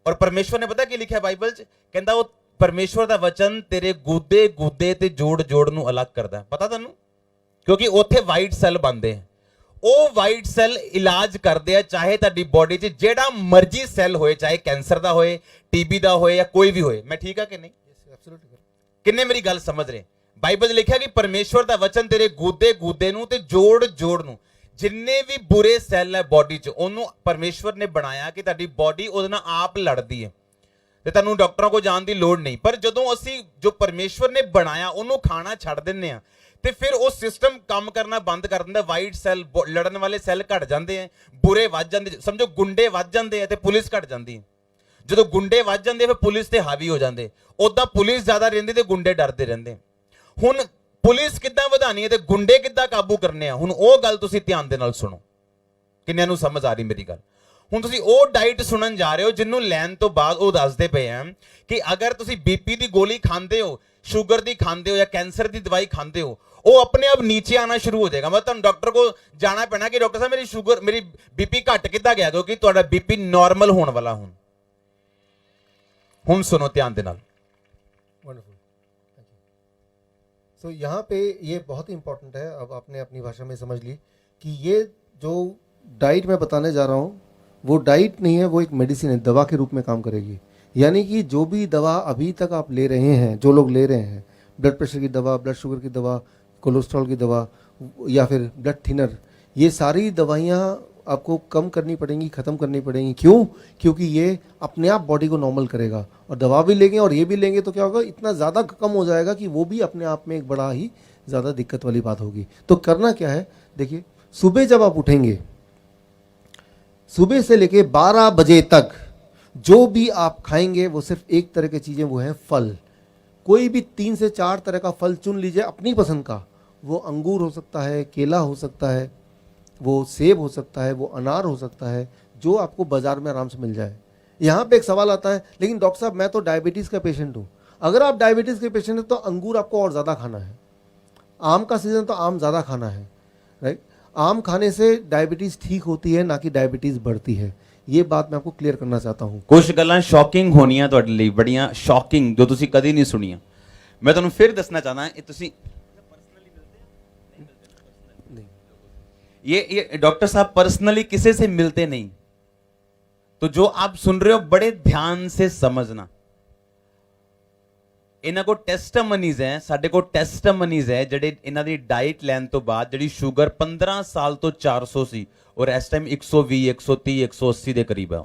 और परमेश्वर ने पता की लिखा है बाइबल च, कहता वो परमेश्वर का वचन तेरे गुदे गुदे ते जोड़ जोड़ नूं अलग करता है। पता तुहानूं? क्योंकि उत्थे वाइट सेल बनते हैं, ਉਹ ਵਾਈਟ ਸੈੱਲ ਇਲਾਜ ਕਰਦੇ ਆ, ਚਾਹੇ ਤੁਹਾਡੀ ਬੋਡੀ 'ਚ ਜਿਹੜਾ ਮਰਜ਼ੀ ਸੈੱਲ ਹੋਏ, ਚਾਹੇ ਕੈਂਸਰ ਦਾ ਹੋਏ, ਟੀਬੀ ਦਾ ਹੋਏ ਜਾਂ ਕੋਈ ਵੀ ਹੋਏ। ਮੈਂ ਠੀਕ ਆ ਕਿ ਨਹੀਂ? ਕਿੰਨੇ ਮੇਰੀ ਗੱਲ ਸਮਝ ਰਹੇ? ਬਾਈਬਲ 'ਚ ਲਿਖਿਆ ਕਿ ਪਰਮੇਸ਼ਵਰ ਦਾ ਵਚਨ ਤੇਰੇ ਗੂਦੇ ਗੂਦੇ ਨੂੰ ਤੇ ਜੋੜ ਜੋੜ ਨੂੰ, ਜਿੰਨੇ ਵੀ ਬੁਰੇ ਸੈੱਲ ਹੈ ਬੋਡੀ 'ਚ, ਉਹਨੂੰ ਪਰਮੇਸ਼ਵਰ ਨੇ ਬਣਾਇਆ ਕਿ ਤੁਹਾਡੀ ਬੋਡੀ ਉਹਦੇ ਨਾਲ ਆਪ ਲੜਦੀ ਹੈ ਤੇ ਤੁਹਾਨੂੰ ਡਾਕਟਰਾਂ ਕੋਲ ਜਾਣ ਦੀ ਲੋੜ ਨਹੀਂ। ਪਰ ਜਦੋਂ ਅਸੀਂ ਜੋ ਪਰਮੇਸ਼ਵਰ ਨੇ ਬਣਾਇਆ ਉਹਨੂੰ ਖਾਣਾ ਛੱਡ ਦਿੰਦੇ ਆ ਤੇ ਫਿਰ ਉਹ ਸਿਸਟਮ ਕੰਮ ਕਰਨਾ ਬੰਦ ਕਰ ਦਿੰਦਾ। ਵਾਈਟ ਸੈੱਲ, ਲੜਨ ਵਾਲੇ ਸੈੱਲ ਘਟ ਜਾਂਦੇ ਆ, ਬੁਰੇ ਵੱਧ ਜਾਂਦੇ, ਸਮਝੋ ਗੁੰਡੇ ਵੱਧ ਜਾਂਦੇ ਆ ਤੇ ਪੁਲਿਸ ਘਟ ਜਾਂਦੀ ਹੈ। ਜਦੋਂ ਗੁੰਡੇ ਵੱਧ ਜਾਂਦੇ ਫਿਰ ਪੁਲਿਸ ਤੇ ਹਾਵੀ ਹੋ ਜਾਂਦੇ, ਉਦਾਂ ਪੁਲਿਸ ਜ਼ਿਆਦਾ ਰਹਿੰਦੀ ਤੇ ਗੁੰਡੇ ਡਰਦੇ ਰਹਿੰਦੇ। ਹੁਣ ਪੁਲਿਸ ਕਿੱਦਾਂ ਵਧਾਣੀ ਹੈ ਤੇ ਗੁੰਡੇ ਕਿੱਦਾਂ ਕਾਬੂ ਕਰਨੇ ਆ, ਹੁਣ ਉਹ ਗੱਲ ਤੁਸੀਂ ਧਿਆਨ ਦੇ ਨਾਲ ਸੁਣੋ। ਕਿੰਨਿਆਂ ਨੂੰ ਸਮਝ ਆ ਰਹੀ ਮੇਰੀ ਗੱਲ? ਹੁਣ ਤੁਸੀਂ ਉਹ ਡਾਈਟ ਸੁਣਨ ਜਾ ਰਹੇ ਹੋ ਜਿਹਨੂੰ ਲੈਣ ਤੋਂ ਬਾਅਦ ਉਹ ਦੱਸਦੇ ਪਏ ਆ ਕਿ ਅਗਰ ਤੁਸੀਂ ਬੀਪੀ ਦੀ ਗੋਲੀ ਖਾਂਦੇ ਹੋ, ਸ਼ੂਗਰ ਦੀ ਖਾਂਦੇ ਹੋ ਜਾਂ ਕੈਂਸਰ ਦੀ ਦਵਾਈ ਖਾਂਦੇ ਹੋ, ਉਹ ਆਪਣੇ ਆਪ ਨੀਚੇ ਆਣਾ ਸ਼ੁਰੂ ਹੋ ਜਾਏਗਾ। ਮਤਲਬ ਤੁਹਾਨੂੰ ਡਾਕਟਰ ਕੋਲ ਜਾਣਾ ਪੈਣਾ ਕਿ ਡਾਕਟਰ ਸਾਹਿਬ ਮੇਰੀ ਸ਼ੂਗਰ, ਮੇਰੀ ਬੀਪੀ ਘਟ ਕਿੱਦਾਂ ਗਿਆ, ਕਿਉਂਕਿ ਤੁਹਾਡਾ ਬੀਪੀ ਨਾਰਮਲ ਹੋਣ ਵਾਲਾ। ਹੁਣ सुनो ध्यान दे नाल। Wonderful, thank you. सो यहाँ पे ये बहुत ही इंपॉर्टेंट है, अब आपने अपनी भाषा में समझ ली कि ये जो डाइट मैं बताने जा रहा हूँ वो डाइट नहीं है, वो एक मेडिसिन है, दवा के रूप में काम करेगी। यानी कि जो भी दवा अभी तक आप ले रहे हैं, जो लोग ले रहे हैं, ब्लड प्रेशर की दवा, ब्लड शुगर की दवा, कोलेस्ट्रॉल की दवा या फिर ब्लड थिनर, ये सारी दवाइयाँ आपको कम करनी पड़ेंगी, ख़त्म करनी पड़ेंगी। क्यों? क्योंकि ये अपने आप बॉडी को नॉर्मल करेगा। और दवा भी लेंगे और ये भी लेंगे तो क्या होगा, इतना ज़्यादा कम हो जाएगा कि वो भी अपने आप में एक बड़ा ही ज़्यादा दिक्कत वाली बात होगी। तो करना क्या है, देखिए सुबह जब आप उठेंगे, सुबह से लेके 12 बजे तक जो भी आप खाएंगे वो सिर्फ एक तरह की चीज़ें, वो हैं फल। कोई भी 3 से 4 तरह का फल चुन लीजिए अपनी पसंद का। वो अंगूर हो सकता है, केला हो सकता है, वो सेब हो सकता है, वो अनार हो सकता है, जो आपको बाज़ार में आराम से मिल जाए। यहाँ पे एक सवाल आता है, लेकिन डॉक्टर साहब मैं तो डायबिटीज़ का पेशेंट हूँ। अगर आप डायबिटीज़ के पेशेंट हैं तो अंगूर आपको और ज़्यादा खाना है। आम का सीज़न तो आम ज़्यादा खाना है, राइट। आम खाने से डायबिटीज़ ठीक होती है, ना कि डायबिटीज़ बढ़ती है। ये बात मैं आपको क्लियर करना चाहता हूँ। कुछ गल्लां शॉकिंग होनियां तुहाडे लई, बड़ियां शॉकिंग, जो तुसीं कदी नहीं सुनियां। मैं तुहानूं फिर दसना चाहना, ये डॉक्टर साहब पर्सनली किसी से मिलते नहीं। तो जो आप सुन रहे हो बड़े ध्यान से समझना। इन्हां को टेस्टमनीज है, साडे को टेस्टमनीज है ਜਿਹੜੇ ਇਹਨਾਂ ਦੀ ਡਾਈਟ ਲੈਣ ਤੋਂ ਬਾਅਦ ਜਿਹੜੀ ਸ਼ੂਗਰ 15 ਸਾਲ ਤੋਂ 400 ਸੀ ਔਰ ਇਸ ਟਾਈਮ 120 130 180 ਦੇ ਕਰੀਬ ਹੈ।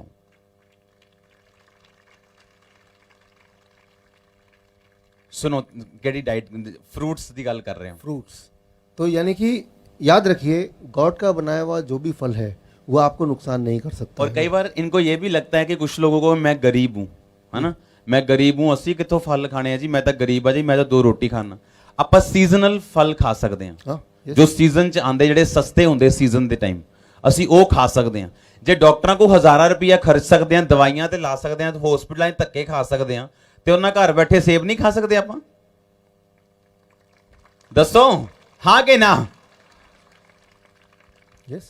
सुनो केड़ी डाइट, फ्रूट्स की गल कर रहे हैं। फ्रूट्स तो यानी कि याद रखिए, गॉड का बनाया हुआ जो भी फल है वो आपको नुकसान नहीं कर सकता। और कई बार इनको ये भी लगता है कि कुछ लोगों को मैं गरीब हूं, है ना, मैं गरीब हूं, ਅਸੀਂ ਕਿੱਥੋਂ ਫਲ ਖਾਣੇ ਆ ਜੀ, ਮੈਂ ਤਾਂ ਗਰੀਬ ਆ ਜੀ, ਮੈਂ ਤਾਂ 2 ਰੋਟੀ ਖਾਣਾ। ਆਪਾਂ ਸੀਜ਼ਨਲ ਫਲ ਖਾ ਸਕਦੇ ਹਾਂ, हाँ, yes। ਜੋ ਸੀਜ਼ਨ ਚ ਆਂਦੇ, ਜਿਹੜੇ ਸਸਤੇ ਹੁੰਦੇ ਸੀਜ਼ਨ ਦੇ ਟਾਈਮ, ਅਸੀਂ ਉਹ ਖਾ ਸਕਦੇ ਹਾਂ। ਜੇ ਡਾਕਟਰਾਂ ਕੋ ਹਜ਼ਾਰਾਂ ਰੁਪਇਆ ਖਰਚ ਸਕਦੇ ਹਾਂ, ਦਵਾਈਆਂ ਤੇ ਲਾ ਸਕਦੇ ਹਾਂ, ਹਸਪੀਟਲਾਂ 'ਚ ਧੱਕੇ ਖਾ ਸਕਦੇ ਹਾਂ, ਤੇ ਉਹਨਾਂ ਘਰ ਬੈਠੇ ਸੇਬ ਨਹੀਂ ਖਾ ਸਕਦੇ ਆਪਾਂ? ਦੱਸੋ ਹਾਂ ਕਿ ਨਾ? यस।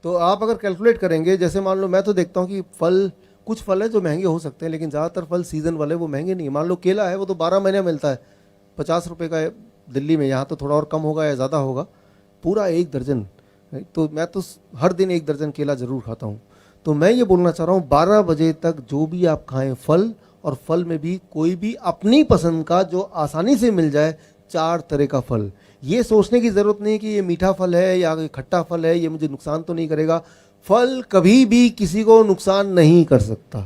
तो आप अगर कैलकुलेट करेंगे, जैसे मान लो मैं तो देखता हूँ कि फल, कुछ फल है जो महंगे हो सकते हैं, लेकिन ज़्यादातर फल सीज़न वाले वो महंगे नहीं है। मान लो केला है, वो तो 12 महीने मिलता है, 50 रुपये का है दिल्ली में, यहाँ तो थोड़ा और कम होगा या ज़्यादा होगा, पूरा 1 दर्जन। तो मैं तो हर दिन 1 दर्जन केला ज़रूर खाता हूँ। तो मैं ये बोलना चाह रहा हूँ 12 बजे तक जो भी आप खाएं फल, और फल में भी कोई भी अपनी पसंद का जो आसानी से मिल जाए, 4 तरह का फल। ये सोचने की ज़रूरत नहीं कि ये मीठा फल है या खट्टा फल है, ये मुझे नुकसान तो नहीं करेगा। फल कभी भी किसी को नुकसान नहीं कर सकता,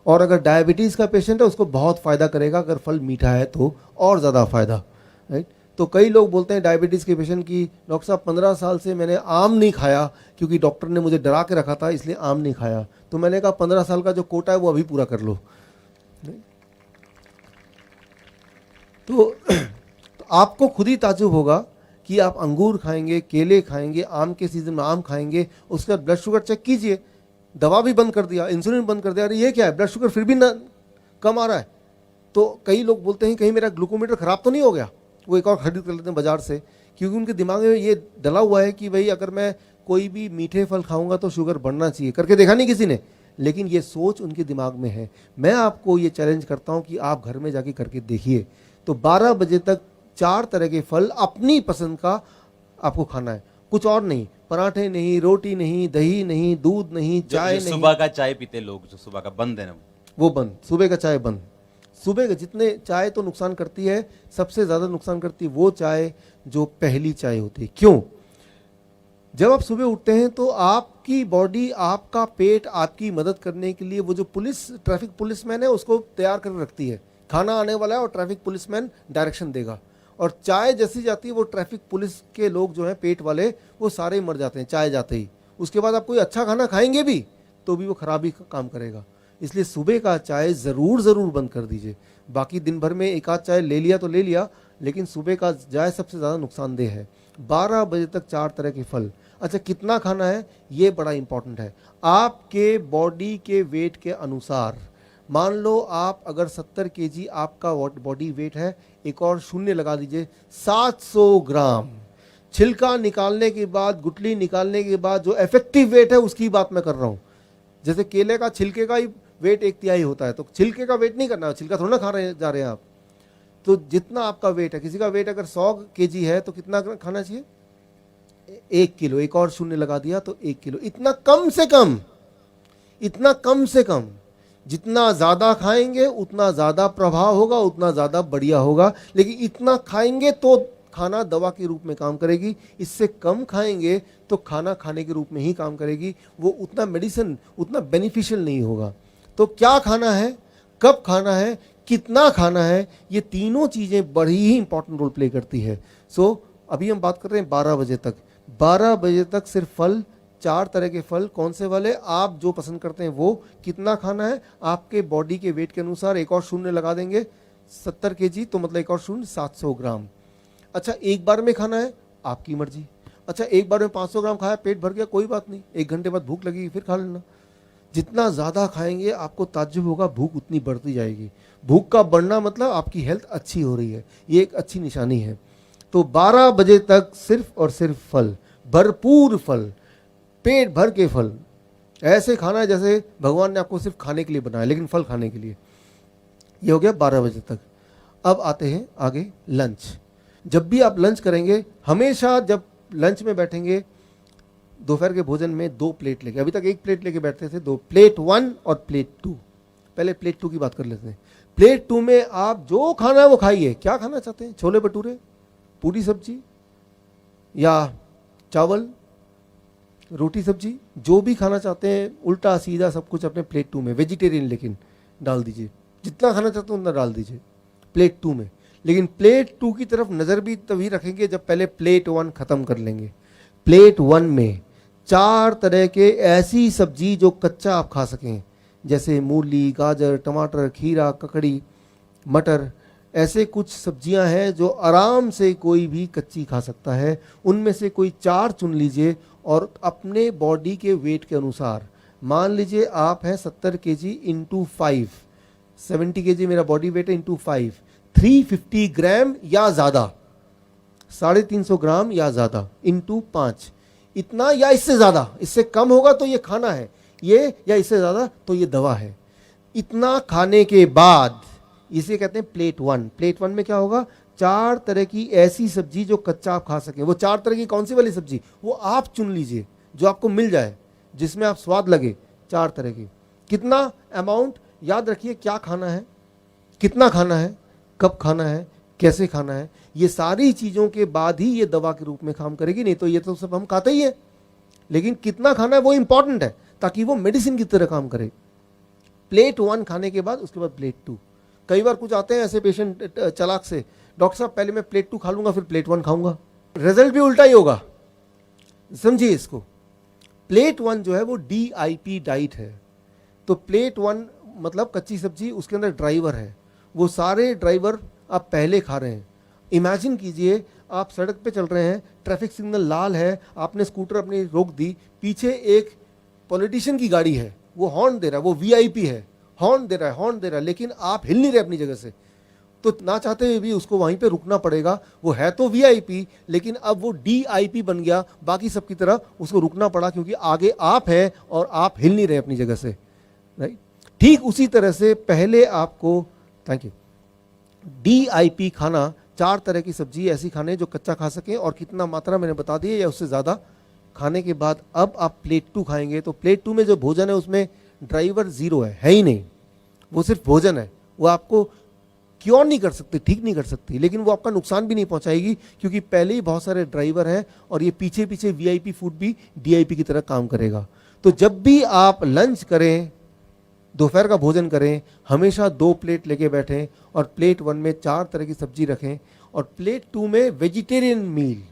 और अगर डायबिटीज़ का पेशेंट है उसको बहुत फ़ायदा करेगा, अगर फल मीठा है तो और ज़्यादा फ़ायदा, राइट। तो कई लोग बोलते हैं डायबिटीज़ के पेशेंट की, डॉक्टर साहब 15 साल से मैंने आम नहीं खाया क्योंकि डॉक्टर ने मुझे डरा के रखा था, इसलिए आम नहीं खाया। तो मैंने कहा 15 साल का जो कोटा है वो अभी पूरा कर लो। तो आपको खुद ही ताज्जुब होगा कि आप अंगूर खाएंगे, केले खाएंगे, आम के सीज़न में आम खाएंगे, उसके बाद ब्लड शुगर चेक कीजिए, दवा भी बंद कर दिया, इंसुलिन बंद कर दिया, अरे ये क्या है, ब्लड शुगर फिर भी ना कम आ रहा है। तो कई लोग बोलते हैं कहीं मेरा ग्लूकोमीटर ख़राब तो नहीं हो गया, वो एक और खरीद कर लेते हैं बाज़ार से, क्योंकि उनके दिमाग में ये डला हुआ है कि भाई अगर मैं कोई भी मीठे फल खाऊंगा तो शुगर बढ़ना चाहिए। करके देखा नहीं किसी ने, लेकिन ये सोच उनके दिमाग में है। मैं आपको ये चैलेंज करता हूँ कि आप घर में जाके करके देखिए। तो 12 बजे तक 4 तरह के फल अपनी पसंद का आपको खाना है, कुछ और नहीं। पराठे नहीं, रोटी नहीं, दही नहीं, दूध नहीं, चाय नहीं। सुबह का चाय पीते लोग, जो सुबह का बंद है ना, वो बंद, सुबह का चाय बंद। सुबह के जितने चाय तो नुकसान करती है, सबसे ज़्यादा नुकसान करती है वो चाय जो पहली चाय होती है। क्यों? जब आप सुबह उठते हैं तो आपकी बॉडी, आपका पेट आपकी मदद करने के लिए वो जो ट्रैफिक पुलिसमैन है उसको तैयार कर रखती है। खाना आने वाला है और ट्रैफिक पुलिसमैन डायरेक्शन देगा, और चाय जैसी जाती है वो ट्रैफिक पुलिस के लोग जो हैं पेट वाले, वो सारे मर जाते हैं चाय जाते ही। उसके बाद आप कोई अच्छा खाना खाएंगे भी तो भी वो खराब ही काम करेगा। इसलिए सुबह का चाय ज़रूर बंद कर दीजिए। बाकी दिन भर में एक आध चाय ले लिया तो ले लिया, लेकिन सुबह का चाय सबसे ज़्यादा नुकसानदेह है। 12 बजे तक 4 तरह के फल। अच्छा, कितना खाना है ये बड़ा इंपॉर्टेंट है। आपके बॉडी के वेट के अनुसार, मान लो आप अगर 70 केजी आपका बॉडी वेट है, एक और शून्य लगा दीजिए, 700 ग्राम। छिलका निकालने के बाद, गुठली निकालने के बाद जो इफेक्टिव वेट है उसकी बात मैं कर रहा हूँ। जैसे केले का छिलके का ही वेट 1/3 होता है, तो छिलके का वेट नहीं करना, छिलका थोड़ा ना जा रहे हैं आप। तो जितना आपका वेट है, किसी का वेट अगर 100 केजी है तो कितना खाना चाहिए? 1 किलो। एक और शून्य लगा दिया तो 1 किलो। इतना कम से कम, इतना कम से कम। जितना ज़्यादा खाएंगे उतना ज़्यादा प्रभाव होगा, उतना ज़्यादा बढ़िया होगा। लेकिन इतना खाएंगे तो खाना दवा के रूप में काम करेगी, इससे कम खाएंगे तो खाना खाने के रूप में ही काम करेगी, वो उतना मेडिसिन, उतना बेनिफिशियल नहीं होगा। तो क्या खाना है, कब खाना है, कितना खाना है, ये तीनों चीज़ें बड़ी ही इंपॉर्टेंट रोल प्ले करती है। सो अभी हम बात कर रहे हैं 12 बजे तक। 12 बजे तक सिर्फ फल, 4 तरह के फल। कौन से वाले? आप जो पसंद करते हैं वो। कितना खाना है? आपके बॉडी के वेट के अनुसार एक और शून्य लगा देंगे। 70 केजी तो मतलब एक और शून्य 700 ग्राम। अच्छा, एक बार में खाना है, आपकी मर्जी। अच्छा, एक बार में 500 ग्राम खाया, पेट भर गया, कोई बात नहीं, 1 घंटे बाद भूख लगेगी फिर खा लेना। जितना ज़्यादा खाएंगे आपको ताज्जुब होगा, भूख उतनी बढ़ती जाएगी। भूख का बढ़ना मतलब आपकी हेल्थ अच्छी हो रही है, ये एक अच्छी निशानी है। तो 12 बजे तक सिर्फ और सिर्फ फल, भरपूर फल, पेट भर के फल। ऐसे खाना है जैसे भगवान ने आपको सिर्फ खाने के लिए बनाया, लेकिन फल खाने के लिए। ये हो गया 12 बजे तक। अब आते हैं आगे लंच। जब भी आप लंच करेंगे, हमेशा जब लंच में बैठेंगे, दोपहर के भोजन में 2 प्लेट लेके, अभी तक 1 प्लेट लेके बैठते थे, 2 प्लेट 1 और प्लेट 2। पहले प्लेट 2 की बात कर लेते हैं। प्लेट 2 में आप जो खाना है वो खाइए। क्या खाना चाहते हैं? छोले भटूरे, पूरी सब्जी या चावल, रोटी सब्जी, जो भी खाना चाहते हैं, उल्टा सीधा सब कुछ अपने प्लेट 2 में, वेजिटेरियन लेकिन डाल दीजिए। जितना खाना चाहते हैं उतना डाल दीजिए प्लेट 2 में। लेकिन प्लेट 2 की तरफ नज़र भी तभी रखेंगे जब पहले प्लेट 1 ख़त्म कर लेंगे। प्लेट 1 में 4 तरह के ऐसी सब्जी जो कच्चा आप खा सकें, जैसे मूली, गाजर, टमाटर, खीरा, ककड़ी, मटर। ऐसे कुछ सब्जियां हैं जो आराम से कोई भी कच्ची खा सकता है। उनमें से कोई 4 चुन लीजिए और अपने बॉडी के वेट के अनुसार, मान लीजिए आप हैं 70 केजी इंटू 5, 70 केजी मेरा बॉडी वेट है इंटू 5, 350 ग्राम या ज़्यादा, 350 ग्राम या ज़्यादा इंटू 5, इतना या इससे ज़्यादा। इससे कम होगा तो ये खाना है, ये या इससे ज़्यादा तो ये दवा है। इतना खाने के बाद इसे कहते हैं प्लेट 1। प्लेट 1 में क्या होगा? 4 तरह की ऐसी सब्जी जो कच्चा आप खा सकें। वो 4 तरह की कौन सी वाली सब्जी? वो आप चुन लीजिए जो आपको मिल जाए, जिसमें आप स्वाद लगे। 4 तरह की। कितना अमाउंट? याद रखिए क्या खाना है, कितना खाना है, कब खाना है, कैसे खाना है। ये सारी चीज़ों के बाद ही ये दवा के रूप में काम करेगी, नहीं तो ये तो सब हम खाते ही है। लेकिन कितना खाना है वो इंपॉर्टेंट है, ताकि वो मेडिसिन की तरह काम करे। प्लेट 1 खाने के बाद उसके बाद प्लेट 2। कई बार कुछ आते हैं ऐसे पेशेंट चालाक से, डॉक्टर साहब पहले मैं प्लेट 2 खा लूंगा फिर प्लेट 1 खाऊंगा। रिजल्ट भी उल्टा ही होगा, समझिए इसको। प्लेट 1 जो है वो DIP डाइट है। तो प्लेट 1 मतलब कच्ची सब्जी, उसके अंदर ड्राइवर है, वो सारे ड्राइवर आप पहले खा रहे हैं। इमेजिन कीजिए आप सड़क पे चल रहे हैं, ट्रैफिक सिग्नल लाल है, आपने स्कूटर अपनी रोक दी, पीछे एक पॉलिटिशियन की गाड़ी है, वो हॉर्न दे रहा है, वो VIP है, हॉर्न दे रहा है, लेकिन आप हिल नहीं रहे अपनी जगह से, तो ना चाहते हुए भी उसको वहीं पे रुकना पड़ेगा। वो है तो VIP, लेकिन अब वो DIP बन गया, बाकी सबकी तरह उसको रुकना पड़ा, क्योंकि आगे आप है और आप हिल नहीं रहे अपनी जगह से, राइट। ठीक उसी तरह से पहले आपको, थैंक यू, DIP खाना, 4 तरह की सब्जी ऐसी खाने जो कच्चा खा सकें, और कितना मात्रा मैंने बता दी है, या उससे ज़्यादा। खाने के बाद अब आप प्लेट 2 खाएंगे, तो प्लेट 2 में जो भोजन है उसमें ड्राइवर 0 है ही नहीं, वो सिर्फ भोजन है। वो आपको क्योर नहीं कर सकती, ठीक नहीं कर सकती, लेकिन वो आपका नुकसान भी नहीं पहुंचाएगी, क्योंकि पहले ही बहुत सारे ड्राइवर हैं, और ये पीछे पीछे VIP फूड भी DIP की तरह काम करेगा। तो जब भी आप लंच करें, दोपहर का भोजन करें, हमेशा 2 प्लेट लेके बैठें, और प्लेट 1 में 4 तरह की सब्जी रखें, और प्लेट 2 में वेजिटेरियन मील,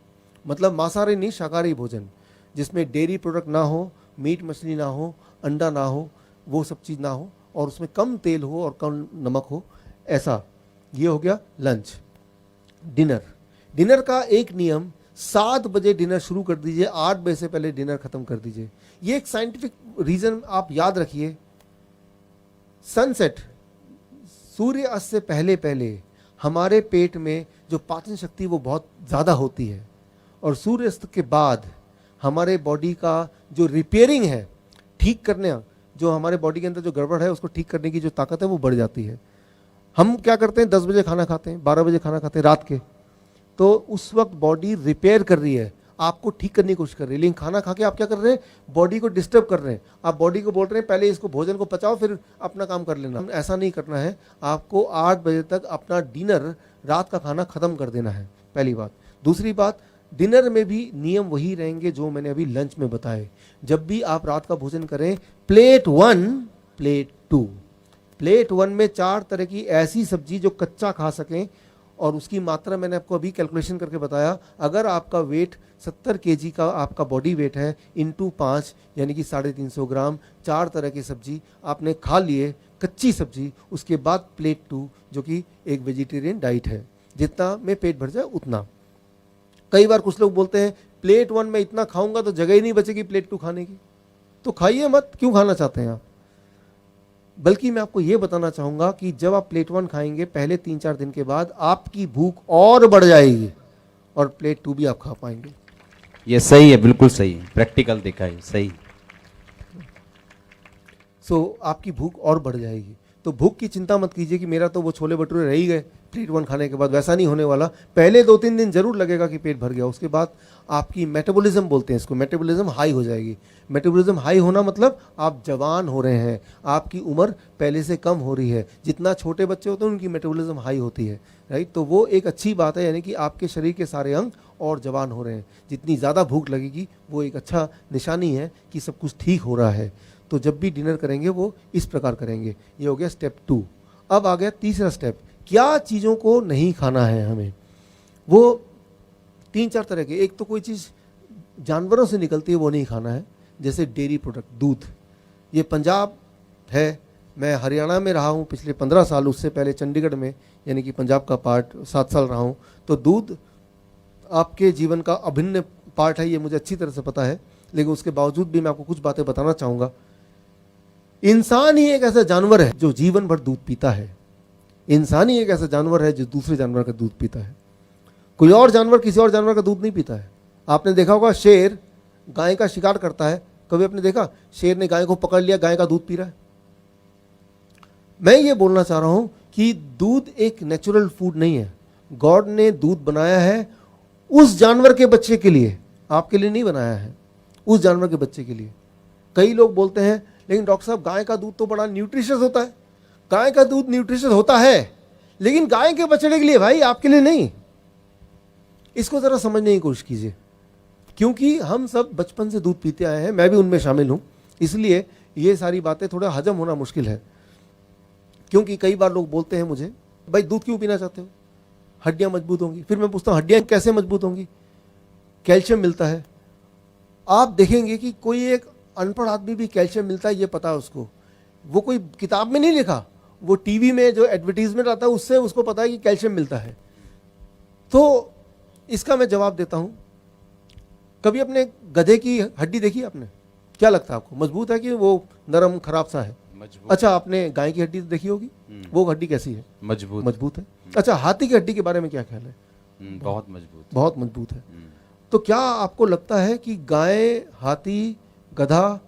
मतलब मांसाहारी नहीं, शाकाहारी भोजन, जिसमें डेयरी प्रोडक्ट ना हो, मीट मछली ना हो, अंडा ना हो, वो सब चीज़ ना हो, और उसमें कम तेल हो और कम नमक हो, ऐसा। ये हो गया लंच। डिनर का एक नियम, 7 बजे डिनर शुरू कर दीजिए, 8 बजे से पहले डिनर खत्म कर दीजिए। ये एक साइंटिफिक रीजन आप याद रखिए। सनसेट, सूर्य अस्त से पहले पहले हमारे पेट में जो पाचन शक्ति वो बहुत ज़्यादा होती है, और सूर्यास्त के बाद हमारे बॉडी का जो रिपेयरिंग है, ठीक करने, जो हमारे बॉडी के अंदर जो गड़बड़ है उसको ठीक करने की जो ताकत है वो बढ़ जाती है। हम क्या करते हैं, 10 बजे खाना खाते हैं, 12 बजे खाना खाते हैं रात के, तो उस वक्त बॉडी रिपेयर कर रही है, आपको ठीक करने की कोशिश कर रही है। लेकिन खाना खा के आप क्या कर रहे हैं, बॉडी को डिस्टर्ब कर रहे हैं। आप बॉडी को बोल रहे हैं पहले इसको भोजन को पचाओ फिर अपना काम कर लेना। ऐसा नहीं करना है, आपको 8 बजे तक अपना डिनर, रात का खाना खत्म कर देना है, पहली बात। दूसरी बात, डिनर में भी नियम वही रहेंगे जो मैंने अभी लंच में बताए। जब भी आप रात का भोजन करें, प्लेट 1, प्लेट 2। प्लेट 1 में 4 तरह की ऐसी सब्जी जो कच्चा खा सकें, और उसकी मात्रा मैंने आपको अभी कैलकुलेशन करके बताया। अगर आपका वेट 70 केजी का आपका बॉडी वेट है, इंटू 5 यानी कि 350 ग्राम, 4 तरह की सब्जी आपने खा लिए, कच्ची सब्जी। उसके बाद प्लेट 2 जो कि एक वेजिटेरियन डाइट है, जितना में पेट भर जाए उतना। कई बार कुछ लोग बोलते हैं प्लेट 1 में इतना खाऊंगा तो जगह ही नहीं बचेगी प्लेट 2 खाने की, तो खाइए मत। क्यों खाना चाहते हैं आप? बल्कि मैं आपको यह बताना चाहूंगा कि जब आप प्लेट 1 खाएंगे, पहले 3-4 दिन के बाद आपकी भूख और बढ़ जाएगी, और प्लेट 2 भी आप खा पाएंगे। ये सही है, बिल्कुल सही है, प्रैक्टिकल देखा है, सही। सो आपकी भूख और बढ़ जाएगी। तो भूख की चिंता मत कीजिए कि मेरा तो वो छोले भटूरे रह ही गए प्लेट 1 खाने के बाद, वैसा नहीं होने वाला। पहले 2-3 दिन जरूर लगेगा कि पेट भर गया, उसके बाद आपकी मेटाबॉलिज्म बोलते हैं इसको, मेटाबॉलिज्म हाई हो जाएगी। मेटाबॉलिज्म हाई होना मतलब आप जवान हो रहे हैं, आपकी उम्र पहले से कम हो रही है। जितना छोटे बच्चे होते हैं उनकी मेटाबॉलिज्म हाई होती है, राइट। तो वो एक अच्छी बात है, यानी कि आपके शरीर के सारे अंग और जवान हो रहे हैं। जितनी ज़्यादा भूख लगेगी वो एक अच्छा निशानी है कि सब कुछ ठीक हो रहा है। तो जब भी डिनर करेंगे वो इस प्रकार करेंगे। ये हो गया स्टेप 2। अब आ गया तीसरा स्टेप, क्या चीज़ों को नहीं खाना है हमें। वो 3-4 तरह के, एक तो कोई चीज़ जानवरों से निकलती है वो नहीं खाना है, जैसे डेयरी प्रोडक्ट, दूध। ये पंजाब है, मैं हरियाणा में रहा हूँ पिछले 15 साल, उससे पहले चंडीगढ़ में यानी कि पंजाब का पार्ट 7 साल रहा हूँ। तो दूध आपके जीवन का अभिन्न पार्ट है, ये मुझे अच्छी तरह से पता है, लेकिन उसके बावजूद भी मैं आपको कुछ बातें बताना चाहूँगा। इंसान ही एक ऐसा जानवर है जो जीवन भर दूध पीता है। इंसान ही एक ऐसा जानवर है जो दूसरे जानवर का दूध पीता है। कोई और जानवर किसी और जानवर का दूध नहीं पीता है। आपने देखा होगा शेर गाय का शिकार करता है, कभी आपने देखा शेर ने गाय को पकड़ लिया, गाय का दूध पी रहा है? मैं ये बोलना चाह रहा हूं कि दूध एक नेचुरल फूड नहीं है। गॉड ने दूध बनाया है उस जानवर के बच्चे के लिए, आपके लिए नहीं बनाया है, उस जानवर के बच्चे के लिए। कई लोग बोलते हैं लेकिन डॉक्टर साहब गाय का दूध तो बड़ा न्यूट्रिशियस होता है। गाय का दूध न्यूट्रिशियस होता है, लेकिन गाय के बछड़े के लिए भाई, आपके लिए नहीं। इसको जरा समझने की कोशिश कीजिए, क्योंकि हम सब बचपन से दूध पीते आए हैं, मैं भी उनमें शामिल हूं, इसलिए ये सारी बातें थोड़ा हजम होना मुश्किल है। क्योंकि कई बार लोग बोलते हैं मुझे, भाई दूध क्यों पीना चाहते हो, हड्डियां मजबूत होंगी। फिर मैं पूछता हूं हड्डियां कैसे मजबूत होंगी? कैल्शियम मिलता है। आप देखेंगे कि कोई एक अनपढ़ आदमी भी कैल्शियम मिलता है ये पता है उसको, वो कोई किताब में नहीं लिखा, वो टीवी में जो एडवर्टीजमेंट आता है उससे उसको पता है कि कैल्शियम मिलता है। तो इसका मैं जवाब देता हूं, कभी अपने गधे की हड्डी देखी आपने? क्या लगता है आपको, मजबूत है कि वो नरम खराब सा है? मजबूत। अच्छा, आपने गाय की हड्डी देखी होगी, वो हड्डी कैसी है? मजबूत। मजबूत है। अच्छा, हाथी की हड्डी के बारे में क्या ख्याल है? बहुत मजबूत। बहुत मजबूत है। तो क्या आपको लगता है कि गाय, हाथी, गधा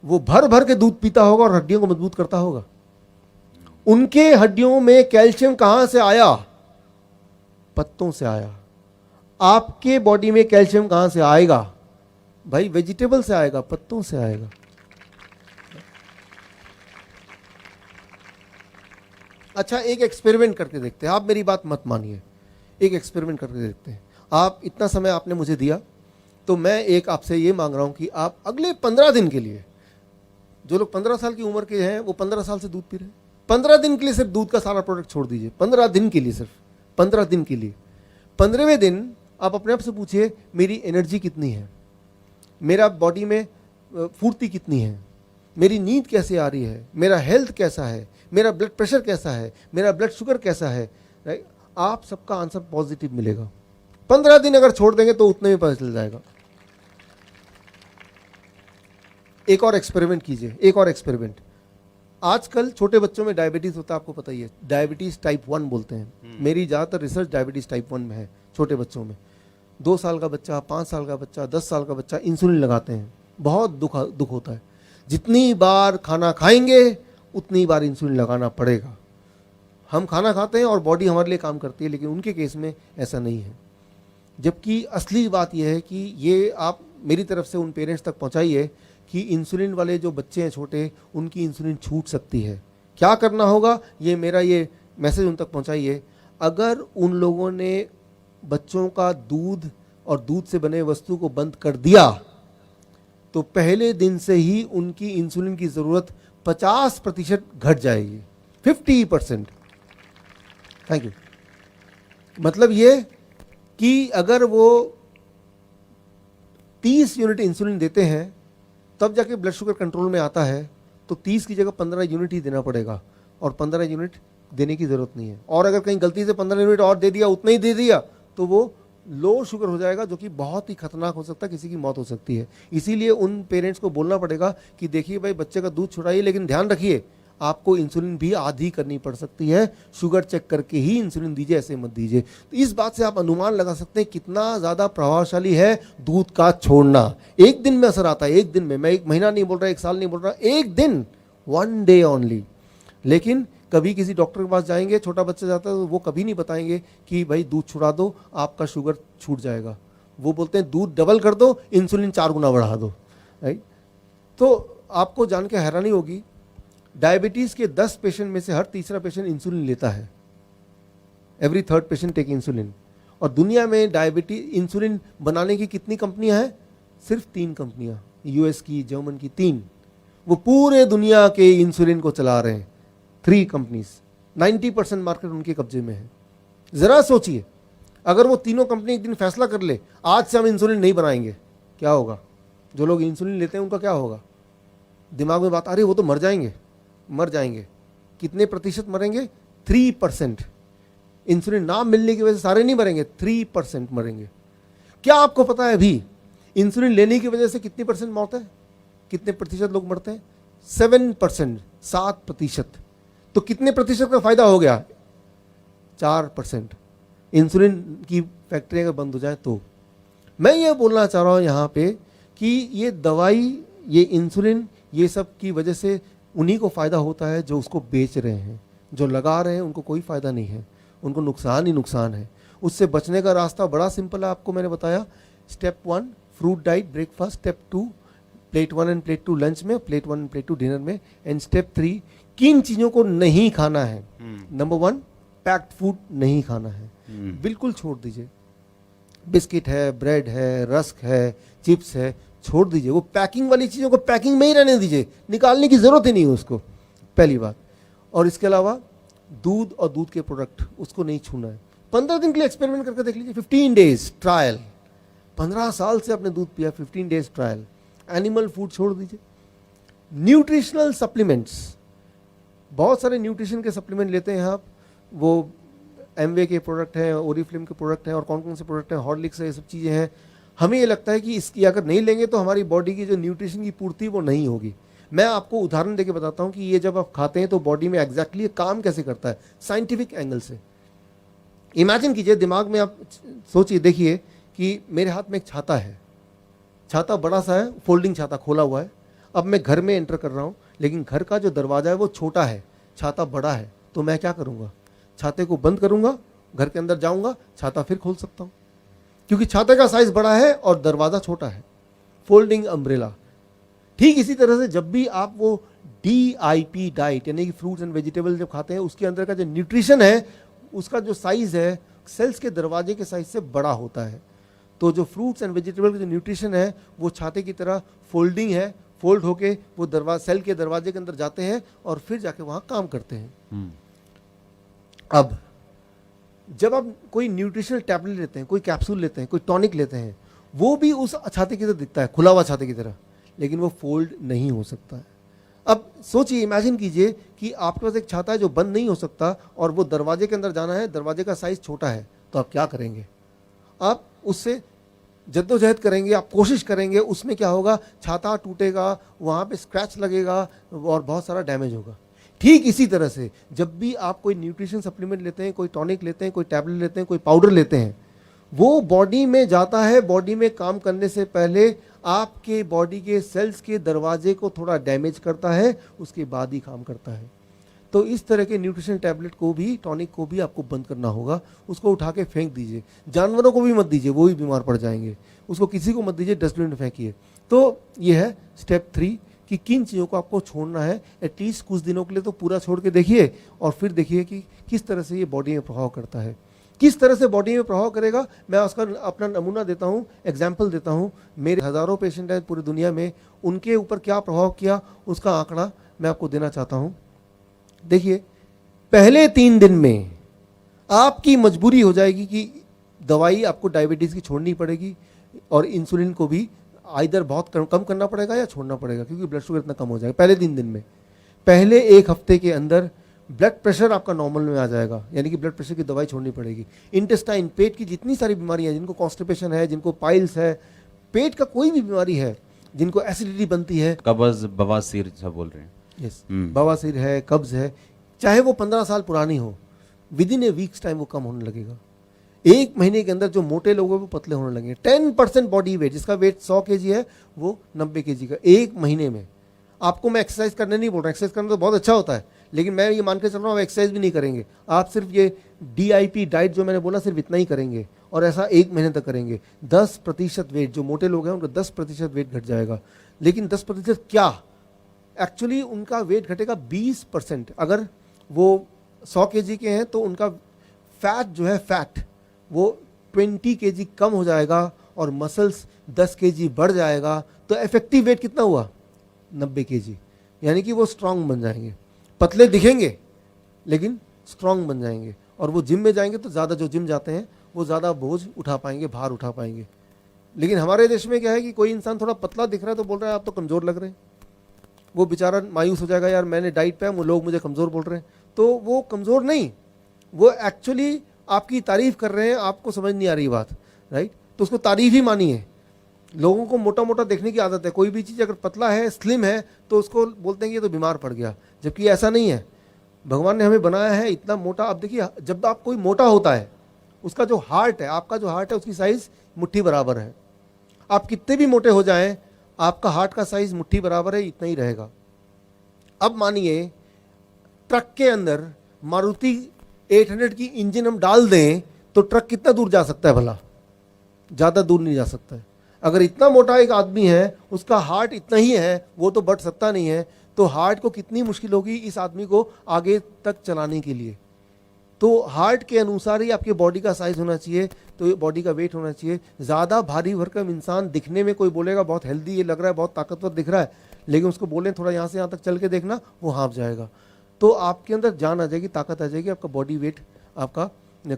वो भर भर के दूध पीता होगा और हड्डियों को मजबूत करता होगा? उनके हड्डियों में कैल्शियम कहां से आया? पत्तों से आया। आपके बॉडी में कैल्शियम कहां से आएगा? भाई वेजिटेबल से आएगा, पत्तों से आएगा। अच्छा, एक एक्सपेरिमेंट करके देखते हैं, आप मेरी बात मत मानिए, एक एक्सपेरिमेंट करके देखते हैं। आप इतना समय आपने मुझे दिया, तो मैं एक आपसे ये मांग रहा हूं कि आप अगले 15 दिन के लिए, जो लोग 15 साल की उम्र के हैं वो 15 साल से दूध पी रहे हैं, 15 दिन के लिए सिर्फ दूध का सारा प्रोडक्ट छोड़ दीजिए। 15 दिन के लिए, सिर्फ 15 दिन के लिए। 15वें दिन आप अपने आप से पूछिए मेरी एनर्जी कितनी है, मेरा बॉडी में फुर्ती कितनी है, मेरी नींद कैसे आ रही है, मेरा हेल्थ कैसा है, मेरा ब्लड प्रेशर कैसा है, मेरा ब्लड शुगर कैसा है। राइट? आप सबका आंसर पॉजिटिव मिलेगा। 15 दिन अगर छोड़ देंगे तो उतने में पता चल जाएगा। एक और एक्सपेरिमेंट कीजिए, एक और एक्सपेरिमेंट। आजकल छोटे बच्चों में डायबिटीज होता है, आपको पता ही है, डायबिटीज टाइप 1 बोलते हैं। मेरी ज्यादातर रिसर्च डायबिटीज टाइप 1 में है, छोटे बच्चों में। 2 साल का बच्चा, 5 साल का बच्चा, 10 साल का बच्चा इंसुलिन लगाते हैं, बहुत दुख होता है। जितनी बार खाना खाएंगे उतनी बार इंसुलिन लगाना पड़ेगा। हम खाना खाते हैं और बॉडी हमारे लिए काम करती है, लेकिन उनके केस में ऐसा नहीं है। जबकि असली बात यह है कि ये आप मेरी तरफ से उन पेरेंट्स तक पहुंचाइए कि इंसुलिन वाले जो बच्चे हैं छोटे, उनकी इंसुलिन छूट सकती है। क्या करना होगा, ये मेरा ये मैसेज उन तक पहुंचाइए। अगर उन लोगों ने बच्चों का दूध और दूध से बने वस्तु को बंद कर दिया तो पहले दिन से ही उनकी इंसुलिन की जरूरत 50% घट जाएगी, 50%। Thank you. मतलब ये कि अगर वो 30 यूनिट इंसुलिन देते हैं तब जाके ब्लड शुगर कंट्रोल में आता है, तो 30 की जगह 15 यूनिट ही देना पड़ेगा, और 15 यूनिट देने की जरूरत नहीं है। और अगर कहीं गलती से 15 यूनिट और दे दिया, उतना ही दे दिया, तो वो लो शुगर हो जाएगा, जो कि बहुत ही खतरनाक हो सकता है, किसी की मौत हो सकती है। इसीलिए उन पेरेंट्स को बोलना पड़ेगा कि देखिए भाई, बच्चे का दूध छुड़ाइए, लेकिन ध्यान रखिए आपको इंसुलिन भी आधी करनी पड़ सकती है, शुगर चेक करके ही इंसुलिन दीजिए, ऐसे मत दीजिए। तो इस बात से आप अनुमान लगा सकते हैं कितना ज़्यादा प्रभावशाली है दूध का छोड़ना। एक दिन में असर आता है, एक दिन में। मैं 1 महीना नहीं बोल रहा, 1 साल नहीं बोल रहा, एक दिन, 1 डे ओनली। लेकिन कभी किसी डॉक्टर के पास जाएंगे, छोटा बच्चा जाता है, तो वो कभी नहीं बताएंगे कि भाई दूध छुड़ा दो, आपका शुगर छूट जाएगा। वो बोलते हैं दूध डबल कर दो, इंसुलिन 4 गुना बढ़ा दो। राइट? तो आपको जान के हैरानी होगी, डायबिटीज के 10 पेशेंट में से हर तीसरा पेशेंट इंसुलिन लेता है। Every 3rd patient take insulin. और दुनिया में डायबिटीज इंसुलिन बनाने की कितनी कंपनियां हैं? सिर्फ 3 कंपनियां, यूएस की, जर्मन की, 3। वो पूरे दुनिया के इंसुलिन को चला रहे हैं, 3 कंपनीज। 90% मार्केट उनके कब्जे में है। जरा सोचिए, अगर वो तीनों कंपनी एक दिन फैसला कर ले आज से हम इंसुलिन नहीं बनाएंगे, क्या होगा? जो लोग इंसुलिन लेते हैं उनका क्या होगा? दिमाग में बात आ रही है वो तो मर जाएंगे, मर जाएंगे। कितने प्रतिशत मरेंगे? 3%। इंसुलिन ना मिलने की वजह से सारे नहीं मरेंगे, 3% मरेंगे। क्या आपको पता है अभी इंसुलिन लेने की वजह से कितनी परसेंट मौत है? कितने प्रतिशत लोग मरते हैं? 7%, 7%। तो कितने प्रतिशत का फायदा हो गया? 4%। इंसुलिन की फैक्ट्री अगर बंद हो जाए तो। मैं ये बोलना चाह रहा हूँ यहाँ पे कि ये दवाई, ये इंसुलिन, ये सब की वजह से उन्हीं को फ़ायदा होता है जो उसको बेच रहे हैं। जो लगा रहे हैं उनको कोई फ़ायदा नहीं है, उनको नुकसान ही नुकसान है। उससे बचने का रास्ता बड़ा सिंपल है, आपको मैंने बताया। Step 1 fruit diet breakfast, step 2 plate 1 end plate 2 lunch में, प्लेट 1 एंड प्लेट 2 डिनर में, एंड स्टेप 3 किन चीज़ों को नहीं खाना है। नंबर 1 पैक्ड फूड नहीं खाना है, बिल्कुल छोड़ दीजिए। बिस्किट है, ब्रेड है, रस्क है, चिप्स है, छोड़ दीजिए। वो पैकिंग वाली चीज़ों को पैकिंग में ही रहने दीजिए, निकालने की ज़रूरत ही नहीं है उसको, पहली बात। और इसके अलावा दूध और दूध के प्रोडक्ट, उसको नहीं छूना है। 15 दिन के लिए एक्सपेरिमेंट करके देख लीजिए, 15 डेज ट्रायल। 15 साल से आपने दूध पिया, 15 डेज ट्रायल। एनिमल फूड छोड़ दीजिए। न्यूट्रिशनल सप्लीमेंट्स, बहुत सारे न्यूट्रिशन के सप्लीमेंट लेते हैं आप, वो एमवे के प्रोडक्ट हैं, ओरिफ्लेम के प्रोडक्ट हैं, और कौन कौन से प्रोडक्ट हैं, हॉर्लिक्स है, ये सब चीज़ें हैं। हमें ये लगता है कि इसकी अगर नहीं लेंगे तो हमारी बॉडी की जो न्यूट्रिशन की पूर्ति वो नहीं होगी। मैं आपको उदाहरण देके बताता हूँ कि ये जब आप खाते हैं तो बॉडी में एग्जैक्टली ये काम कैसे करता है, साइंटिफिक एंगल से। इमेजिन कीजिए, दिमाग में आप सोचिए, देखिए कि मेरे हाथ में एक छाता है, छाता बड़ा सा है, फोल्डिंग छाता खोला हुआ है। अब मैं घर में एंटर कर रहा हूँ, लेकिन घर का जो दरवाज़ा है वो छोटा है, छाता बड़ा है, तो मैं क्या करूँगा? छाते को बंद करूँगा, घर के अंदर जाऊँगा, छाता फिर खोल सकता हूँ, क्योंकि छाते का साइज़ बड़ा है और दरवाज़ा छोटा है, फोल्डिंग अम्ब्रेला। ठीक इसी तरह से जब भी आप वो DIP डाइट यानी कि फ्रूट्स एंड वेजिटेबल जब खाते हैं, उसके अंदर का जो न्यूट्रिशन है उसका जो साइज़ है सेल्स के दरवाजे के साइज़ से बड़ा होता है। तो जो फ्रूट्स एंड वेजिटेबल का जो न्यूट्रिशन है वो छाते की तरह फोल्डिंग है, फोल्ड होके वो सेल के दरवाजे के अंदर जाते हैं और फिर जाके वहाँ काम करते हैं। अब जब आप कोई न्यूट्रिशनल टैबलेट लेते हैं, कोई कैप्सूल लेते हैं, कोई टॉनिक लेते हैं, वो भी उस छाते की तरह दिखता है, खुला हुआ छाते की तरह, लेकिन वो फोल्ड नहीं हो सकता है। अब सोचिए, इमेजिन कीजिए कि आपके पास एक छाता है जो बंद नहीं हो सकता और वो दरवाजे के अंदर जाना है, दरवाजे का साइज छोटा है, तो आप क्या करेंगे? आप उससे जद्दोजहद करेंगे, आप कोशिश करेंगे, उसमें क्या होगा? छाता टूटेगा, वहाँ पे स्क्रैच लगेगा और बहुत सारा डैमेज होगा। ठीक इसी तरह से जब भी आप कोई न्यूट्रिशन सप्लीमेंट लेते हैं, कोई टॉनिक लेते हैं, कोई टैबलेट लेते हैं, कोई पाउडर लेते हैं, वो बॉडी में जाता है, बॉडी में काम करने से पहले आपके बॉडी के सेल्स के दरवाजे को थोड़ा डैमेज करता है, उसके बाद ही काम करता है। तो इस तरह के न्यूट्रिशन टैबलेट को भी, टॉनिक को भी आपको बंद करना होगा, उसको उठा के फेंक दीजिए। जानवरों को भी मत दीजिए, वो भी बीमार पड़ जाएंगे, उसको किसी को मत दीजिए, डस्टबिन में फेंकिए। तो ये है स्टेप 3 कि किन चीज़ों को आपको छोड़ना है। एटलीस्ट कुछ दिनों के लिए तो पूरा छोड़ के देखिए और फिर देखिए कि किस तरह से ये बॉडी में प्रभाव करता है। किस तरह से बॉडी में प्रभाव करेगा, मैं उसका अपना नमूना देता हूँ, एग्जाम्पल देता हूँ। मेरे हज़ारों पेशेंट हैं पूरी दुनिया में, उनके ऊपर क्या प्रभाव किया उसका आंकड़ा मैं आपको देना चाहता हूँ। देखिए, पहले 3 दिन में आपकी मजबूरी हो जाएगी कि दवाई आपको डायबिटीज़ की छोड़नी पड़ेगी और इंसुलिन को भी आइदर बहुत कम करना पड़ेगा या छोड़ना पड़ेगा, क्योंकि ब्लड शुगर इतना कम हो जाएगा पहले 3 दिन में। पहले 1 हफ्ते के अंदर ब्लड प्रेशर आपका नॉर्मल में आ जाएगा, यानी कि ब्लड प्रेशर की दवाई छोड़नी पड़ेगी। इंटेस्टाइन, पेट की जितनी सारी बीमारियां, जिनको कॉन्स्टिपेशन है, जिनको पाइल्स है, पेट का कोई भी बीमारी है, जिनको एसिडिटी बनती है, कब्ज, बवासीर सब बोल रहे हैं, यस, बवासीर है, कब्ज है, चाहे वो 15 साल पुरानी हो, with in A weeks time वो कम होने लगेगा। 1 महीने के अंदर जो मोटे लोग हैं वो पतले होने लगेंगे। 10% बॉडी वेट, जिसका वेट 100 kg है वो 90 kg का 1 महीने में। आपको मैं एक्सरसाइज करने नहीं बोल रहा, एक्सरसाइज करना तो बहुत अच्छा होता है, लेकिन मैं ये मान के चल रहा हूँ एक्सरसाइज भी नहीं करेंगे, आप सिर्फ ये DIP डाइट जो मैंने बोला सिर्फ इतना ही करेंगे और ऐसा 1 महीने तक करेंगे। 10% वेट, जो मोटे लोग हैं उनका 10% वेट घट जाएगा। लेकिन 10% क्या, एक्चुअली उनका वेट घटेगा 20%। अगर वो 100 kg के हैं तो उनका फैट जो है, फैट वो 20 kg कम हो जाएगा और मसल्स 10 kg बढ़ जाएगा। तो इफेक्टिव वेट कितना हुआ? 90 kg, यानी कि वो स्ट्रांग बन जाएंगे। पतले दिखेंगे लेकिन स्ट्रांग बन जाएंगे, और वो जिम में जाएंगे तो ज़्यादा, जो जिम जाते हैं वो ज़्यादा बोझ उठा पाएंगे, भार उठा पाएंगे। लेकिन हमारे देश में क्या है कि कोई इंसान थोड़ा पतला दिख रहा है तो बोल रहा है आप तो कमज़ोर लग रहे हैं। वो बेचारा मायूस हो जाएगा, यार मैंने डाइट पे है, वो लोग मुझे कमज़ोर बोल रहे हैं। तो वो कमज़ोर नहीं, वो एक्चुअली आपकी तारीफ कर रहे हैं, आपको समझ नहीं आ रही बात, राइट। तो उसको तारीफ ही मानिए। लोगों को मोटा मोटा देखने की आदत है, कोई भी चीज़ अगर पतला है, स्लिम है, तो उसको बोलते हैं कि ये तो बीमार पड़ गया, जबकि ऐसा नहीं है। भगवान ने हमें बनाया है इतना मोटा। अब देखिए, जब आप कोई मोटा होता है, उसका जो हार्ट है, आपका जो हार्ट है, उसकी साइज़ मुट्ठी बराबर है। आप कितने भी मोटे हो जाएं, आपका हार्ट का साइज़ मुट्ठी बराबर है, इतना ही रहेगा। अब मानिए ट्रक के अंदर मारुति 800 की इंजन हम डाल दें तो ट्रक कितना दूर जा सकता है भला? ज़्यादा दूर नहीं जा सकता है। अगर इतना मोटा एक आदमी है, उसका हार्ट इतना ही है, वो तो बढ़ सकता नहीं है, तो हार्ट को कितनी मुश्किल होगी इस आदमी को आगे तक चलाने के लिए। तो हार्ट के अनुसार ही आपके बॉडी का साइज़ होना चाहिए, तो बॉडी का वेट होना चाहिए। ज़्यादा भारी भरकम इंसान दिखने में, कोई बोलेगा बहुत हेल्दी ये लग रहा है, बहुत ताकतवर दिख रहा है, लेकिन उसको बोलें थोड़ा यहाँ से यहाँ तक चल के देखना, वो हाँफ जाएगा। तो आपके अंदर जान आ जाएगी, ताकत आ जाएगी, आपका बॉडी वेट आपका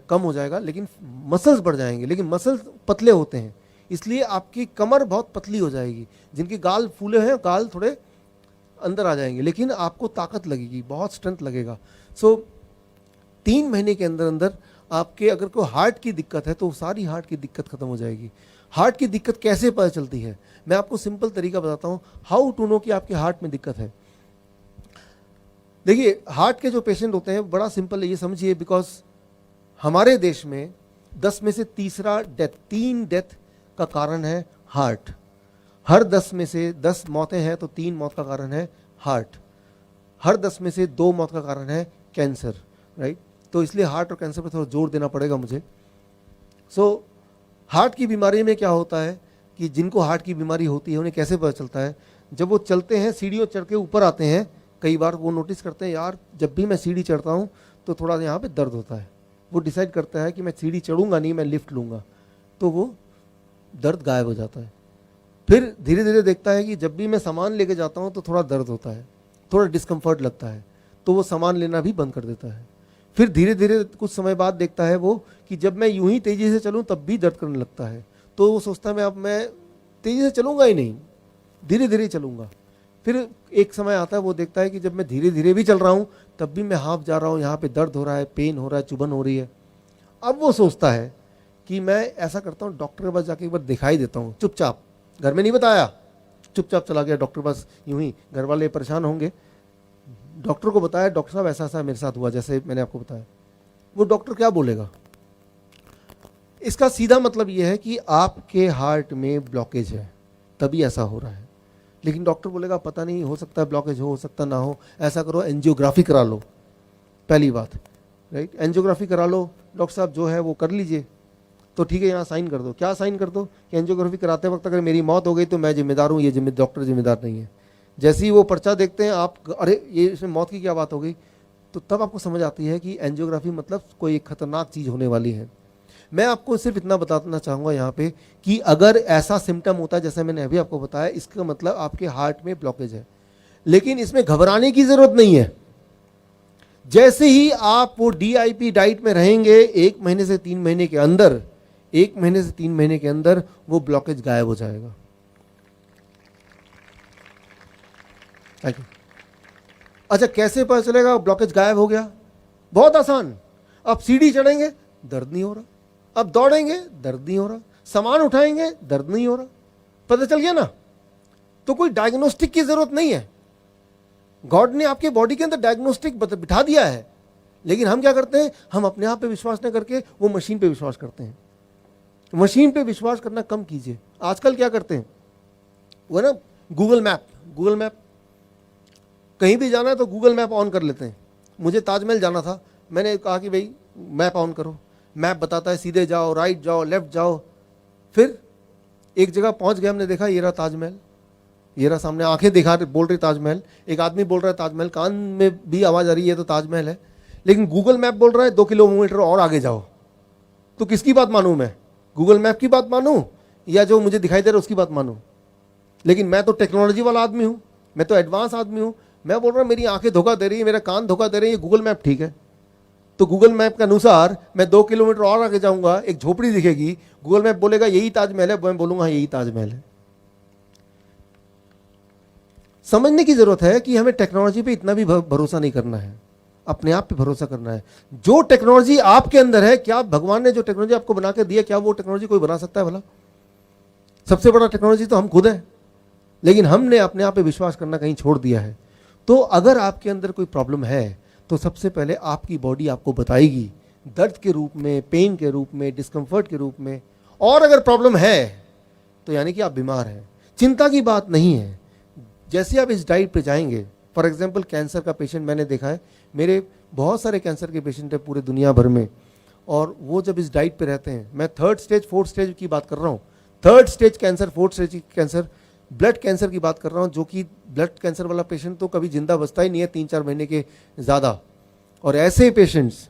कम हो जाएगा, लेकिन मसल्स बढ़ जाएंगे। लेकिन मसल्स पतले होते हैं, इसलिए आपकी कमर बहुत पतली हो जाएगी। जिनके गाल फूले हैं, गाल थोड़े अंदर आ जाएंगे, लेकिन आपको ताकत लगेगी, बहुत स्ट्रेंथ लगेगा। सो 3 महीने के अंदर अंदर आपके अगर कोई हार्ट की दिक्कत है तो सारी हार्ट की दिक्कत खत्म हो जाएगी। हार्ट की दिक्कत कैसे पता चलती है? मैं आपको सिंपल तरीका बताता हूँ, हाउ टू नो कि आपके हार्ट में दिक्कत है। देखिए, हार्ट के जो पेशेंट होते हैं, बड़ा सिंपल है, ये समझिए। बिकॉज हमारे देश में 10 में से तीसरा डेथ, 3 डेथ का कारण है हार्ट। हर 10 में से 10 मौतें हैं तो 3 मौत का कारण है हार्ट। हर 10 में से 2 मौत का कारण है कैंसर, राइट। तो इसलिए हार्ट और कैंसर पर थोड़ा जोर देना पड़ेगा मुझे। सो हार्ट की बीमारी में क्या होता है कि जिनको हार्ट की बीमारी होती है उन्हें कैसे पता चलता है? जब वो चलते हैं, सीढ़ियों चढ़ के ऊपर आते हैं, कई बार वो नोटिस करते हैं, यार जब भी मैं सीढ़ी चढ़ता हूँ तो थोड़ा यहाँ पे दर्द होता है। वो डिसाइड करता है कि मैं सीढ़ी चढ़ूंगा नहीं, मैं लिफ्ट लूँगा, तो वो दर्द गायब हो जाता है। फिर धीरे धीरे देखता है कि जब भी मैं सामान लेके जाता हूँ तो थोड़ा दर्द होता है, थोड़ा डिस्कम्फर्ट लगता है, तो वो सामान लेना भी बंद कर देता है। फिर धीरे धीरे कुछ समय बाद देखता है वो कि जब मैं यूं ही तेज़ी से चलूं तब भी दर्द करने लगता है, तो वो सोचता है मैं तेज़ी से चलूंगा ही नहीं, धीरे धीरे चलूंगा। फिर एक समय आता है, वो देखता है कि जब मैं धीरे धीरे भी चल रहा हूँ तब भी मैं हाँफ जा रहा हूँ, यहाँ पे दर्द हो रहा है, पेन हो रहा है, चुभन हो रही है। अब वो सोचता है कि मैं ऐसा करता हूँ, डॉक्टर के पास जाके एक बार दिखाई देता हूँ, चुपचाप, घर में नहीं बताया, चुपचाप चला गया डॉक्टर के पास। यूं ही घर वाले परेशान होंगे, डॉक्टर को बताया, डॉक्टर साहब ऐसा ऐसा मेरे साथ हुआ, जैसे मैंने आपको बताया। वो डॉक्टर क्या बोलेगा? इसका सीधा मतलब ये है कि आपके हार्ट में ब्लॉकेज है, तभी ऐसा हो रहा है। लेकिन डॉक्टर बोलेगा पता नहीं, हो सकता है ब्लॉकेज हो सकता ना हो, ऐसा करो एंजियोग्राफी करा लो, पहली बात, राइट। एंजियोग्राफी करा लो, डॉक्टर साहब जो है वो कर लीजिए। तो ठीक है, यहाँ साइन कर दो। क्या साइन कर दो? कि एंजियोग्राफी कराते वक्त अगर मेरी मौत हो गई तो मैं जिम्मेदार हूँ, ये डॉक्टर जिम्मेदार नहीं है। जैसे ही वो पर्चा देखते हैं आप, अरे ये इसमें मौत की क्या बात हो गई, तो तब आपको समझ आती है कि एंजियोग्राफी मतलब कोई एक खतरनाक चीज़ होने वाली है। मैं आपको सिर्फ इतना बताना चाहूँगा यहाँ पे कि अगर ऐसा सिम्टम होता है जैसे मैंने अभी आपको बताया, इसका मतलब आपके हार्ट में ब्लॉकेज है। लेकिन इसमें घबराने की ज़रूरत नहीं है। जैसे ही आप वो DIP डाइट में रहेंगे, 1 महीने से 3 महीने के अंदर, 1 महीने से 3 महीने के अंदर वो ब्लॉकेज गायब हो जाएगा। अच्छा, कैसे पता चलेगा ब्लॉकेज गायब हो गया? बहुत आसान। अब सीढ़ी चढ़ेंगे, दर्द नहीं हो रहा। अब दौड़ेंगे, दर्द नहीं हो रहा। सामान उठाएंगे, दर्द नहीं हो रहा। पता चल गया ना? तो कोई डायग्नोस्टिक की जरूरत नहीं है। गॉड ने आपके बॉडी के अंदर डायग्नोस्टिक बिठा दिया है, लेकिन हम क्या करते हैं? हम अपने आप पे विश्वास न करके वो मशीन पे विश्वास करते हैं। मशीन पे विश्वास करना कम कीजिए। आजकल क्या करते हैं, वो ना गूगल मैप, कहीं भी जाना है तो गूगल मैप ऑन कर लेते हैं। मुझे ताजमहल जाना था, मैंने कहा कि भाई मैप ऑन करो, मैप बताता है सीधे जाओ, राइट जाओ, लेफ्ट जाओ। फिर एक जगह पहुंच गए, हमने देखा ये रहा ताजमहल, ये रहा सामने, आंखें दिखा बोल रही ताजमहल, एक आदमी बोल रहा है ताजमहल, कान में भी आवाज़ आ रही है तो ताजमहल है, लेकिन गूगल मैप बोल रहा है 2 किलोमीटर और आगे जाओ। तो किसकी बात मानूं मैं? गूगल मैप की बात मानूं या जो मुझे दिखाई दे रहा है उसकी बात मानूं? लेकिन मैं तो टेक्नोलॉजी वाला आदमी हूं, मैं तो एडवांस आदमी हूं। मैं बोल रहा हूं मेरी आंखें धोखा दे रही है, मेरा कान धोखा दे रही है, गूगल मैप ठीक है। तो गूगल मैप के अनुसार मैं 2 किलोमीटर और आगे जाऊंगा, एक झोपड़ी दिखेगी, गूगल मैप बोलेगा यही ताजमहल है, मैं बोलूंगा हाँ, यही ताजमहल है। समझने की जरूरत है कि हमें टेक्नोलॉजी पे इतना भी भरोसा नहीं करना है, अपने आप पे भरोसा करना है। जो टेक्नोलॉजी आपके अंदर है, क्या भगवान ने जो टेक्नोलॉजी आपको बना के दिया, क्या वो टेक्नोलॉजी कोई बना सकता है भला? सबसे बड़ा टेक्नोलॉजी तो हम खुद हैं, लेकिन हमने अपने आप पे विश्वास करना कहीं छोड़ दिया है। तो अगर आपके अंदर कोई प्रॉब्लम है तो सबसे पहले आपकी बॉडी आपको बताएगी, दर्द के रूप में, पेन के रूप में, डिस्कम्फर्ट के रूप में। और अगर प्रॉब्लम है तो यानी कि आप बीमार हैं। चिंता की बात नहीं है। जैसे आप इस डाइट पे जाएंगे, फॉर एग्जांपल कैंसर का पेशेंट मैंने देखा है, मेरे बहुत सारे कैंसर के पेशेंट हैं पूरे दुनिया भर में, और वो जब इस डाइट पे रहते हैं, मैं 3rd स्टेज 4th स्टेज की बात कर रहा हूँ, 3rd stage cancer, 4th stage cancer, blood cancer की बात कर रहा हूँ, जो कि ब्लड कैंसर वाला पेशेंट तो कभी जिंदा बचता ही नहीं है 3-4 महीने के ज़्यादा। और ऐसे पेशेंट्स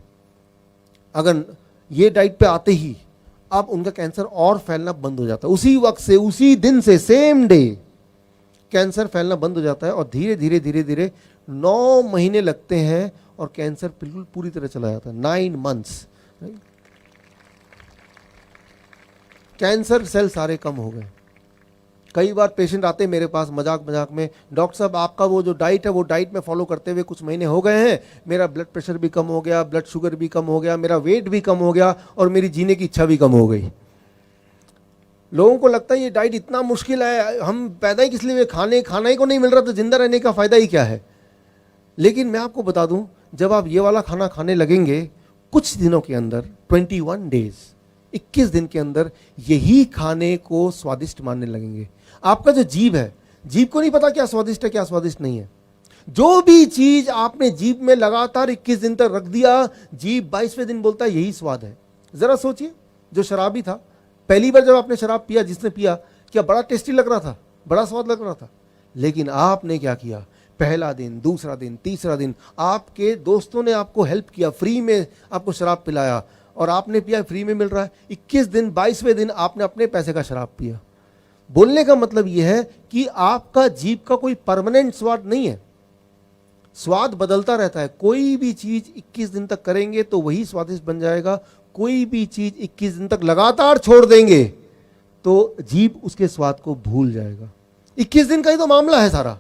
अगर ये डाइट पे आते ही अब उनका कैंसर और फैलना बंद हो जाता है, उसी वक्त से, उसी दिन से, सेम डे कैंसर फैलना बंद हो जाता है। और धीरे धीरे धीरे धीरे 9 महीने लगते हैं और कैंसर बिल्कुल पूरी तरह चला जाता है। 9 months कैंसर सेल सारे कम हो गए। कई बार पेशेंट आते हैं मेरे पास मजाक मजाक में, डॉक्टर साहब आपका वो जो डाइट है, वो डाइट में फॉलो करते हुए कुछ महीने हो गए हैं, मेरा ब्लड प्रेशर भी कम हो गया, ब्लड शुगर भी कम हो गया, मेरा वेट भी कम हो गया और मेरी जीने की इच्छा भी कम हो गई। लोगों को लगता है ये डाइट इतना मुश्किल है, हम पैदा ही किस लिए, खाना ही को नहीं मिल रहा तो जिंदा रहने का फायदा ही क्या है। लेकिन मैं आपको बता दूं, जब आप ये वाला खाना खाने लगेंगे, कुछ दिनों के अंदर, 21 डेज, 21 दिन के अंदर यही खाने को स्वादिष्ट मानने लगेंगे। आपका जो जीभ है, जीभ को नहीं पता क्या स्वादिष्ट है क्या स्वादिष्ट नहीं है। जो भी चीज आपने जीभ में लगातार 21 दिन तक रख दिया, जीभ 22वें दिन बोलता है यही स्वाद है। जरा सोचिए, जो शराबी था, पहली बार जब आपने शराब पिया, जिसने पिया, क्या बड़ा टेस्टी लग रहा था, बड़ा स्वाद लग रहा था। लेकिन आपने क्या किया, पहला दिन, दूसरा दिन, तीसरा दिन, आपके दोस्तों ने आपको हेल्प किया, फ्री में आपको शराब पिलाया और आपने पिया, फ्री में मिल रहा है। 21 दिन, 22वें दिन आपने अपने पैसे का शराब पिया। बोलने का मतलब यह है कि आपका जीभ का कोई परमानेंट स्वाद नहीं है, स्वाद बदलता रहता है। कोई भी चीज 21 दिन तक करेंगे तो वही स्वादिष्ट बन जाएगा, कोई भी चीज 21 दिन तक लगातार छोड़ देंगे तो जीभ उसके स्वाद को भूल जाएगा। 21 दिन का ही तो मामला है सारा।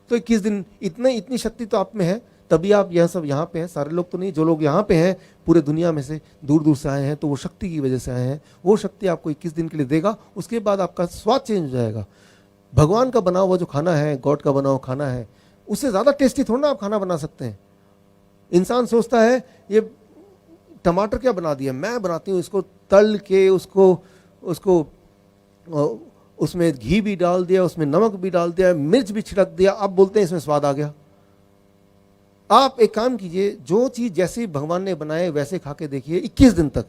तो 21 दिन, इतनी शक्ति तो आप में है, तभी आप यह सब यहाँ पे हैं। सारे लोग तो नहीं, जो लोग यहाँ पे हैं पूरे दुनिया में से दूर दूर से आए हैं, तो वो शक्ति की वजह से आए हैं। वो शक्ति आपको 21 दिन के लिए देगा, उसके बाद आपका स्वाद चेंज हो जाएगा। भगवान का बना हुआ जो खाना है, गॉड का बना हुआ खाना है, उससे ज़्यादा टेस्टी थोड़ा ना आप खाना बना सकते हैं। इंसान सोचता है ये टमाटर क्या बना दिया, मैं बनाती हूँ इसको तल के, उसको उसमें घी भी डाल दिया, उसमें नमक भी डाल दिया, मिर्च भी छिड़क दिया, अब बोलते हैं इसमें स्वाद आ गया। आप एक काम कीजिए, जो चीज़ जैसे भगवान ने बनाए वैसे खा के देखिए, 21 दिन तक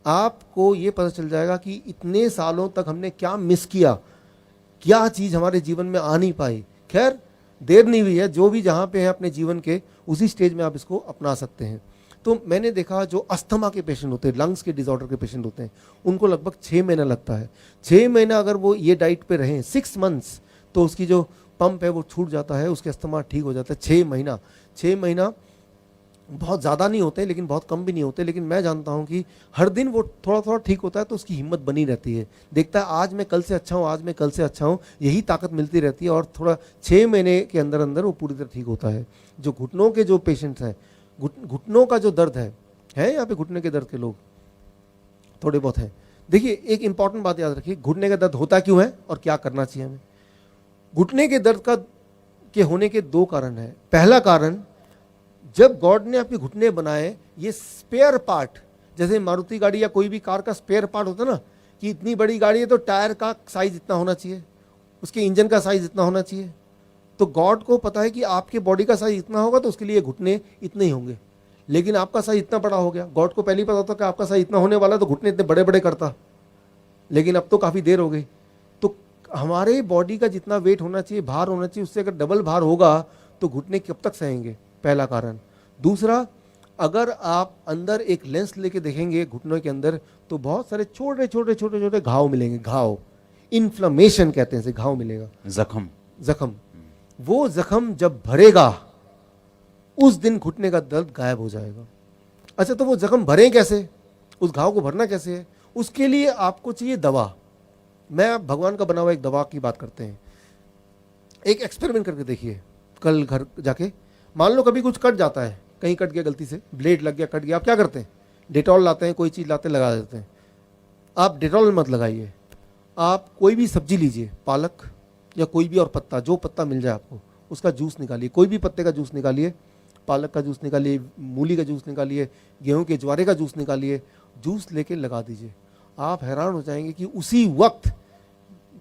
आपको ये पता चल जाएगा कि इतने सालों तक हमने क्या मिस किया, क्या चीज़ हमारे जीवन में आ नहीं पाई। खैर, देर नहीं हुई है, जो भी जहाँ पे है अपने जीवन के उसी स्टेज में आप इसको अपना सकते हैं। तो मैंने देखा जो अस्थमा के पेशेंट होते हैं, लंग्स के डिसऑर्डर के पेशेंट होते हैं, उनको लगभग 6 महीना लगता है। 6 महीना अगर वो ये डाइट पे रहें, 6 months, तो उसकी जो पंप है वो छूट जाता है, उसके अस्थमा ठीक हो जाता है। 6 महीना बहुत ज़्यादा नहीं होते लेकिन बहुत कम भी नहीं होते। लेकिन मैं जानता हूँ कि हर दिन वो थोड़ा थोड़ा ठीक होता है, तो उसकी हिम्मत बनी रहती है। देखता है आज मैं कल से अच्छा हूँ, आज मैं कल से अच्छा हूँ, यही ताकत मिलती रहती है। और थोड़ा 6 महीने के अंदर अंदर वो पूरी तरह ठीक होता है। जो घुटनों के जो पेशेंट्स हैं, घुटनों का जो दर्द है यहाँ पे घुटने के दर्द के लोग थोड़े बहुत हैं। देखिए, एक इंपॉर्टेंट बात याद रखिए, घुटने का दर्द होता क्यों है और क्या करना चाहिए हमें। घुटने के दर्द के होने के 2 कारण हैं। पहला कारण, जब गॉड ने आपके घुटने बनाए, ये स्पेयर पार्ट, जैसे मारुति गाड़ी या कोई भी कार का स्पेयर पार्ट होता है ना, कि इतनी बड़ी गाड़ी है तो टायर का साइज इतना होना चाहिए, उसके इंजन का साइज इतना होना चाहिए। तो गॉड को पता है कि आपके बॉडी का साइज इतना होगा तो उसके लिए घुटने इतने ही होंगे। लेकिन आपका साइज इतना बड़ा हो गया, गॉड को पहले ही पता होता कि आपका साइज इतना होने वाला है, तो घुटने इतने बड़े बड़े करता। लेकिन अब तो काफ़ी देर हो गई। तो हमारे बॉडी का जितना वेट होना चाहिए, भार होना चाहिए, उससे अगर डबल भार होगा तो घुटने कब तक सहेंगे, पहला कारण। दूसरा, अगर आप अंदर एक लेंस लेके देखेंगे घुटनों के अंदर, तो बहुत सारे छोटे छोटे छोटे छोटे घाव मिलेंगे। घाव, इन्फ्लेमेशन कहते हैं, घाव मिलेगा, जख्म। वो जख्म जब भरेगा, उस दिन घुटने का दर्द गायब हो जाएगा। अच्छा, तो वो जख्म भरें कैसे, उस घाव को भरना कैसे है? उसके लिए आपको चाहिए दवा। मैं आप भगवान का बना हुआ एक दवा की बात करते हैं। एक एक्सपेरिमेंट करके देखिए कल घर जाके। मान लो कभी कुछ कट जाता है, कहीं कट गया गलती से, ब्लेड लग गया, कट गया, आप क्या करते हैं? डेटॉल लाते हैं, कोई चीज़ लाते हैं, लगा देते हैं। आप डेटॉल मत लगाइए, आप कोई भी सब्जी लीजिए, पालक या कोई भी और पत्ता, जो पत्ता मिल जाए आपको, उसका जूस निकालिए। कोई भी पत्ते का जूस निकालिए, पालक का जूस निकालिए, मूली का जूस निकालिए, गेहूं के ज्वारे का जूस निकालिए, जूस लेके लगा दीजिए। आप हैरान हो जाएंगे कि उसी वक्त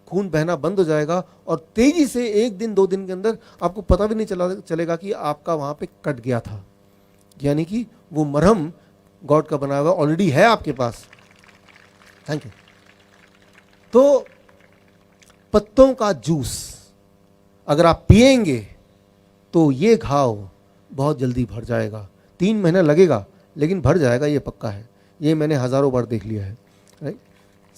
खून बहना बंद हो जाएगा और तेजी से 1 दिन 2 दिन के अंदर आपको पता भी नहीं चलेगा कि आपका वहाँ पे कट गया था। यानी कि वो मरहम गॉड का बनाया हुआ ऑलरेडी है आपके पास। Thank you. तो पत्तों का जूस अगर आप पिएंगे तो ये घाव बहुत जल्दी भर जाएगा। 3 महीना लगेगा लेकिन भर जाएगा, ये पक्का है। ये मैंने हज़ारों बार देख लिया है, राइट।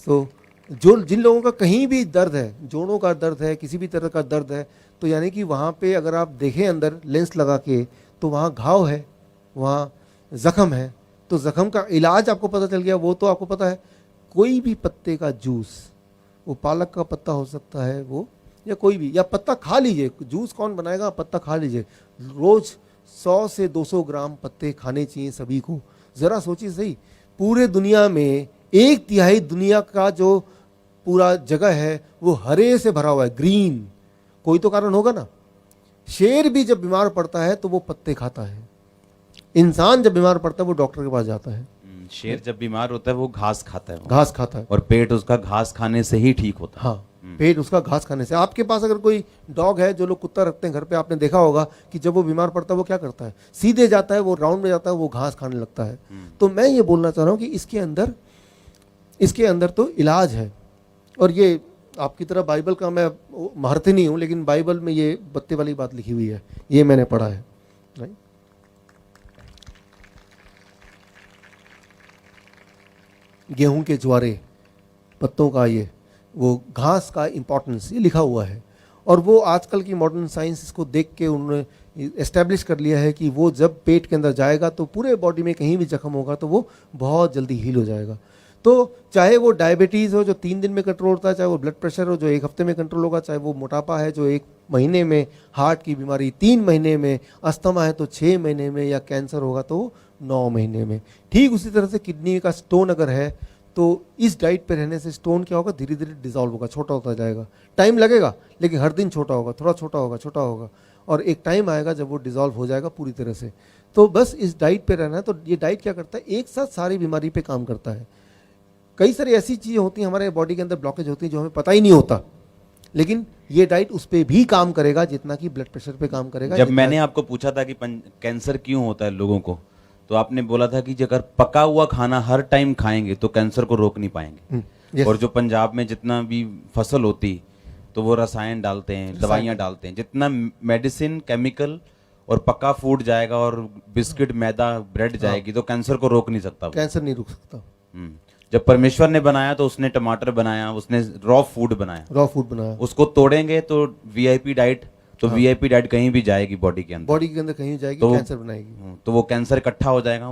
सो जिन लोगों का कहीं भी दर्द है, जोड़ों का दर्द है, किसी भी तरह का दर्द है, तो यानी कि वहाँ पे अगर आप देखें अंदर लेंस लगा के, तो वहाँ घाव है, वहाँ ज़ख़म है। तो ज़ख़म का इलाज आपको पता चल गया, वो तो आपको पता है। कोई भी पत्ते का जूस, वो पालक का पत्ता हो सकता है वो, या कोई भी, या पत्ता खा लीजिए। जूस कौन बनाएगा? पत्ता खा लीजिए। रोज़ 100 से 200 ग्राम पत्ते खाने चाहिए सभी को। ज़रा सोचिए सही, पूरे दुनिया में 1/3 दुनिया का जो पूरा जगह है वो हरे से भरा हुआ है, ग्रीन। कोई तो कारण होगा ना। शेर भी जब बीमार पड़ता है तो वो पत्ते खाता है। इंसान जब बीमार पड़ता है वो डॉक्टर के पास जाता है। शेर जब बीमार होता है वो घास खाता है, घास खाता है, और पेट उसका घास खाने से ही ठीक होता है। हाँ, पेट उसका घास खाने से। आपके पास अगर कोई डॉग है, जो लोग कुत्ता रखते हैं घर पे, आपने देखा होगा कि जब वो बीमार पड़ता है वो क्या करता है? सीधे जाता है, वो राउंड में जाता है, वो घास खाने लगता है। तो मैं ये बोलना चाह रहा हूँ कि इसके अंदर तो इलाज है। और ये आपकी तरह बाइबल का मैं महर्ति नहीं हूँ, लेकिन बाइबल में ये पत्ते वाली बात लिखी हुई है, ये मैंने पढ़ा है, राइट। गेहूं के ज्वारे, पत्तों का ये, वो घास का इम्पोर्टेंस, ये लिखा हुआ है। और वो आजकल की मॉडर्न साइंस इसको देख के उन्होंने एस्टेब्लिश कर लिया है कि वो जब पेट के अंदर जाएगा तो पूरे बॉडी में कहीं भी जख्म होगा तो वो बहुत जल्दी हील हो जाएगा। तो चाहे वो डायबिटीज़ हो जो 3 दिन में कंट्रोल होता है, चाहे वो ब्लड प्रेशर हो जो 1 हफ्ते में कंट्रोल होगा, चाहे वो मोटापा है जो 1 महीने में, हार्ट की बीमारी 3 महीने में, अस्थमा है तो 6 महीने में, या कैंसर होगा तो 9 महीने में। ठीक उसी तरह से किडनी का स्टोन अगर है तो इस डाइट पे रहने से स्टोन क्या होगा? धीरे धीरे डिजॉल्व होगा, छोटा होता जाएगा। टाइम लगेगा लेकिन हर दिन छोटा होगा, थोड़ा छोटा होगा, छोटा होगा, और एक टाइम आएगा जब वो डिजॉल्व हो जाएगा पूरी तरह से। तो बस इस डाइट पे रहना है। तो ये डाइट क्या करता है? एक साथ सारी बीमारी पे काम करता है। कई सारी ऐसी चीज़ें होती हैं हमारे बॉडी के अंदर, ब्लॉकेज होती हैं जो हमें पता ही नहीं होता, लेकिन ये डाइट उस पर भी काम करेगा जितना कि ब्लड प्रेशर पे काम करेगा। जब मैंने आपको पूछा था कि कैंसर क्यों होता है लोगों को, तो आपने बोला था कि अगर पका हुआ खाना हर टाइम खाएंगे तो कैंसर को रोक नहीं पाएंगे। yes. और जो पंजाब में जितना भी फसल होती तो वो रसायन डालते हैं, दवाइयाँ डालते हैं। जितना मेडिसिन, केमिकल और पक्का फूड जाएगा और बिस्किट, मैदा, ब्रेड जाएगी तो कैंसर को रोक नहीं सकता। कैंसर नहीं रुक सकता। जब परमेश्वर ने बनाया तो उसने टमाटर बनाया, उसने रॉ फूड बनाया, उसको तोड़ेंगे तो वीआईपी डाइट, तो वीआईपी डाइट कहीं भी जाएगी बॉडी के अंदर कहीं जाएगी, तो कैंसर बनाएगी, तो वो कैंसर इकट्ठा हो जाएगा।